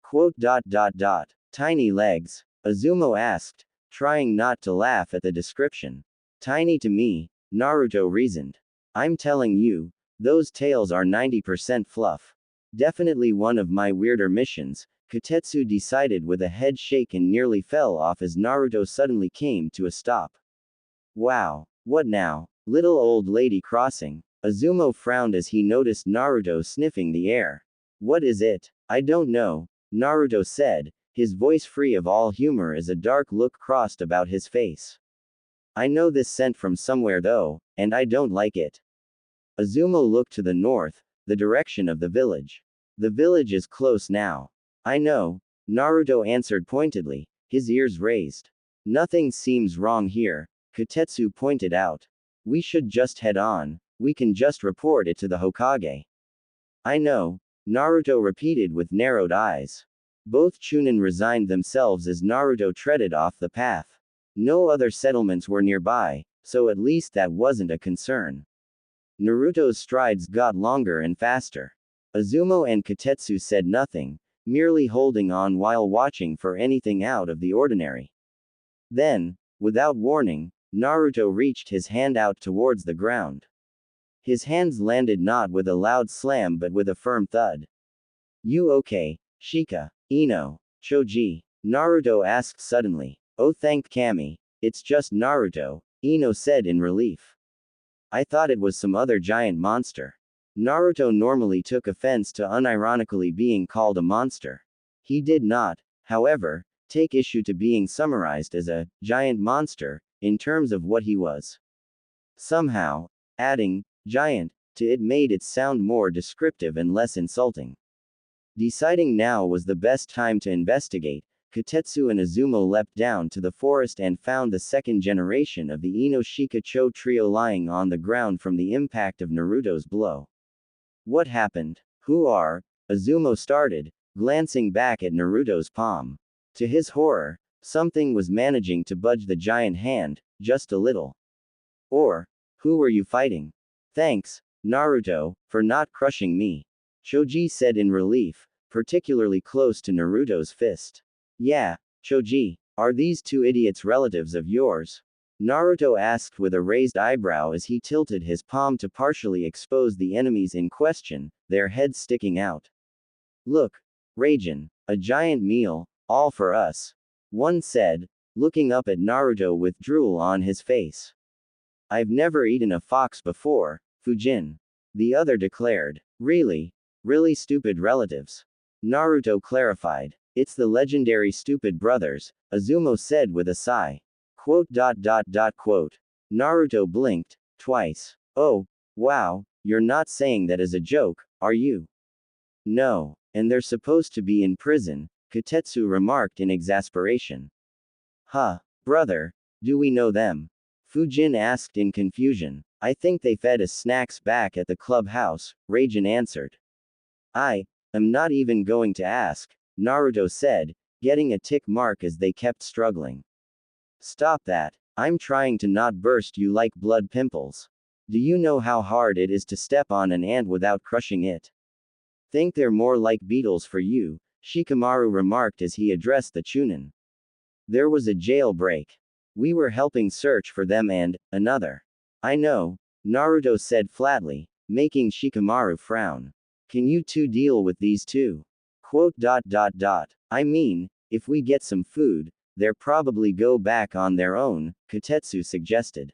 Quote. Tiny legs? Azuma asked, trying not to laugh at the description. Tiny to me, Naruto reasoned. I'm telling you, those tails are 90% fluff. Definitely one of my weirder missions, Kotetsu decided with a head shake and nearly fell off as Naruto suddenly came to a stop. Wow, what now? Little old lady crossing. Azuma frowned as he noticed Naruto sniffing the air. What is it? I don't know, Naruto said, his voice free of all humor as a dark look crossed about his face. I know this scent from somewhere though, and I don't like it. Azuma looked to the north, the direction of the village. The village is close now. I know, Naruto answered pointedly, his ears raised. Nothing seems wrong here, Kotetsu pointed out. We should just head on, we can just report it to the Hokage. I know, Naruto repeated with narrowed eyes. Both Chunin resigned themselves as Naruto treaded off the path. No other settlements were nearby, so at least that wasn't a concern. Naruto's strides got longer and faster. Azuma and Kotetsu said nothing, merely holding on while watching for anything out of the ordinary. Then, without warning, Naruto reached his hand out towards the ground. His hands landed not with a loud slam but with a firm thud. You okay, Shika, Ino, Choji? Naruto asked suddenly. Oh, thank Kami, it's just Naruto, Ino said in relief. I thought it was some other giant monster. Naruto normally took offense to unironically being called a monster. He did not, however, take issue to being summarized as a giant monster, in terms of what he was. Somehow, adding giant to it made it sound more descriptive and less insulting. Deciding now was the best time to investigate, Kotetsu and Azuma leapt down to the forest and found the second generation of the Ino-Shika Cho trio lying on the ground from the impact of Naruto's blow. What happened? Who are? Azuma started, glancing back at Naruto's palm. To his horror, something was managing to budge the giant hand, just a little. Or, who were you fighting? Thanks, Naruto, for not crushing me. Choji said in relief, particularly close to Naruto's fist. Yeah, Choji, are these two idiots relatives of yours? Naruto asked with a raised eyebrow as he tilted his palm to partially expose the enemies in question, their heads sticking out. Look, Raijin, a giant meal, all for us. One said, looking up at Naruto with drool on his face. I've never eaten a fox before, Fujin. The other declared. Really stupid relatives. Naruto clarified. It's the legendary stupid brothers, Azuma said with a sigh. Quote. Naruto blinked, twice. Oh, wow, you're not saying that as a joke, are you? No, and they're supposed to be in prison, Kotetsu remarked in exasperation. Huh, brother, do we know them? Fujin asked in confusion. I think they fed us snacks back at the clubhouse, Raijin answered. I am not even going to ask, Naruto said, getting a tick mark as they kept struggling. Stop that. I'm trying to not burst you like blood pimples. Do you know how hard it is to step on an ant without crushing it? Think they're more like beetles for you, Shikamaru remarked as he addressed the Chunin. There was a jailbreak. We were helping search for them and another. I know, Naruto said flatly, making Shikamaru frown. Can you two deal with these two? Quote. I mean, if we get some food, they'll probably go back on their own, Kotetsu suggested.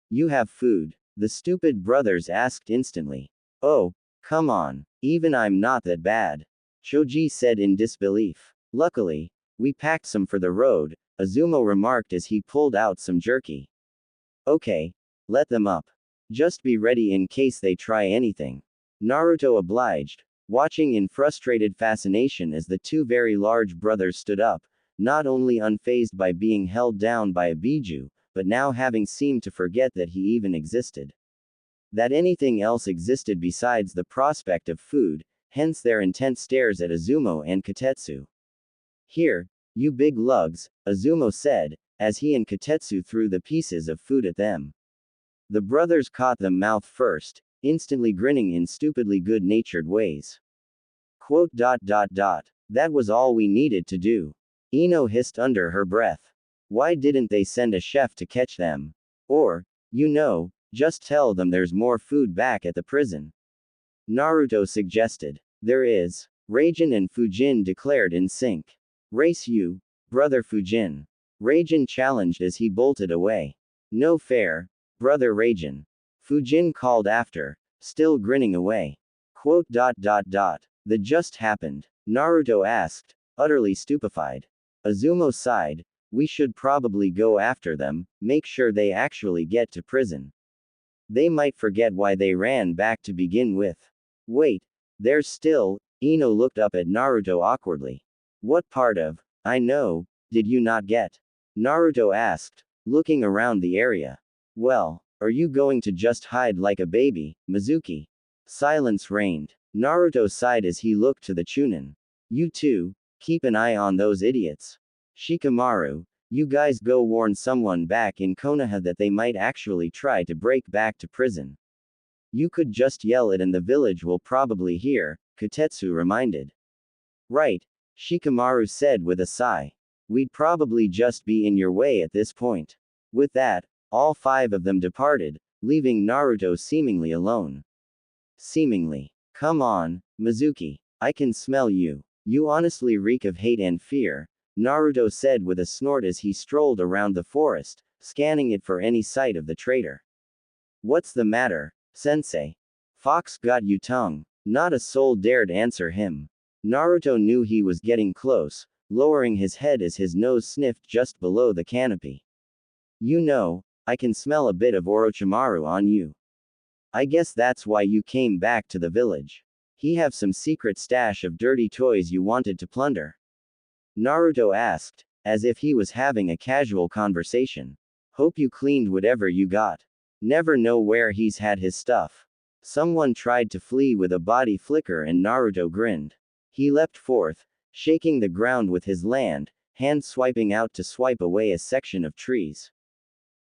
You have food? The stupid brothers asked instantly. Oh, come on, even I'm not that bad. Choji said in disbelief. Luckily, we packed some for the road, Azuma remarked as he pulled out some jerky. Okay, let them up. Just be ready in case they try anything. Naruto obliged, watching in frustrated fascination as the two very large brothers stood up, not only unfazed by being held down by a biju, but now having seemed to forget that he even existed. That anything else existed besides the prospect of food, hence their intense stares at Azuma and Kotetsu. Here, you big lugs, Azuma said, as he and Kotetsu threw the pieces of food at them. The brothers caught them mouth first, instantly grinning in stupidly good-natured ways. Quote. That was all we needed to do. Ino hissed under her breath. Why didn't they send a chef to catch them? Or, just tell them there's more food back at the prison. Naruto suggested. There is. Raijin and Fujin declared in sync. Race you, brother Fujin. Raijin challenged as he bolted away. No fair, brother Raijin. Fujin called after, still grinning away. Quote. The just happened? Naruto asked, utterly stupefied. Azuma sighed. We should probably go after them, make sure they actually get to prison. They might forget why they ran back to begin with. Wait, there's still. Ino looked up at Naruto awkwardly. What part of, I know, did you not get? Naruto asked, looking around the area. Well, are you going to just hide like a baby, Mizuki? Silence reigned. Naruto sighed as he looked to the Chunin. You two, keep an eye on those idiots. Shikamaru, you guys go warn someone back in Konoha that they might actually try to break back to prison. You could just yell it and the village will probably hear, Kotetsu reminded. Right, Shikamaru said with a sigh. We'd probably just be in your way at this point. With that, all 5 of them departed, leaving Naruto seemingly alone. Seemingly. Come on, Mizuki. I can smell you. You honestly reek of hate and fear, Naruto said with a snort as he strolled around the forest, scanning it for any sight of the traitor. What's the matter, sensei? Fox got you tongue. Not a soul dared answer him. Naruto knew he was getting close, lowering his head as his nose sniffed just below the canopy. You know, I can smell a bit of Orochimaru on you. I guess that's why you came back to the village. He have some secret stash of dirty toys you wanted to plunder? Naruto asked, as if he was having a casual conversation. Hope you cleaned whatever you got. Never know where he's had his stuff. Someone tried to flee with a body flicker and Naruto grinned. He leapt forth, shaking the ground with his hand swiping out to swipe away a section of trees.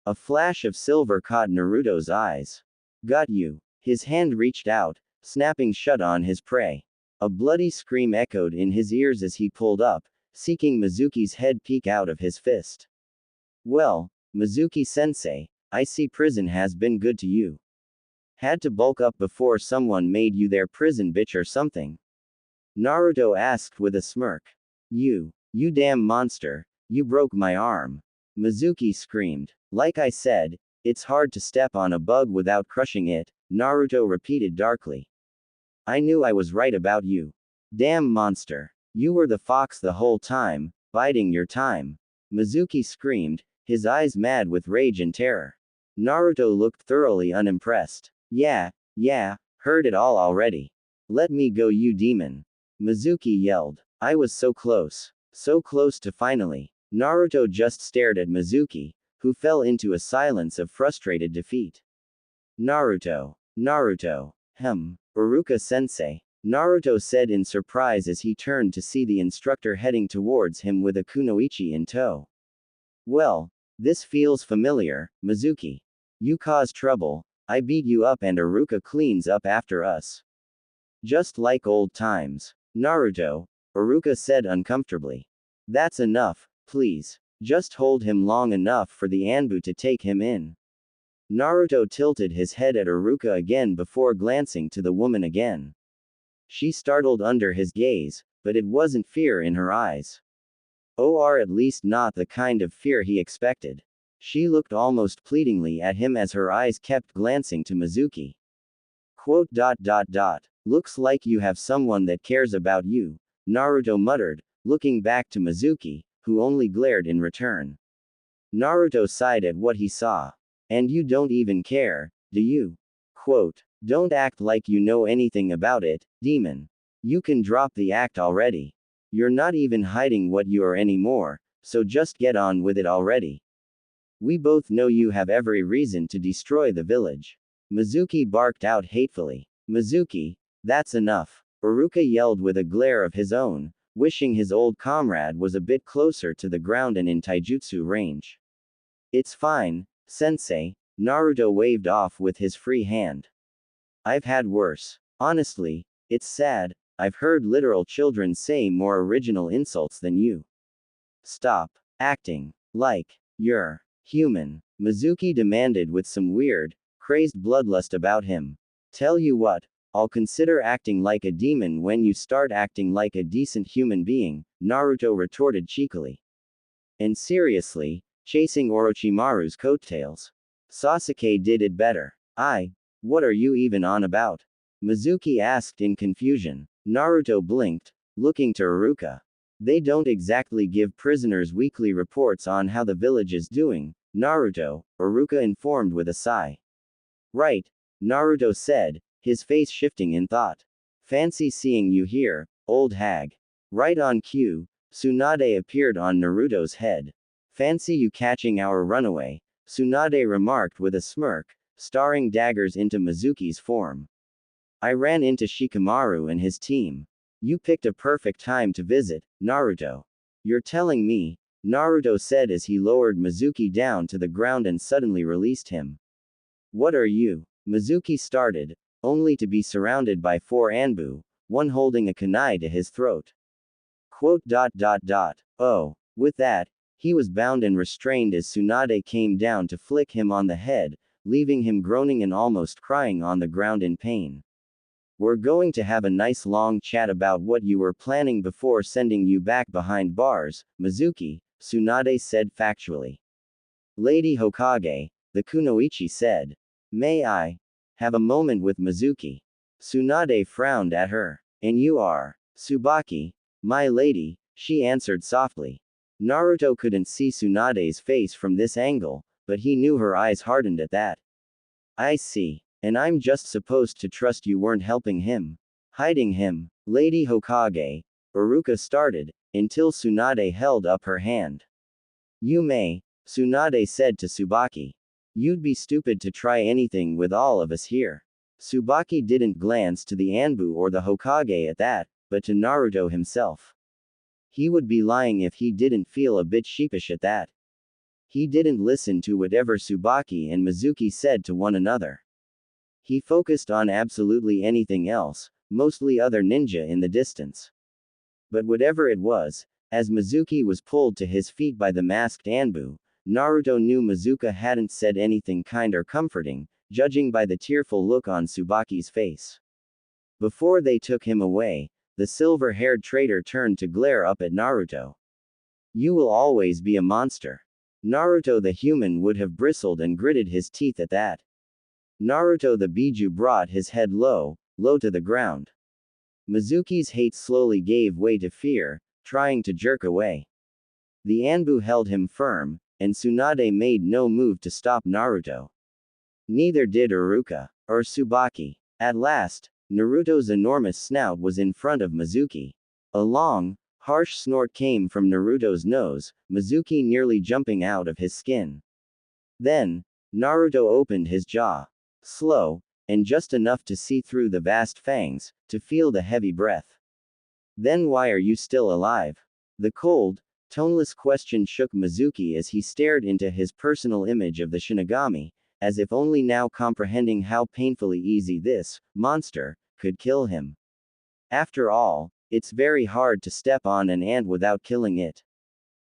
A flash of silver caught Naruto's eyes. Got you. His hand reached out, snapping shut on his prey. A bloody scream echoed in his ears as he pulled up, seeking Mizuki's head peek out of his fist. Well, Mizuki-sensei, I see prison has been good to you. Had to bulk up before someone made you their prison bitch or something? Naruto asked with a smirk. You damn monster, you broke my arm. Mizuki screamed. Like I said, it's hard to step on a bug without crushing it, Naruto repeated darkly. I knew I was right about you. Damn monster. You were the fox the whole time, biding your time. Mizuki screamed, his eyes mad with rage and terror. Naruto looked thoroughly unimpressed. Yeah, heard it all already. Let me go, you demon. Mizuki yelled. I was so close to finally. Naruto just stared at Mizuki, who fell into a silence of frustrated defeat. Naruto, Iruka-sensei, Naruto said in surprise as he turned to see the instructor heading towards him with a kunoichi in tow. Well, this feels familiar, Mizuki. You caused trouble, I beat you up and Iruka cleans up after us. Just like old times. Naruto, Iruka said uncomfortably. That's enough, please. Just hold him long enough for the Anbu to take him in. Naruto tilted his head at Iruka again before glancing to the woman again. She startled under his gaze, but it wasn't fear in her eyes. Or at least not the kind of fear he expected. She looked almost pleadingly at him as her eyes kept glancing to Mizuki. Quote. Looks like you have someone that cares about you, Naruto muttered, looking back to Mizuki, who only glared in return. Naruto sighed at what he saw. And you don't even care, do you? Quote. Don't act like you know anything about it, demon. You can drop the act already. You're not even hiding what you are anymore, so just get on with it already. We both know you have every reason to destroy the village. Mizuki barked out hatefully. Mizuki, that's enough. Iruka yelled with a glare of his own, wishing his old comrade was a bit closer to the ground and in taijutsu range. It's fine, sensei, Naruto waved off with his free hand. I've had worse. Honestly, it's sad, I've heard literal children say more original insults than you. Stop acting like you're human, Mizuki demanded with some weird, crazed bloodlust about him. Tell you what, I'll consider acting like a demon when you start acting like a decent human being, Naruto retorted cheekily. And seriously, chasing Orochimaru's coattails. Sasuke did it better. What are you even on about? Mizuki asked in confusion. Naruto blinked, looking to Iruka. They don't exactly give prisoners weekly reports on how the village is doing, Naruto, Iruka informed with a sigh. Right, Naruto said, his face shifting in thought. Fancy seeing you here, old hag. Right on cue, Tsunade appeared on Naruto's head. Fancy you catching our runaway, Tsunade remarked with a smirk, staring daggers into Mizuki's form. I ran into Shikamaru and his team. You picked a perfect time to visit, Naruto. You're telling me, Naruto said as he lowered Mizuki down to the ground and suddenly released him. What are you? Mizuki started, only to be surrounded by 4 Anbu, one holding a kunai to his throat. Quote. Oh. With that, he was bound and restrained as Tsunade came down to flick him on the head, leaving him groaning and almost crying on the ground in pain. We're going to have a nice long chat about what you were planning before sending you back behind bars, Mizuki, Tsunade said factually. Lady Hokage, the kunoichi said. May I have a moment with Mizuki? Tsunade frowned at her. And you are Tsubaki, my lady, she answered softly. Naruto couldn't see Tsunade's face from this angle, but he knew her eyes hardened at that. I see. And I'm just supposed to trust you weren't helping him. Hiding him, Lady Hokage, Iruka started, until Tsunade held up her hand. You may, Tsunade said to Tsubaki. You'd be stupid to try anything with all of us here. Tsubaki didn't glance to the Anbu or the Hokage at that, but to Naruto himself. He would be lying if he didn't feel a bit sheepish at that. He didn't listen to whatever Tsubaki and Mizuki said to one another. He focused on absolutely anything else, mostly other ninja in the distance. But whatever it was, as Mizuki was pulled to his feet by the masked Anbu, Naruto knew Mizuka hadn't said anything kind or comforting, judging by the tearful look on Tsubaki's face. Before they took him away, the silver-haired traitor turned to glare up at Naruto. You will always be a monster. Naruto the human would have bristled and gritted his teeth at that. Naruto the Biju brought his head low to the ground. Mizuki's hate slowly gave way to fear, trying to jerk away. The Anbu held him firm, and Tsunade made no move to stop Naruto. Neither did Iruka, or Tsubaki. At last, Naruto's enormous snout was in front of Mizuki. A long, harsh snort came from Naruto's nose, Mizuki nearly jumping out of his skin. Then, Naruto opened his jaw. Slow, and just enough to see through the vast fangs, to feel the heavy breath. Then why are you still alive? The cold, toneless question shook Mizuki as he stared into his personal image of the Shinigami, as if only now comprehending how painfully easy this monster could kill him. After all, it's very hard to step on an ant without killing it.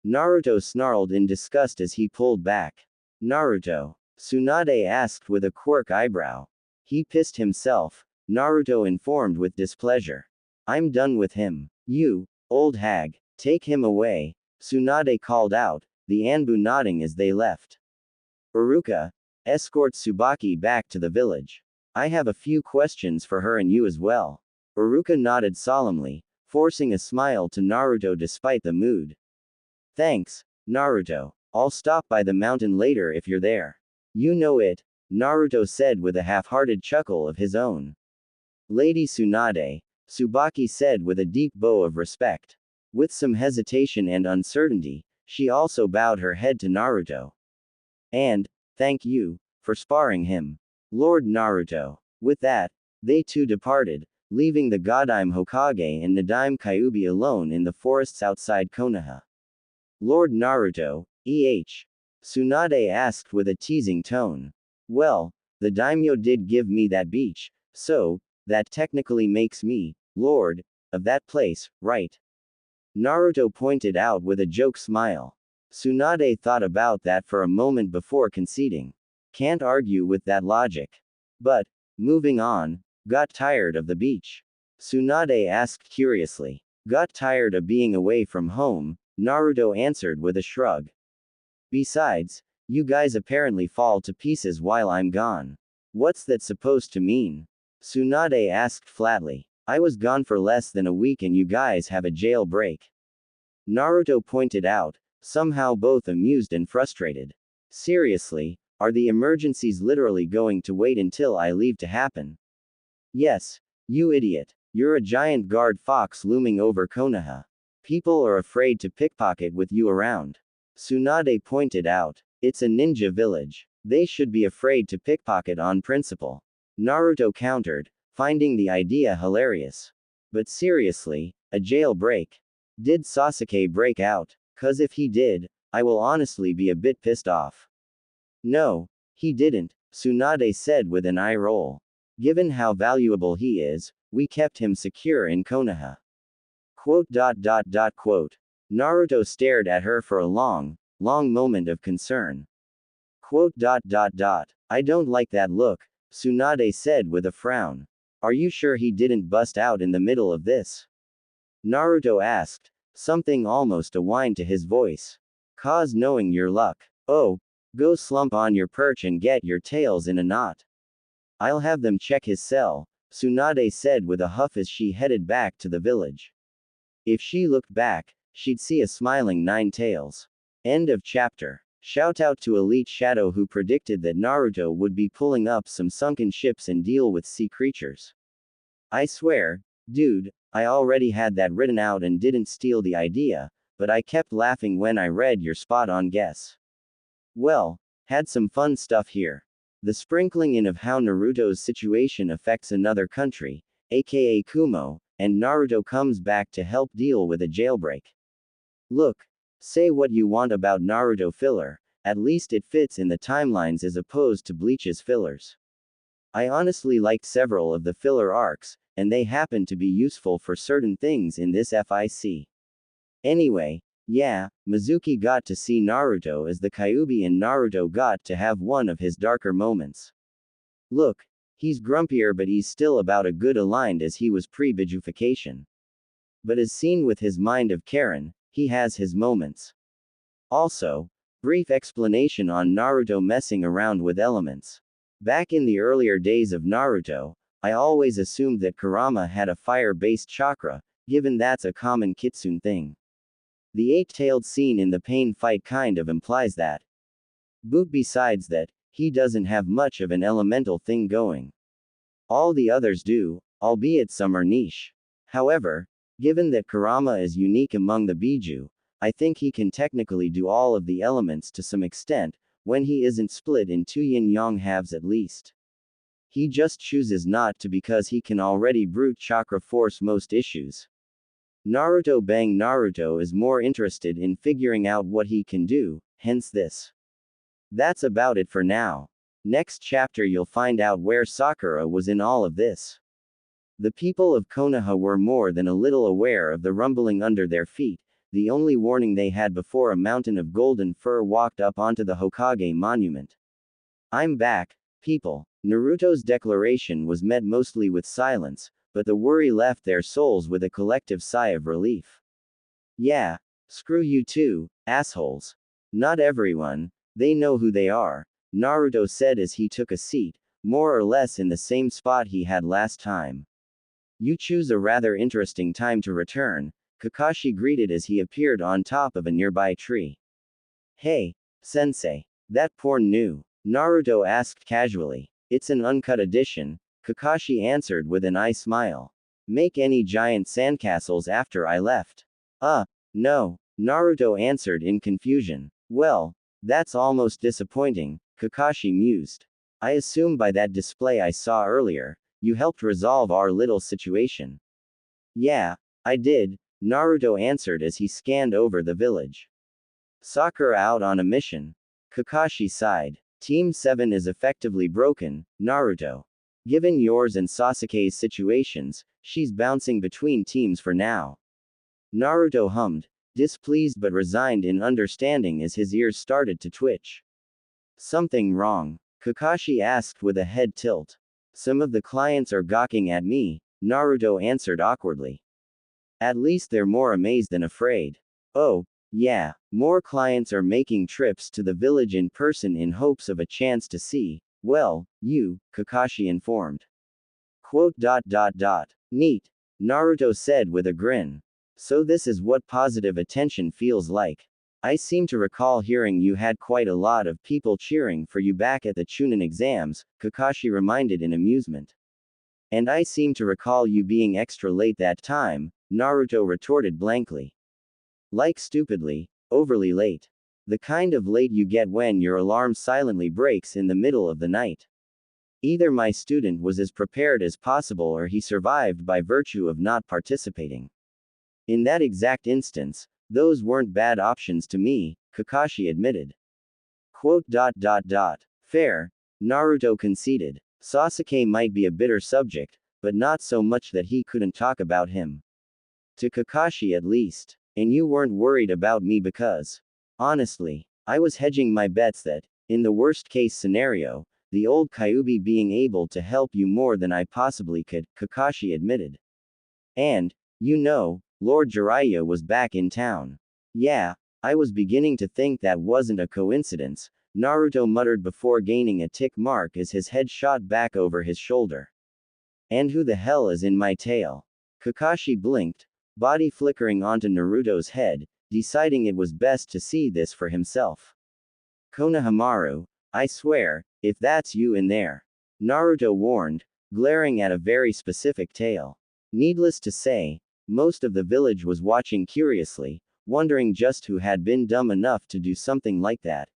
Naruto snarled in disgust as he pulled back. Naruto? Tsunade asked with a quirk eyebrow. He pissed himself, Naruto informed with displeasure. I'm done with him. You, old hag, take him away, Tsunade called out, the Anbu nodding as they left. Iruka, escort Tsubaki back to the village. I have a few questions for her and you as well. Iruka nodded solemnly, forcing a smile to Naruto despite the mood. Thanks, Naruto. I'll stop by the mountain later if you're there. You know it, Naruto said with a half-hearted chuckle of his own. Lady Tsunade, Tsubaki said with a deep bow of respect. With some hesitation and uncertainty, she also bowed her head to Naruto. And, thank you, for sparring him, Lord Naruto. With that, they too departed, leaving the Godime Hokage and Nadaime Kyuubi alone in the forests outside Konoha. Lord Naruto, Tsunade asked with a teasing tone. Well, the daimyo did give me that beach, so, that technically makes me, lord, of that place, right? Naruto pointed out with a joke smile. Tsunade thought about that for a moment before conceding. Can't argue with that logic. But, moving on, got tired of the beach? Tsunade asked curiously. Got tired of being away from home, Naruto answered with a shrug. Besides, you guys apparently fall to pieces while I'm gone. What's that supposed to mean? Tsunade asked flatly. I was gone for less than a week and you guys have a jail break. Naruto pointed out, somehow both amused and frustrated. Seriously, Are the emergencies literally going to wait until I leave to happen? Yes. You idiot. You're a giant guard fox looming over Konoha. People are afraid to pickpocket with you around. Tsunade pointed out. It's a ninja village. They should be afraid to pickpocket on principle. Naruto countered, finding the idea hilarious. But seriously, a jailbreak? Did Sasuke break out? 'Cause if he did, I will honestly be a bit pissed off. No, he didn't, Tsunade said with an eye roll. Given how valuable he is, we kept him secure in Konoha. Quote. Naruto stared at her for a long moment of concern. I don't like that look, Tsunade said with a frown. Are you sure he didn't bust out in the middle of this? Naruto asked, something almost a whine to his voice. 'Cause knowing your luck. Oh, go slump on your perch and get your tails in a knot. I'll have them check his cell, Tsunade said with a huff as she headed back to the village. If she looked back, she'd see a smiling Nine Tails. End of chapter. Shout out to Elite Shadow who predicted that Naruto would be pulling up some sunken ships and deal with sea creatures. I swear, dude, I already had that written out and didn't steal the idea, but I kept laughing when I read your spot on guess. Well, had some fun stuff here. The sprinkling in of how Naruto's situation affects another country, aka Kumo, and Naruto comes back to help deal with a jailbreak. Look, say what you want about Naruto filler, at least it fits in the timelines as opposed to Bleach's fillers. I honestly liked several of the filler arcs, and they happen to be useful for certain things in this FIC. Anyway, yeah, Mizuki got to see Naruto as the Kyuubi and Naruto got to have one of his darker moments. Look, he's grumpier but he's still about as good aligned as he was pre-bijufication. But as seen with his mind of Karen, he has his moments. Also, brief explanation on Naruto messing around with elements. Back in the earlier days of Naruto, I always assumed that Kurama had a fire-based chakra, given that's a common kitsune thing. The eight-tailed scene in the pain fight kind of implies that. But besides that, he doesn't have much of an elemental thing going. All the others do, albeit some are niche. However, given that Kurama is unique among the Biju, I think he can technically do all of the elements to some extent, when he isn't split in two yin-yang halves at least. He just chooses not to because he can already brute chakra force most issues. Naruto Bang Naruto is more interested in figuring out what he can do, hence this. That's about it for now. Next chapter you'll find out where Sakura was in all of this. The people of Konoha were more than a little aware of the rumbling under their feet, the only warning they had before a mountain of golden fur walked up onto the Hokage monument. I'm back, people. Naruto's declaration was met mostly with silence, but the worry left their souls with a collective sigh of relief. Yeah, screw you too, assholes. Not everyone, they know who they are, Naruto said as he took a seat, more or less in the same spot he had last time. You choose a rather interesting time to return, Kakashi greeted as he appeared on top of a nearby tree. Hey, sensei. That porn new? Naruto asked casually. It's an uncut edition, Kakashi answered with an eye smile. Make any giant sandcastles after I left? No, Naruto answered in confusion. Well, that's almost disappointing, Kakashi mused. I assume by that display I saw earlier, you helped resolve our little situation. Yeah, I did, Naruto answered as he scanned over the village. Sakura out on a mission? Kakashi sighed. Team 7 is effectively broken, Naruto. Given yours and Sasuke's situations, she's bouncing between teams for now. Naruto hummed, displeased but resigned in understanding as his ears started to twitch. Something wrong? Kakashi asked with a head tilt. Some of the clients are gawking at me, Naruto answered awkwardly. At least they're more amazed than afraid. Oh, yeah, more clients are making trips to the village in person in hopes of a chance to see, well, you, Kakashi informed. Neat, Naruto said with a grin. So this is what positive attention feels like. I seem to recall hearing you had quite a lot of people cheering for you back at the Chunin exams, Kakashi reminded in amusement. And I seem to recall you being extra late that time, Naruto retorted blankly. Like stupidly, overly late. The kind of late you get when your alarm silently breaks in the middle of the night. Either my student was as prepared as possible or he survived by virtue of not participating. In that exact instance, those weren't bad options to me, Kakashi admitted. Fair, Naruto conceded. Sasuke might be a bitter subject, but not so much that he couldn't talk about him. To Kakashi at least. And you weren't worried about me because. Honestly, I was hedging my bets that, in the worst case scenario, the old Kyuubi being able to help you more than I possibly could, Kakashi admitted. And, Lord Jiraiya was back in town. Yeah, I was beginning to think that wasn't a coincidence, Naruto muttered before gaining a tick mark as his head shot back over his shoulder. And who the hell is in my tail? Kakashi blinked, body flickering onto Naruto's head, deciding it was best to see this for himself. Konohamaru, I swear, if that's you in there. Naruto warned, glaring at a very specific tail. Needless to say, most of the village was watching curiously, wondering just who had been dumb enough to do something like that.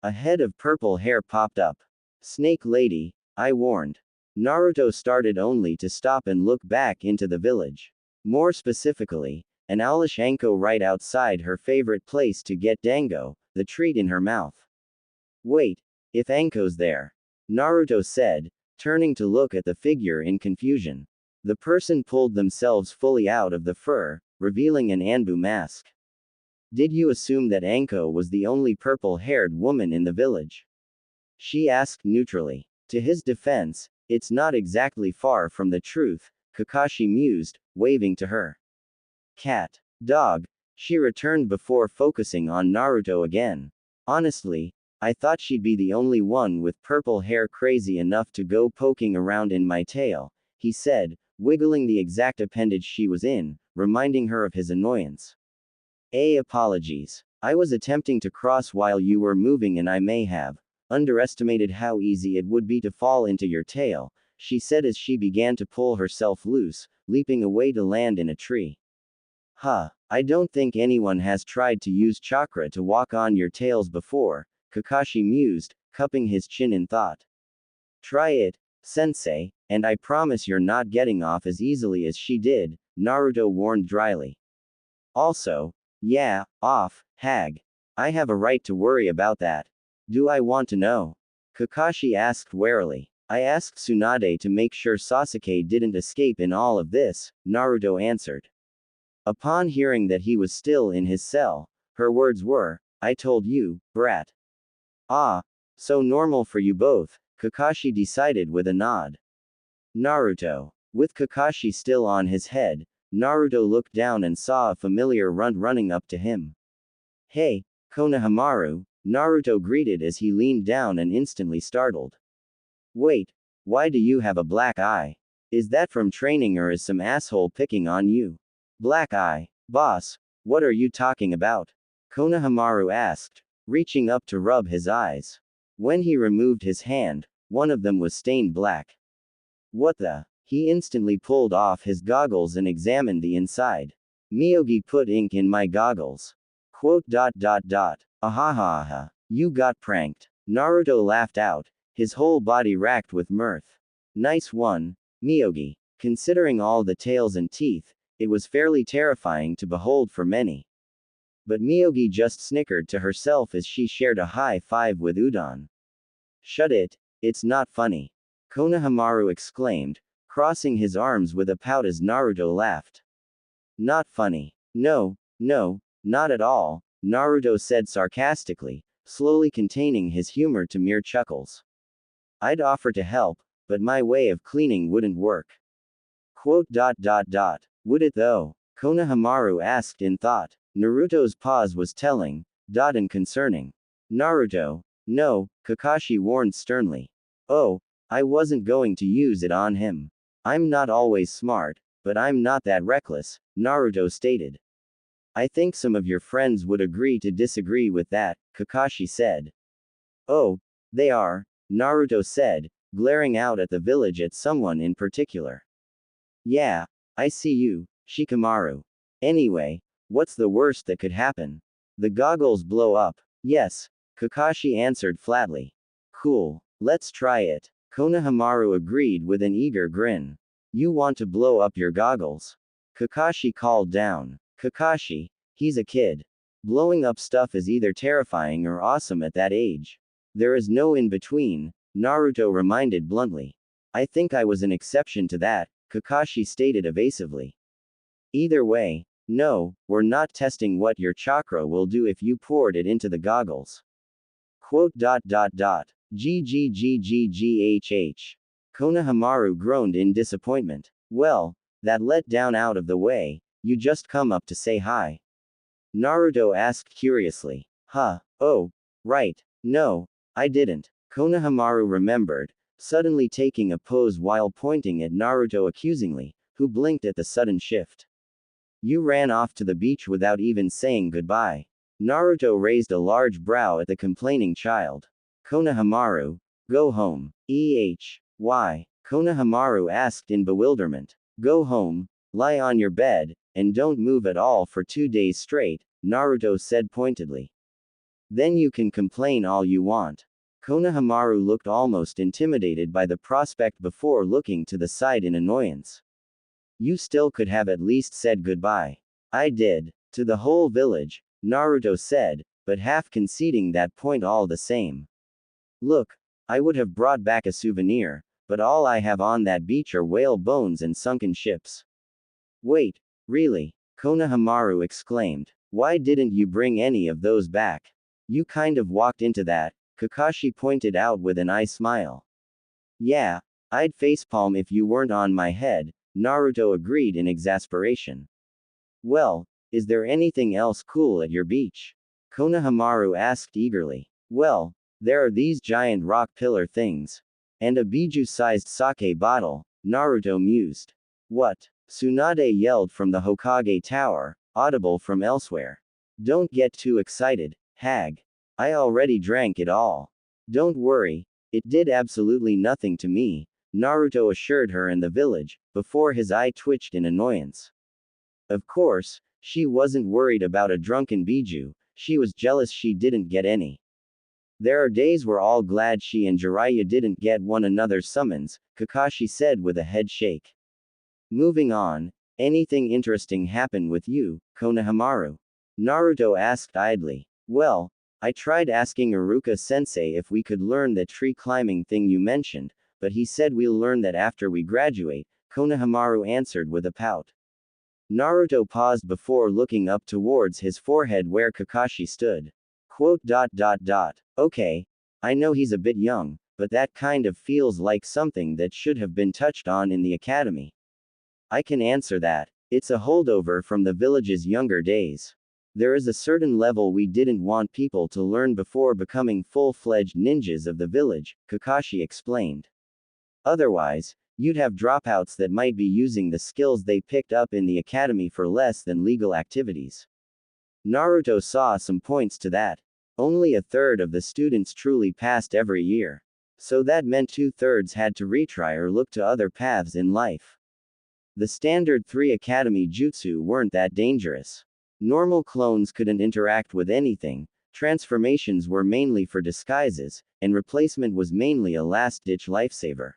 A head of purple hair popped up. Snake lady, I warned. Naruto started only to stop and look back into the village. More specifically, an owlish Anko right outside her favorite place to get dango, the treat in her mouth. Wait, if Anko's there. Naruto said, turning to look at the figure in confusion. The person pulled themselves fully out of the fur, revealing an Anbu mask. Did you assume that Anko was the only purple-haired woman in the village? She asked neutrally. To his defense, it's not exactly far from the truth, Kakashi mused, waving to her. Cat. Dog. She returned before focusing on Naruto again. Honestly, I thought she'd be the only one with purple hair crazy enough to go poking around in my tail, he said, wiggling the exact appendage she was in, reminding her of his annoyance. Apologies. I was attempting to cross while you were moving and I may have underestimated how easy it would be to fall into your tail, she said as she began to pull herself loose, leaping away to land in a tree. I don't think anyone has tried to use chakra to walk on your tails before, Kakashi mused, cupping his chin in thought. Try it, sensei, and I promise you're not getting off as easily as she did, Naruto warned dryly. Also, yeah, off, hag. I have a right to worry about that. Do I want to know? Kakashi asked warily. I asked Tsunade to make sure Sasuke didn't escape in all of this, Naruto answered. Upon hearing that he was still in his cell, her words were, I told you, brat. Ah, so normal for you both, Kakashi decided with a nod. Naruto. With Kakashi still on his head, Naruto looked down and saw a familiar runt running up to him. Hey, Konohamaru, Naruto greeted as he leaned down and instantly startled. Wait, why do you have a black eye? Is that from training or is some asshole picking on you? Black eye, boss, what are you talking about? Konohamaru asked, reaching up to rub his eyes. When he removed his hand, one of them was stained black. What the? He instantly pulled off his goggles and examined the inside. Miyogi put ink in my goggles. Ahahaha. You got pranked. Naruto laughed out, his whole body racked with mirth. Nice one, Miyogi. Considering all the tails and teeth, it was fairly terrifying to behold for many. But Miyogi just snickered to herself as she shared a high five with Udon. Shut it, it's not funny. Konohamaru exclaimed, crossing his arms with a pout as Naruto laughed. Not funny. No, not at all, Naruto said sarcastically, slowly containing his humor to mere chuckles. I'd offer to help, but my way of cleaning wouldn't work. Would it though? Konohamaru asked in thought. Naruto's pause was telling, and concerning. Naruto, no, Kakashi warned sternly. Oh, I wasn't going to use it on him. I'm not always smart, but I'm not that reckless, Naruto stated. I think some of your friends would agree to disagree with that, Kakashi said. Oh, they are, Naruto said, glaring out at the village at someone in particular. Yeah, I see you, Shikamaru. Anyway, what's the worst that could happen? The goggles blow up. Yes, Kakashi answered flatly. Cool, let's try it. Konohamaru agreed with an eager grin. You want to blow up your goggles? Kakashi called down. Kakashi, he's a kid. Blowing up stuff is either terrifying or awesome at that age. There is no in between, Naruto reminded bluntly. I think I was an exception to that, Kakashi stated evasively. Either way, no, we're not testing what your chakra will do if you poured it into the goggles. Quote. GGGGGHH. Konohamaru groaned in disappointment. Well, that let down out of the way, you just come up to say hi. Naruto asked curiously. Huh, oh, right, no, I didn't. Konohamaru remembered, suddenly taking a pose while pointing at Naruto accusingly, who blinked at the sudden shift. You ran off to the beach without even saying goodbye. Naruto raised a large brow at the complaining child. Konohamaru, go home. Why? Konohamaru asked in bewilderment. Go home, lie on your bed, and don't move at all for 2 days straight, Naruto said pointedly. Then you can complain all you want. Konohamaru looked almost intimidated by the prospect before looking to the side in annoyance. You still could have at least said goodbye. I did. To the whole village, Naruto said, but half conceding that point all the same. Look, I would have brought back a souvenir, but all I have on that beach are whale bones and sunken ships. Wait, really? Konohamaru exclaimed. Why didn't you bring any of those back? You kind of walked into that, Kakashi pointed out with an eye smile. Yeah, I'd facepalm if you weren't on my head, Naruto agreed in exasperation. Well, is there anything else cool at your beach? Konohamaru asked eagerly. Well, there are these giant rock pillar things. And a biju-sized sake bottle, Naruto mused. What? Tsunade yelled from the Hokage tower, audible from elsewhere. Don't get too excited, hag. I already drank it all. Don't worry, it did absolutely nothing to me, Naruto assured her in the village, before his eye twitched in annoyance. Of course, she wasn't worried about a drunken biju, she was jealous she didn't get any. There are days we're all glad she and Jiraiya didn't get one another's summons, Kakashi said with a head shake. Moving on, anything interesting happen with you, Konohamaru? Naruto asked idly. Well, I tried asking Iruka-sensei if we could learn that tree climbing thing you mentioned, but he said we'll learn that after we graduate, Konohamaru answered with a pout. Naruto paused before looking up towards his forehead where Kakashi stood. Quote. Okay, I know he's a bit young, but that kind of feels like something that should have been touched on in the academy. I can answer that. It's a holdover from the village's younger days. There is a certain level we didn't want people to learn before becoming full-fledged ninjas of the village, Kakashi explained. Otherwise, you'd have dropouts that might be using the skills they picked up in the academy for less than legal activities. Naruto saw some points to that. Only a third of the students truly passed every year. So that meant 2/3 had to retry or look to other paths in life. The standard 3 academy jutsu weren't that dangerous. Normal clones couldn't interact with anything, transformations were mainly for disguises, and replacement was mainly a last-ditch lifesaver.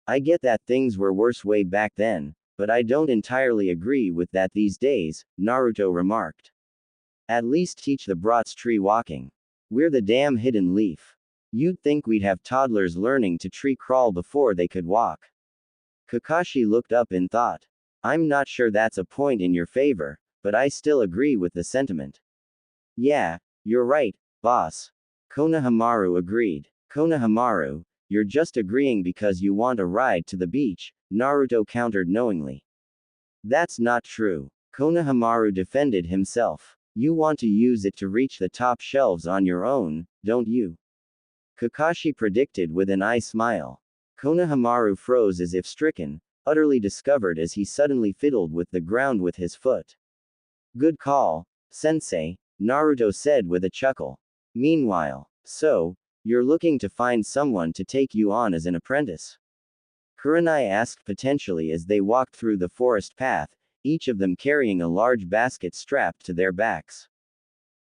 I get that things were worse way back then, but I don't entirely agree with that these days, Naruto remarked. At least teach the brats tree walking. We're the damn hidden leaf. You'd think we'd have toddlers learning to tree crawl before they could walk. Kakashi looked up in thought. I'm not sure that's a point in your favor, but I still agree with the sentiment. Yeah, you're right, boss. Konohamaru agreed. Konohamaru, you're just agreeing because you want a ride to the beach, Naruto countered knowingly. That's not true. Konohamaru defended himself. You want to use it to reach the top shelves on your own, don't you? Kakashi predicted with an eye smile. Konohamaru froze as if stricken, utterly discovered as he suddenly fiddled with the ground with his foot. Good call, sensei, Naruto said with a chuckle. Meanwhile, so, you're looking to find someone to take you on as an apprentice? Kurenai asked potentially as they walked through the forest path, each of them carrying a large basket strapped to their backs.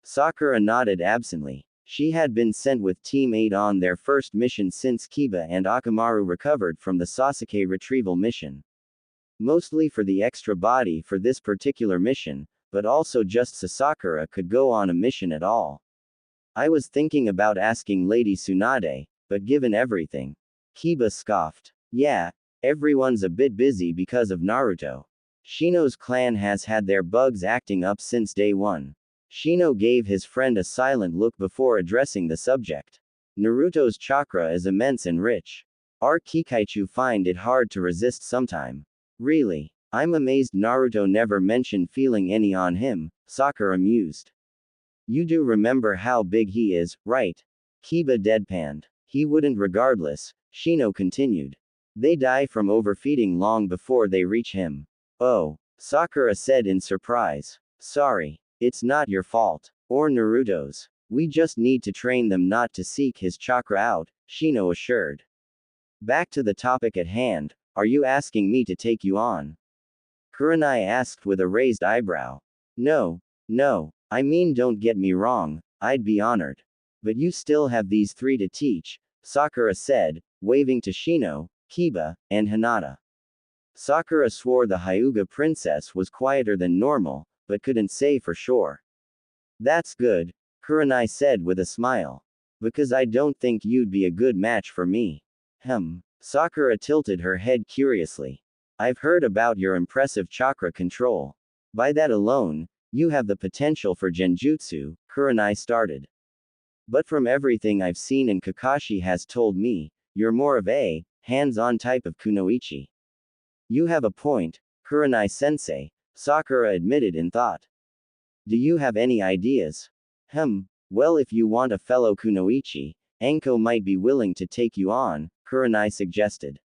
Sakura nodded absently. She had been sent with Team 8 on their first mission since Kiba and Akamaru recovered from the Sasuke retrieval mission. Mostly for the extra body for this particular mission, but also just so Sakura could go on a mission at all. I was thinking about asking Lady Tsunade, but given everything. Kiba scoffed. Yeah, everyone's a bit busy because of Naruto. Shino's clan has had their bugs acting up since day one. Shino gave his friend a silent look before addressing the subject. Naruto's chakra is immense and rich. Our Kikaichu find it hard to resist sometime. Really, I'm amazed Naruto never mentioned feeling any on him, Sakura mused. You do remember how big he is, right? Kiba deadpanned. He wouldn't regardless, Shino continued. They die from overfeeding long before they reach him. Oh, Sakura said in surprise. Sorry. It's not your fault. Or Naruto's. We just need to train them not to seek his chakra out, Shino assured. Back to the topic at hand, are you asking me to take you on? Kurenai asked with a raised eyebrow. No, I mean don't get me wrong, I'd be honored. But you still have these three to teach, Sakura said, waving to Shino, Kiba, and Hinata. Sakura swore the Hyuga princess was quieter than normal, but couldn't say for sure. That's good, Kurenai said with a smile. Because I don't think you'd be a good match for me. Sakura tilted her head curiously. I've heard about your impressive chakra control. By that alone, you have the potential for genjutsu, Kurenai started. But from everything I've seen and Kakashi has told me, you're more of a hands-on type of kunoichi. You have a point, Kurenai-sensei, Sakura admitted in thought. Do you have any ideas? Well, if you want a fellow kunoichi, Anko might be willing to take you on, Kurenai suggested.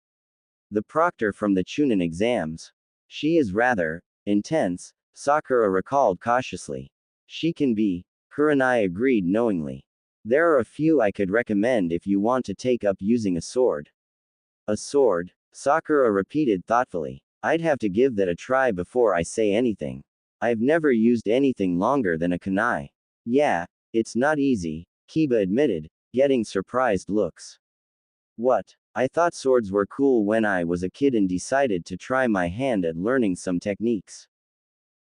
The proctor from the Chunin exams. She is rather intense, Sakura recalled cautiously. She can be, Kurenai agreed knowingly. There are a few I could recommend if you want to take up using a sword. A sword? Sakura repeated thoughtfully. I'd have to give that a try before I say anything. I've never used anything longer than a kunai. Yeah, it's not easy, Kiba admitted, getting surprised looks. What? I thought swords were cool when I was a kid and decided to try my hand at learning some techniques.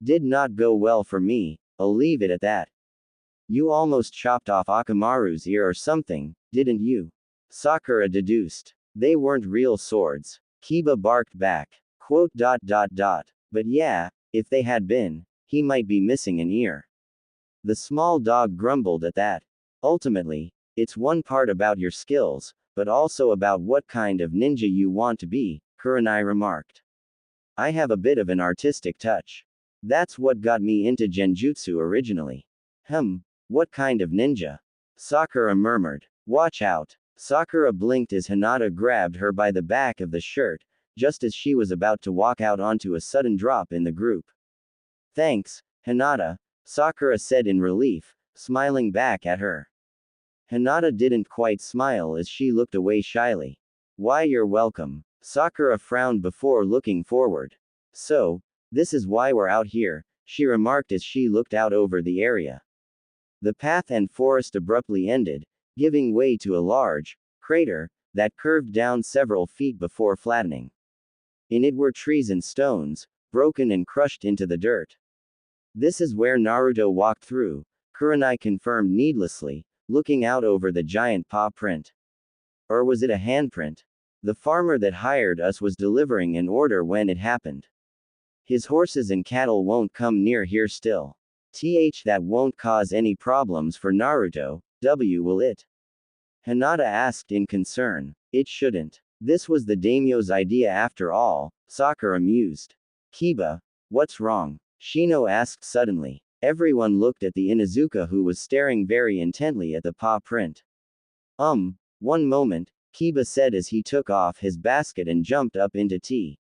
Did not go well for me, I'll leave it at that. You almost chopped off Akamaru's ear or something, didn't you? Sakura deduced. They weren't real swords. Kiba barked back. But yeah, if they had been, he might be missing an ear. The small dog grumbled at that. Ultimately, it's one part about your skills, but also about what kind of ninja you want to be, Kurenai remarked. I have a bit of an artistic touch. That's what got me into genjutsu originally. What kind of ninja? Sakura murmured. Watch out. Sakura blinked as Hinata grabbed her by the back of the shirt, just as she was about to walk out onto a sudden drop in the group. Thanks, Hinata, Sakura said in relief, smiling back at her. Hinata didn't quite smile as she looked away shyly. Why, you're welcome. Sakura frowned before looking forward. So, this is why we're out here, she remarked as she looked out over the area. The path and forest abruptly ended, giving way to a large crater that curved down several feet before flattening. In it were trees and stones, broken and crushed into the dirt. This is where Naruto walked through, Kurenai confirmed needlessly, looking out over the giant paw print. Or was it a handprint? The farmer that hired us was delivering an order when it happened. His horses and cattle won't come near here still. That won't cause any problems for Naruto, will it? Hinata asked in concern. It shouldn't. This was the daimyo's idea after all, Sakura mused. Kiba, what's wrong? Shino asked suddenly. Everyone looked at the Inuzuka who was staring very intently at the paw print. One moment, Kiba said as he took off his basket and jumped up into tea.